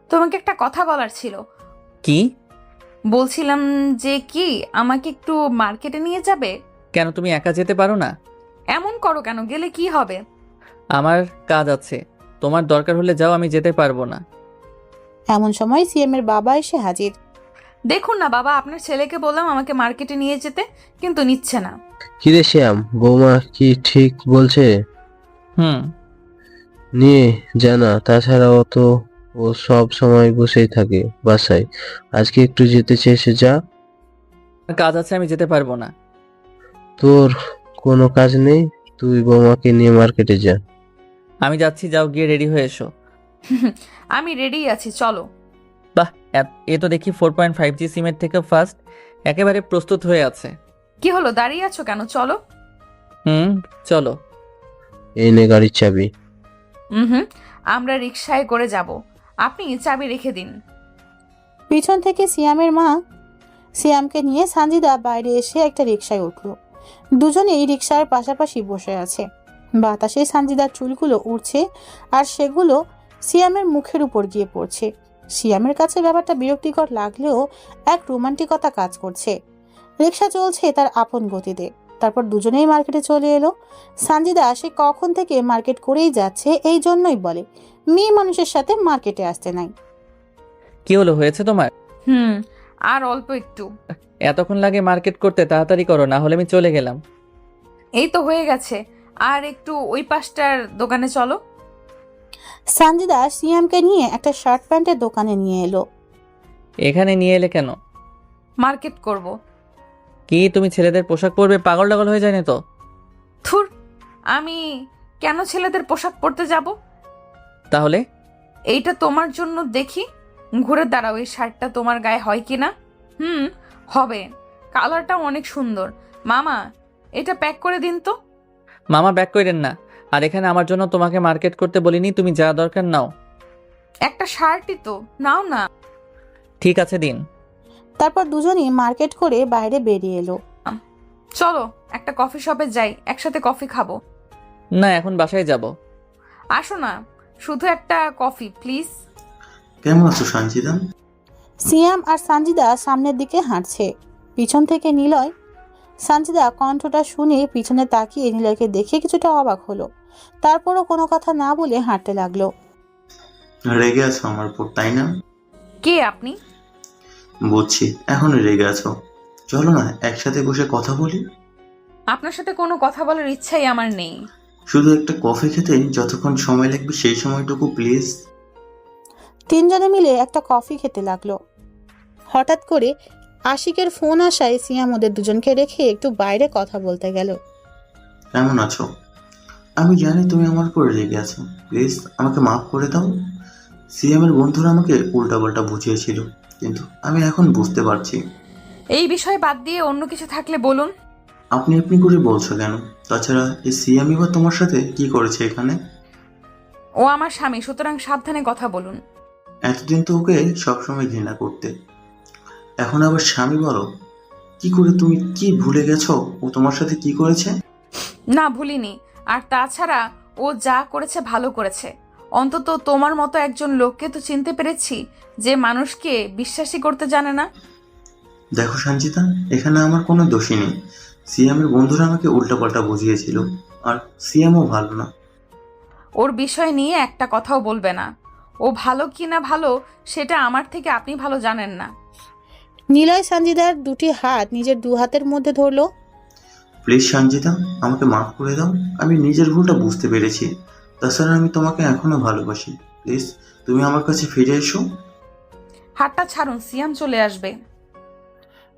তোমাকে একটা কথা বলার ছিল। কি? বলছিলাম যে কি, আমাকে একটু মার্কেটে নিয়ে যাবে? কেন, তুমি একা যেতে পারো না? এমন করো কেন, গেলে কি হবে? আমার কাজ আছে, তোমার দরকার হলে যাও, আমি যেতে পারবো না। এমন সময় সিয়ামের বাবা এসে হাজির। দেখুন না বাবা, আপনার ছেলেকে বললাম আমাকে মার্কেটে নিয়ে যেতে, কিন্তু নিচ্ছে না। কিরে শ্যাম, বৌমা কি ঠিক বলছে? নিয়ে জানা, তাছাড়াও তো ও সব সময় বসেই থাকে বাসায়, আজকে একটু যেতে চেয়েছে, যা। কাজ আছে, আমি যেতে পারবো না। তোর কোনো কাজ নেই, তুই বৌমাকে নিয়ে মার্কেটে যা। আমি যাচ্ছি, যাও গিয়ে রেডি হয়ে এসো। আমি রেডি আছি, চলো। বাহ, এ তো দেখি 4.5G সিমের থেকে ফাস্ট, একেবারে প্রস্তুত হয়ে আছে। কি হলো, দাঁড়িয়ে আছো কেন? চলো। চলো। এই নে গাড়ির চাবি। আমরা রিকশায় করে যাব, আপনি চাবি রেখে দিন। পিছন থেকে সিয়ামের মা সিয়ামকে নিয়ে সানজিদা বাইরে এসে একটা রিকশায় উঠল। দুজনেই রিকশার পাশাপাশি বসে আছে। বাতাসে সানজিদার চুলগুলো উড়ছে আর সেগুলো সিয়ামের মুখের উপর গিয়ে পড়ছে। সিয়ামের কাছে ব্যাপারটা বিরক্তিকর লাগলেও এক রোমান্টিকতা কাজ করছে। রিকশা চলছে তার আপন গতিতে। তারপর দুজনেই মার্কেটে চলে এলো। সানজিদা সে কখন থেকে মার্কেট করেই যাচ্ছে, এই জন্যই বলে মেয়ে মানুষের সাথে মার্কেটে আসতে নাই। কি হলো, হয়েছে তোমার? আর অল্প একটু। এতক্ষণ লাগে মার্কেট করতে, তাড়াতাড়ি করো, না হলে আমি চলে গেলাম। এই তো হয়ে গেছে, আর একটু ওই পাশটার দোকানে চলো। সানজিদা সিয়ামকে নিয়ে একটা শার্ট প্যান্টের দোকানে নিয়ে এলো। এখানে নিয়ে এলে কেন? মার্কেট করব। কি তুমি ছেলেদের পোশাক পরবে? পাগল টাগল হয়ে যায় না তো? থুর, আমি কেন ছেলেদের পোশাক পরতে যাব? তাহলে এইটা তোমার জন্য দেখি। ঘুরে দাঁড়াও, এই শার্টটা তোমার গায়ে হয় কি না? হবে। কালারটা অনেক সুন্দর। মামা, এটা প্যাক করে দিন তো। মামা ব্যাক করেন না। আর এখানে আমার জন্য তোমাকে মার্কেট করতে বলিনি, তুমি যা দরকার নাও। একটা শার্টই তো, নাও না। ঠিক আছে দিন। তারপর দুজনই মার্কেট করে বাইরে বেরিয়ে এলো। চলো একটা কফি শপে যাই, একসাথে কফি খাবো। না, এখন বাসায় যাব। আসো না, শুধু একটা কফি প্লিজ। কেমন আছো সঞ্চিতা? সিয়াম আর সানজিদা সামনের দিকে হাঁটছে, পিছন থেকে নিলয়। সানজিদা কণ্ঠটা শুনে পিছনে তাকিয়ে নিলয়কে দেখে কিছুটা অবাক হলো, তারপরও কোনো কথা না বলে হাঁটতে লাগলো। রেগে আছো আমার উপর, তাই না? কে আপনি? বুঝছি, এখনো রেগে আছো। চলো না একসাথে বসে কথা বলি। আপনার সাথে কোনো কথা বলার ইচ্ছাই আমার নেই। শুধু একটা কফি খেতে যতক্ষণ সময় লাগবে সেই সময়টুকু প্লিজ। তিনজনে মিলে একটা কফি খেতে লাগলো। হঠাৎ করে আশিকের ফোন আসায় সিয়াম ওদের দুজনকে রেখে একটু বাইরে কথা বলতে গেল। কেমন আছো? আমি জানি তুমি আমার উপর রেগে আছো, প্লিজ আমাকে মাফ করে দাও। সিএমের বন্ধুরা আমাকে উল্টাপাল্টা বুঝিয়েছিল, কিন্তু আমি এখন বুঝতে পারছি। এই বিষয় বাদ দিয়ে অন্য কিছু থাকলে বলুন। আপনি আপনি করে বলছো কেন? তাছাড়া এই সিএমই বা তোমার সাথে কি করেছে এখানে? ও আমার স্বামী, সুতরাং সাবধানে কথা বলুন। এতদিন তো ওকে সবসময় ঘৃণা করতে, এখন আবার স্বামী বলো? কি করে তুমি কি ভুলে গেছো ও তোমার সাথে কি করেছে? না, ভুলিনি। আর তাছাড়া ও যা করেছে ভালো করেছে। অন্তত তোমার মতো একজন লোককে তো চিনতে পেরেছি যে মানুষকে বিশ্বাসই করতে জানে না। দেখো সঞ্চিতা, এখানে আমার কোনো দোষী নেই। সিএমের বন্ধুরা আমাকে উল্টাপাল্টা বুঝিয়েছিল, আর সিএমও ভালো না। ওর বিষয় নিয়ে একটা কথাও বলবে না। ও ভালো কি না ভালো সেটা আমার থেকে আপনি ভালো জানেন না। নিলয় সানজিদার দুটি হাত নিজের দু হাতের মধ্যে ধরলো। প্লিজ সঞ্চিতা, আমাকে মাফ করে দাও। আমি নিজের ভুলটা বুঝতে পেরেছি। তাছাড়া আমি তোমাকে এখনো ভালোবাসি। প্লিজ তুমি আমার কাছে ফিরে এসো। হাতটা ছাড়ুন, সিয়াম চলে আসবে।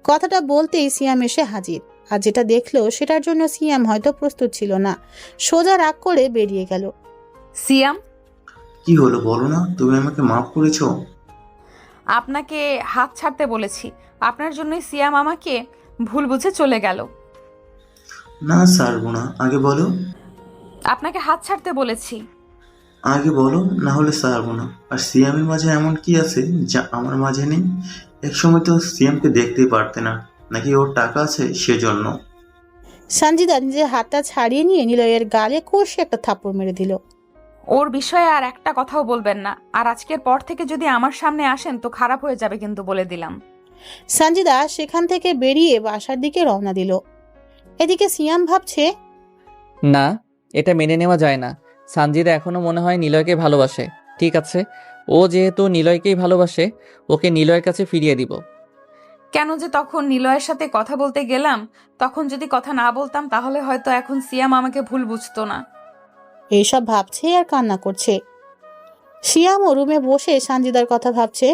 কথাটা বলতেই সিয়াম এসে হাজির। আর যেটা দেখলো সেটার জন্য সিয়াম হয়তো প্রস্তুত ছিল না, সোজা রাগ করে বেরিয়ে গেল। সিয়াম, কি হলো বলো না? তুমি আমাকে মাফ করেছো? আপনাকে হাত ছাড়তে বলেছি। আপনার জন্যই সিয়াম আমাকে ভুল বুঝে চলে গেল। না ছাড়বো না, আগে বলো। আপনাকে হাত ছাড়তে বলেছি। আগে বলো, না হলে ছাড়বো না। আর সিএমের মাঝে এমন কি আছে যা আমার মাঝে নেই? একসময় তো সিএমকে দেখতেই পারতে না, নাকি ওর টাকা আছে সেজন্য? সানজিদা নিজের হাতটা ছাড়িয়ে নিয়ে নিলয়ের গালে কষে একটা থাপ্পড় মেরে দিল। ওর বিষয়ে আর একটা কথাও বলবেন না। আর আজকের পর থেকে যদি আমার সামনে আসেন তো খারাপ হয়ে যাবে, কিন্তু বলে দিলাম। সানজিদা সেখান থেকে বেরিয়ে বাসার দিকে রওনা দিল। এদিকে সিয়াম ভাবছে, না, এটা মেনে নেওয়া যায় না। সানজিদা এখনো মনে হয় নিলয়কে ভালোবাসে। ঠিক আছে, ও যেহেতু নিলয়কেই ভালোবাসে, ওকে নিলয়ের কাছে ফিরিয়ে দিব। কেন যে তখন নিলয়ের সাথে কথা বলতে গেলাম, তখন যদি কথা না বলতাম তাহলে হয়তো এখন সিয়াম আমাকে ভুল বুঝতো না। এইসব ভাবছে আর কান্না করছে। সিয়াম ও রুমে বসে সানজিদার কথা ভাবছে।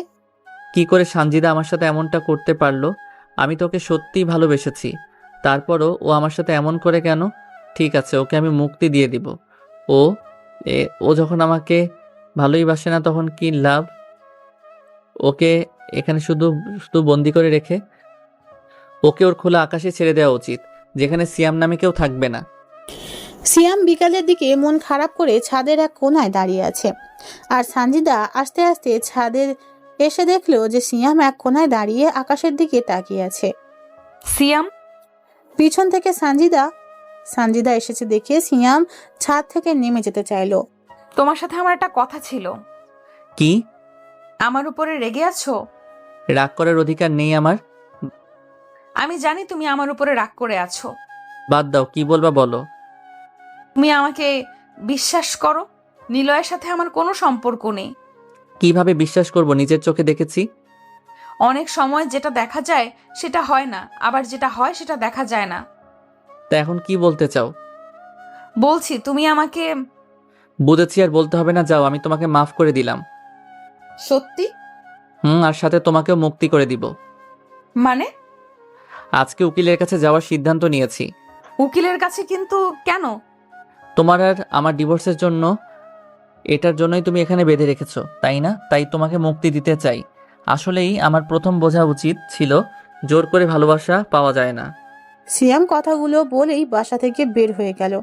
কি করে সানজিদা আমার সাথে এমনটা করতে পারলো? আমি তোকে সত্যিই ভালোবেসেছি, তারপরও ও আমার সাথে এমন করে কেন? ঠিক আছে, ওকে আমি মুক্তি দিয়ে দিব। ও যখন আমাকে ভালোই বাসে না তখন কি লাভ? ওকে এখানে শুধু শুধু বন্দি করে রেখে ওকে ওর খোলা আকাশে ছেড়ে দেওয়া উচিত, যেখানে সিয়াম নামে কেউ থাকবে না। সিয়াম বিকালের দিকে মন খারাপ করে ছাদের এক কোনায় দাঁড়িয়ে আছে। আর সানজিদা আস্তে আস্তে ছাদের এসে দেখলো যে সিয়াম এক কোনায় দাঁড়িয়ে আকাশের দিকে তাকিয়ে আছে। সিয়াম, পিছন থেকে সানজিদা এসেছে দেখে সিয়াম ছাদ থেকে নেমে যেতে চাইলো। তোমার সাথে আমার একটা কথা ছিল। কি? আমার উপরে রেগে আছো? রাগ করার অধিকার নেই আমার। আমি জানি তুমি আমার উপরে রাগ করে আছো। বাদ দাও, কি বলবা বলো। তুমি আমাকে বিশ্বাস করো, নিলয়ের সাথে আমার কোনো সম্পর্ক নেই। কিভাবে বিশ্বাস করব? নিজের চোখে দেখেছি। অনেক সময় যেটা দেখা যায় সেটা হয় না, আবার যেটা হয় সেটা দেখা যায় না। তা এখন কি বলতে চাও? বলছি তুমি আমাকে। বুঝেছি, আর বলতে হবে না, যাও, আমি তোমাকে মাফ করে দিলাম। সত্যি? আর সাথে তোমাকেও মুক্তি করে দিব। মানে? আজকে উকিলের কাছে যাওয়ার সিদ্ধান্ত নিয়েছি। উকিলের কাছে কিন্তু কেন? তোমার আর আমার ডিভোর্সের জন্য, এটার জন্যই তুমি এখানে বেঁধে রেখেছো, তাই না? তাই তোমাকে মুক্তি দিতে চাই। আসলেই আমার প্রথম বোঝা উচিত ছিল, জোর করে ভালোবাসা পাওয়া যায় না। সিয়াম কথাগুলো বলেই বাসা থেকে বের হয়ে গেল।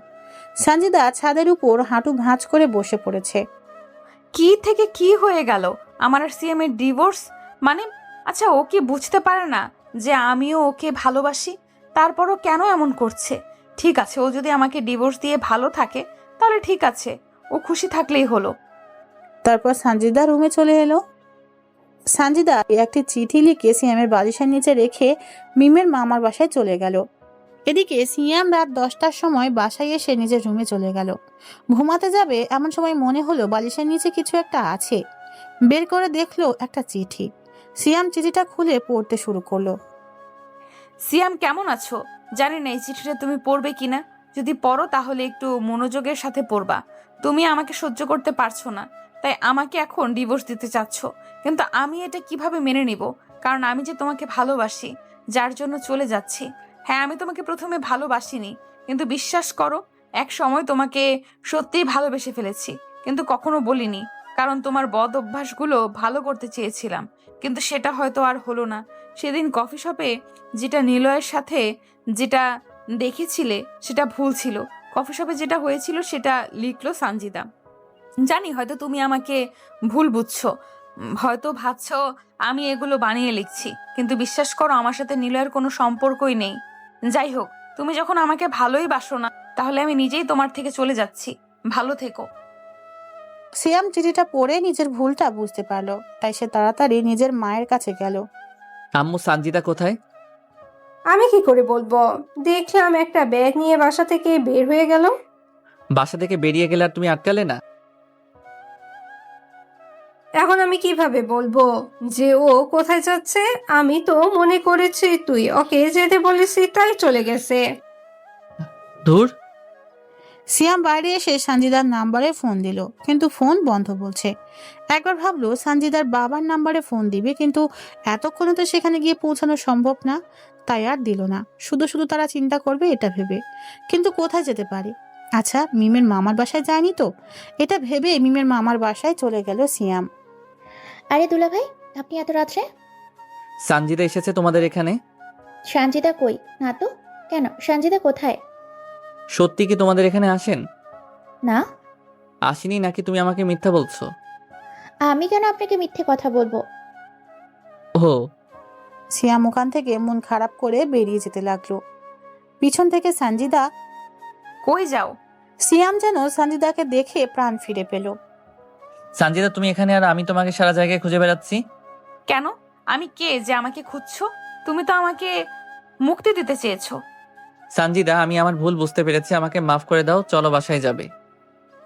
সানজিদা ছাদের উপর হাঁটু ভাঁজ করে বসে পড়েছে। কি থেকে কি হয়ে গেল? আমার আর সিএম এর ডিভোর্স মানে? আচ্ছা, ও কি বুঝতে পারে না যে আমিও ওকে ভালোবাসি? তারপরও কেন এমন করছে? ঠিক আছে, ও যদি আমাকে ডিভোর্স দিয়ে ভালো থাকে তাহলে ঠিক আছে, ও খুশি থাকলেই হলো। তারপর সানজিদা রুমে চলে এলো। সানজিদা একটি চিঠি লিখে সিয়ামের বালিশের নিচে রেখে মিমের মামার বাসায় চলে গেল। এদিকে সিয়াম রাত 10টার সময় বাসায় এসে নিজের রুমে চলে গেল। ঘুমাতে যাবে এমন সময় মনে হলো বালিশের নিচে কিছু একটা আছে। বের করে দেখলো একটা চিঠি। সিয়াম চিঠিটা খুলে পড়তে শুরু করলো। সিয়াম, কেমন আছো? জানি না এই চিঠিটা তুমি পড়বে কিনা। যদি পড়ো তাহলে একটু মনোযোগের সাথে পড়বা। তুমি আমাকে সহ্য করতে পারছো না, তাই আমাকে এখন ডিভোর্স দিতে চাচ্ছ। কিন্তু আমি এটা কিভাবে মেনে নিব? কারণ আমি যে তোমাকে ভালোবাসি, যার জন্য চলে যাচ্ছি। হ্যাঁ, আমি তোমাকে প্রথমে ভালোবাসিনি, কিন্তু বিশ্বাস করো, এক সময় তোমাকে সত্যিই ভালোবেসে ফেলেছি। কিন্তু কখনো বলিনি, কারণ তোমার বদ অভ্যাসগুলো ভালো করতে চেয়েছিলাম, কিন্তু সেটা হয়তো আর হলো না। সেদিন কফি শপে যেটা নিলয়ের সাথে যেটা দেখেছিলে সেটা ভুল ছিল। কফি শপে যেটা হয়েছিল সেটা লিখলো সানজিদা। জানি হয়তো তুমি আমাকে ভুল বুঝছো, হয়তো ভাবছো আমি এগুলো বানিয়ে লিখছি, কিন্তু বিশ্বাস করো, আমার সাথে নিলয়ের কোনো সম্পর্কই নেই। যাই হোক, তুমি যখন আমাকে ভালোই বাসো না, তাহলে আমি নিজেই তোমার থেকে চলে যাচ্ছি। ভালো থেকো। সিয়াম চিঠিটা পড়ে নিজের ভুলটা বুঝতে পারলো, তাই সে তাড়াতাড়ি নিজের মায়ের কাছে গেল। আম্মু, সানজিদা কোথায়? আমি কি করে বলবো? দেখলাম একটা ব্যাগ নিয়ে বাসা থেকে বের হয়ে গেল। বাসা থেকে বেরিয়ে গেলে আর তুমি আটকালে না? এখন আমি কিভাবে বলবো যে ও কোথায় যাচ্ছে? আমি তো মনে করেছি তুই ওকে যেতে বলেছি, তাই চলে গেছে। ধুর। সিয়াম বাইরে এসে সানজিদার নাম্বারে ফোন দিল, কিন্তু ফোন বন্ধ বলছে। একবার ভাবলো সানজিদার বাবার নাম্বারে ফোন দিবে, কিন্তু এতক্ষণে তো সেখানে গিয়ে পৌঁছানো সম্ভব না, তাই আর দিল না। শুধু শুধু তারা চিন্তা করবে এটা ভেবে। কিন্তু কোথায় যেতে পারে? আচ্ছা, মিমের মামার বাসায় যায়নি তো? এটা ভেবে মিমের মামার বাসায় চলে গেল সিয়াম। আরে দুলা ভাই, আপনি এত রাত্রে? সানজিদা এসেছে তোমাদের এখানে? সঞ্জিতা কই? না তো। কেন, সঞ্জিতা কোথায়? সত্যি কি তোমাদের এখানে আসেন? না। আসেনি নাকি তুমি আমাকে মিথ্যা বলছো? আমি কেন আপনাকে মিথ্যে কথা বলবো? ও। সিয়াম ওখান থেকে মন খারাপ করে বেরিয়ে যেতে লাগলো। পিছন থেকে সানজিদা, কই যাও? সিয়াম যেন সানজিদাকে দেখে প্রাণ ফিরে পেল। সানজিদা, তুমি এখানে আর আমি তোমাকে সারা জায়গায় খুঁজে বেড়াচ্ছি। কেন? আমি কে যে আমাকে খুঁজছো? তুমি তো আমাকে মুক্তি দিতে চেয়েছো। সানজিদা, আমি আমার ভুল বুঝতে পেরেছি, আমাকে মাফ করে দাও, চলো বাসায় যাবে।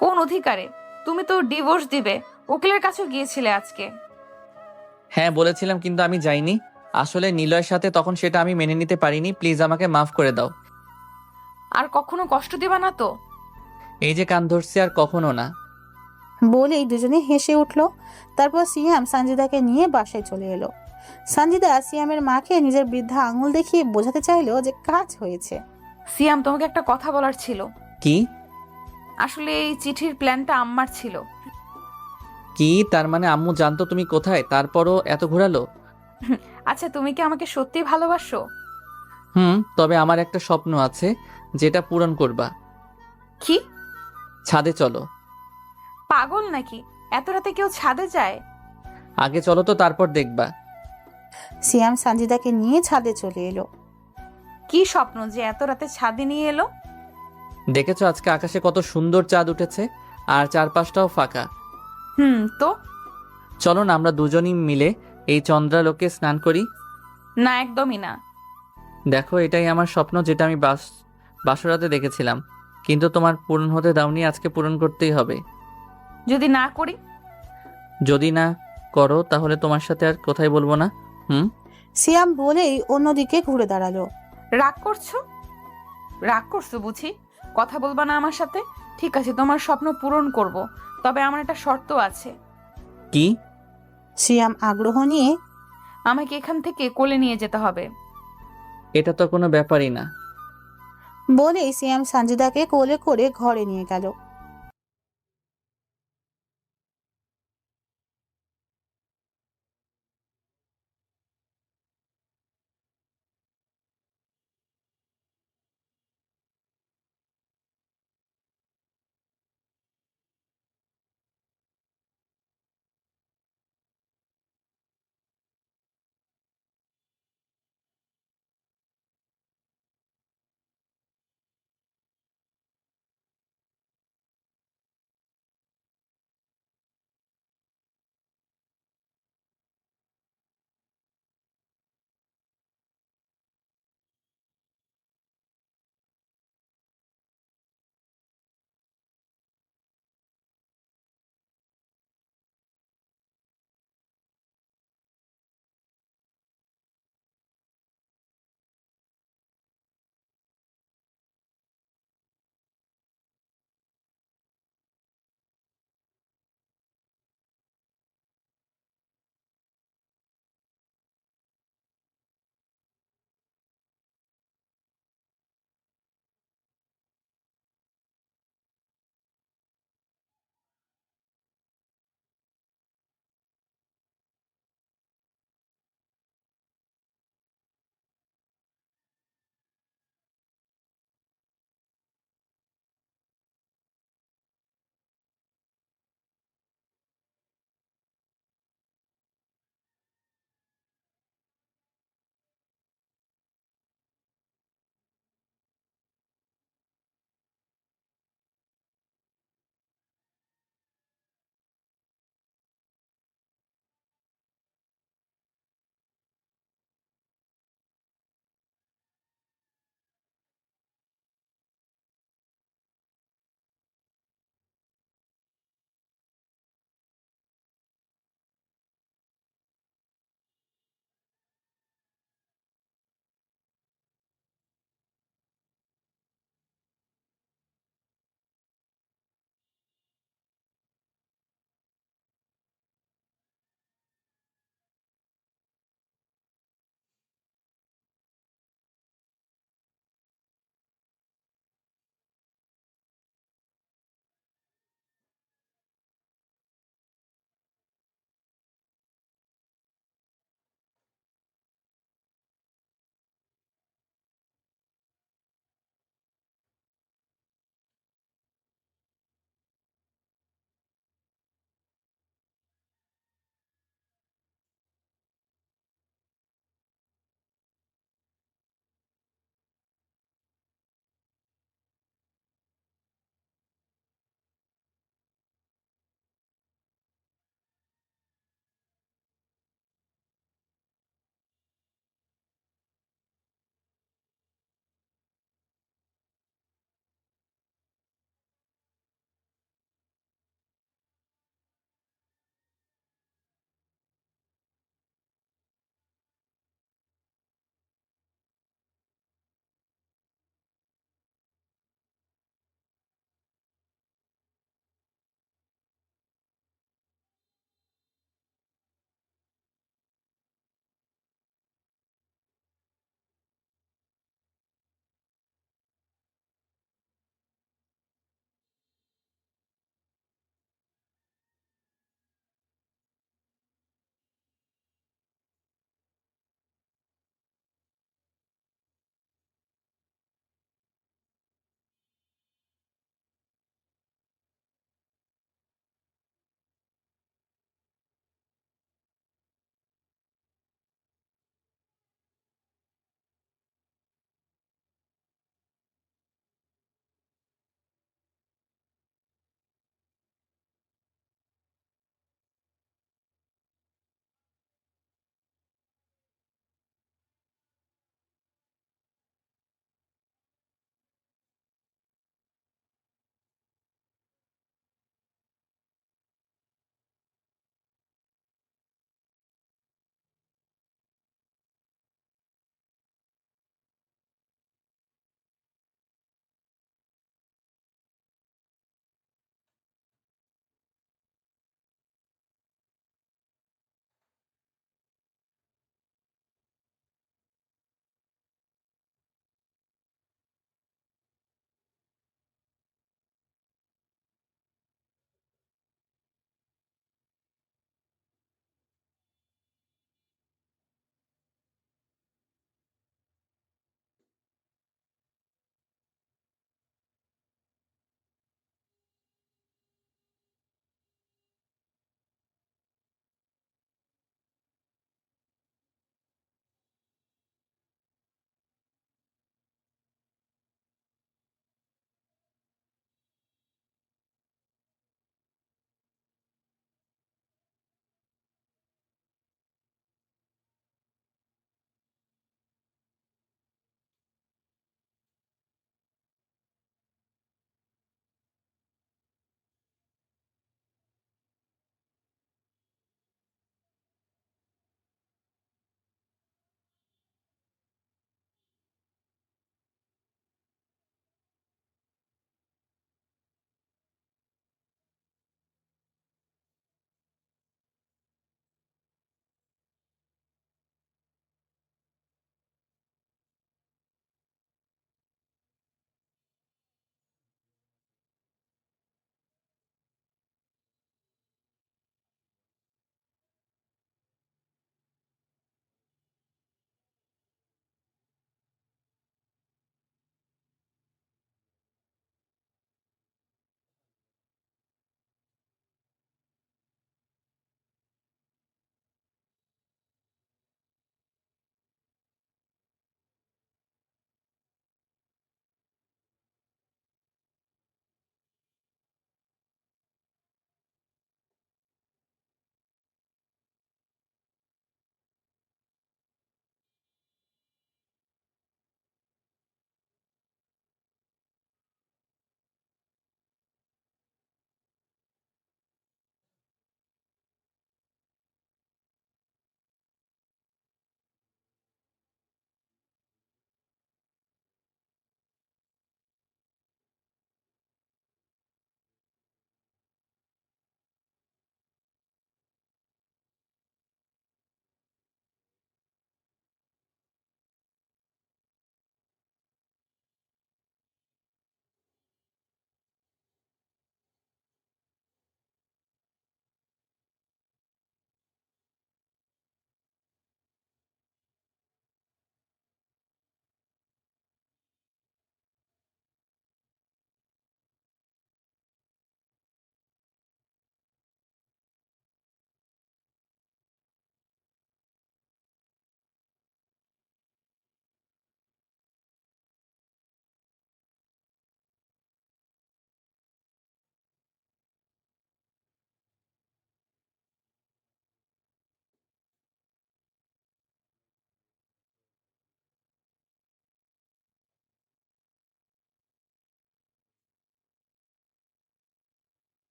কোন অধিকারে? তুমি তো ডিভোর্স দিবে, উকিলের কাছেও গিয়েছিলে আজকে। হ্যাঁ বলেছিলাম, কিন্তু আমি যাইনি। আসলে নিলয়ের সাথে তখন সেটা আমি মেনে নিতে পারিনি। প্লিজ আমাকে মাফ করে দাও। আর কখনো কষ্ট দিবা না তো? এই যে কান ধরছি, আর কখনো না। বলেই দুজনে হেসে উঠল। তারপর সিয়াম সানজিদাকে নিয়ে বাসায় চলে এলো। সানজিদা সিয়ামের মাকে নিজের বৃদ্ধা আঙুল দেখিয়ে বোঝাতে চাইলো যে কাজ হয়েছে। সিয়াম, তোমাকে একটা কথা বলার ছিল। কি? আসলে এই চিঠির প্ল্যানটা আম্মার ছিল। কি? তার মানে আম্মু জানতো তুমি কোথায়, তারপরও এত ঘোরালো? আচ্ছা, তুমি কি আমাকে সত্যি ভালোবাসো? তবে আমার একটা স্বপ্ন আছে, যেটা পূরণ করবা। কি? ছাদে চলো। পাগল নাকি? এত রাতে কেউ ছাদে যায়? আগে চলো তো, তারপর দেখবা। সিয়াম সানজিদাকে নিয়ে ছাদে চলে এলো। কি স্বপ্ন যে এত রাতে ছাদে নিয়ে এলো? দেখেছো আজকে আকাশে কত সুন্দর চাঁদ উঠেছে, আর চারপাশটাও ফাঁকা। তো চলো না আমরা দুজনই মিলে এই চন্দ্রালোকে স্নান করি। না, একদমই না। দেখো, এটাই আমার স্বপ্ন, যেটা আমি বাসরাতে দেখেছিলাম, কিন্তু তোমার পূরণ হতে দাওনি। আজকে পূরণ করতেই হবে। যদি না করি? যদি না করো তাহলে তোমার সাথে আর কোথায় বলবো না। সিয়াম বলেই অন্যদিকে ঘুরে দাঁড়ালো। রাগ করছো? রাগ করছো বুঝি? কথা বলবা না আমার সাথে? ঠিক আছে, তোমার স্বপ্ন পূরণ করব, তবে আমার একটা শর্ত আছে। কি? সিয়াম আগ্রহ নিয়ে, আমাকে এখান থেকে কোলে নিয়ে যেতে হবে। এটা তো কোনো ব্যাপারই না। বলেই সিয়াম সানজিদাকে কোলে করে ঘরে নিয়ে গেল।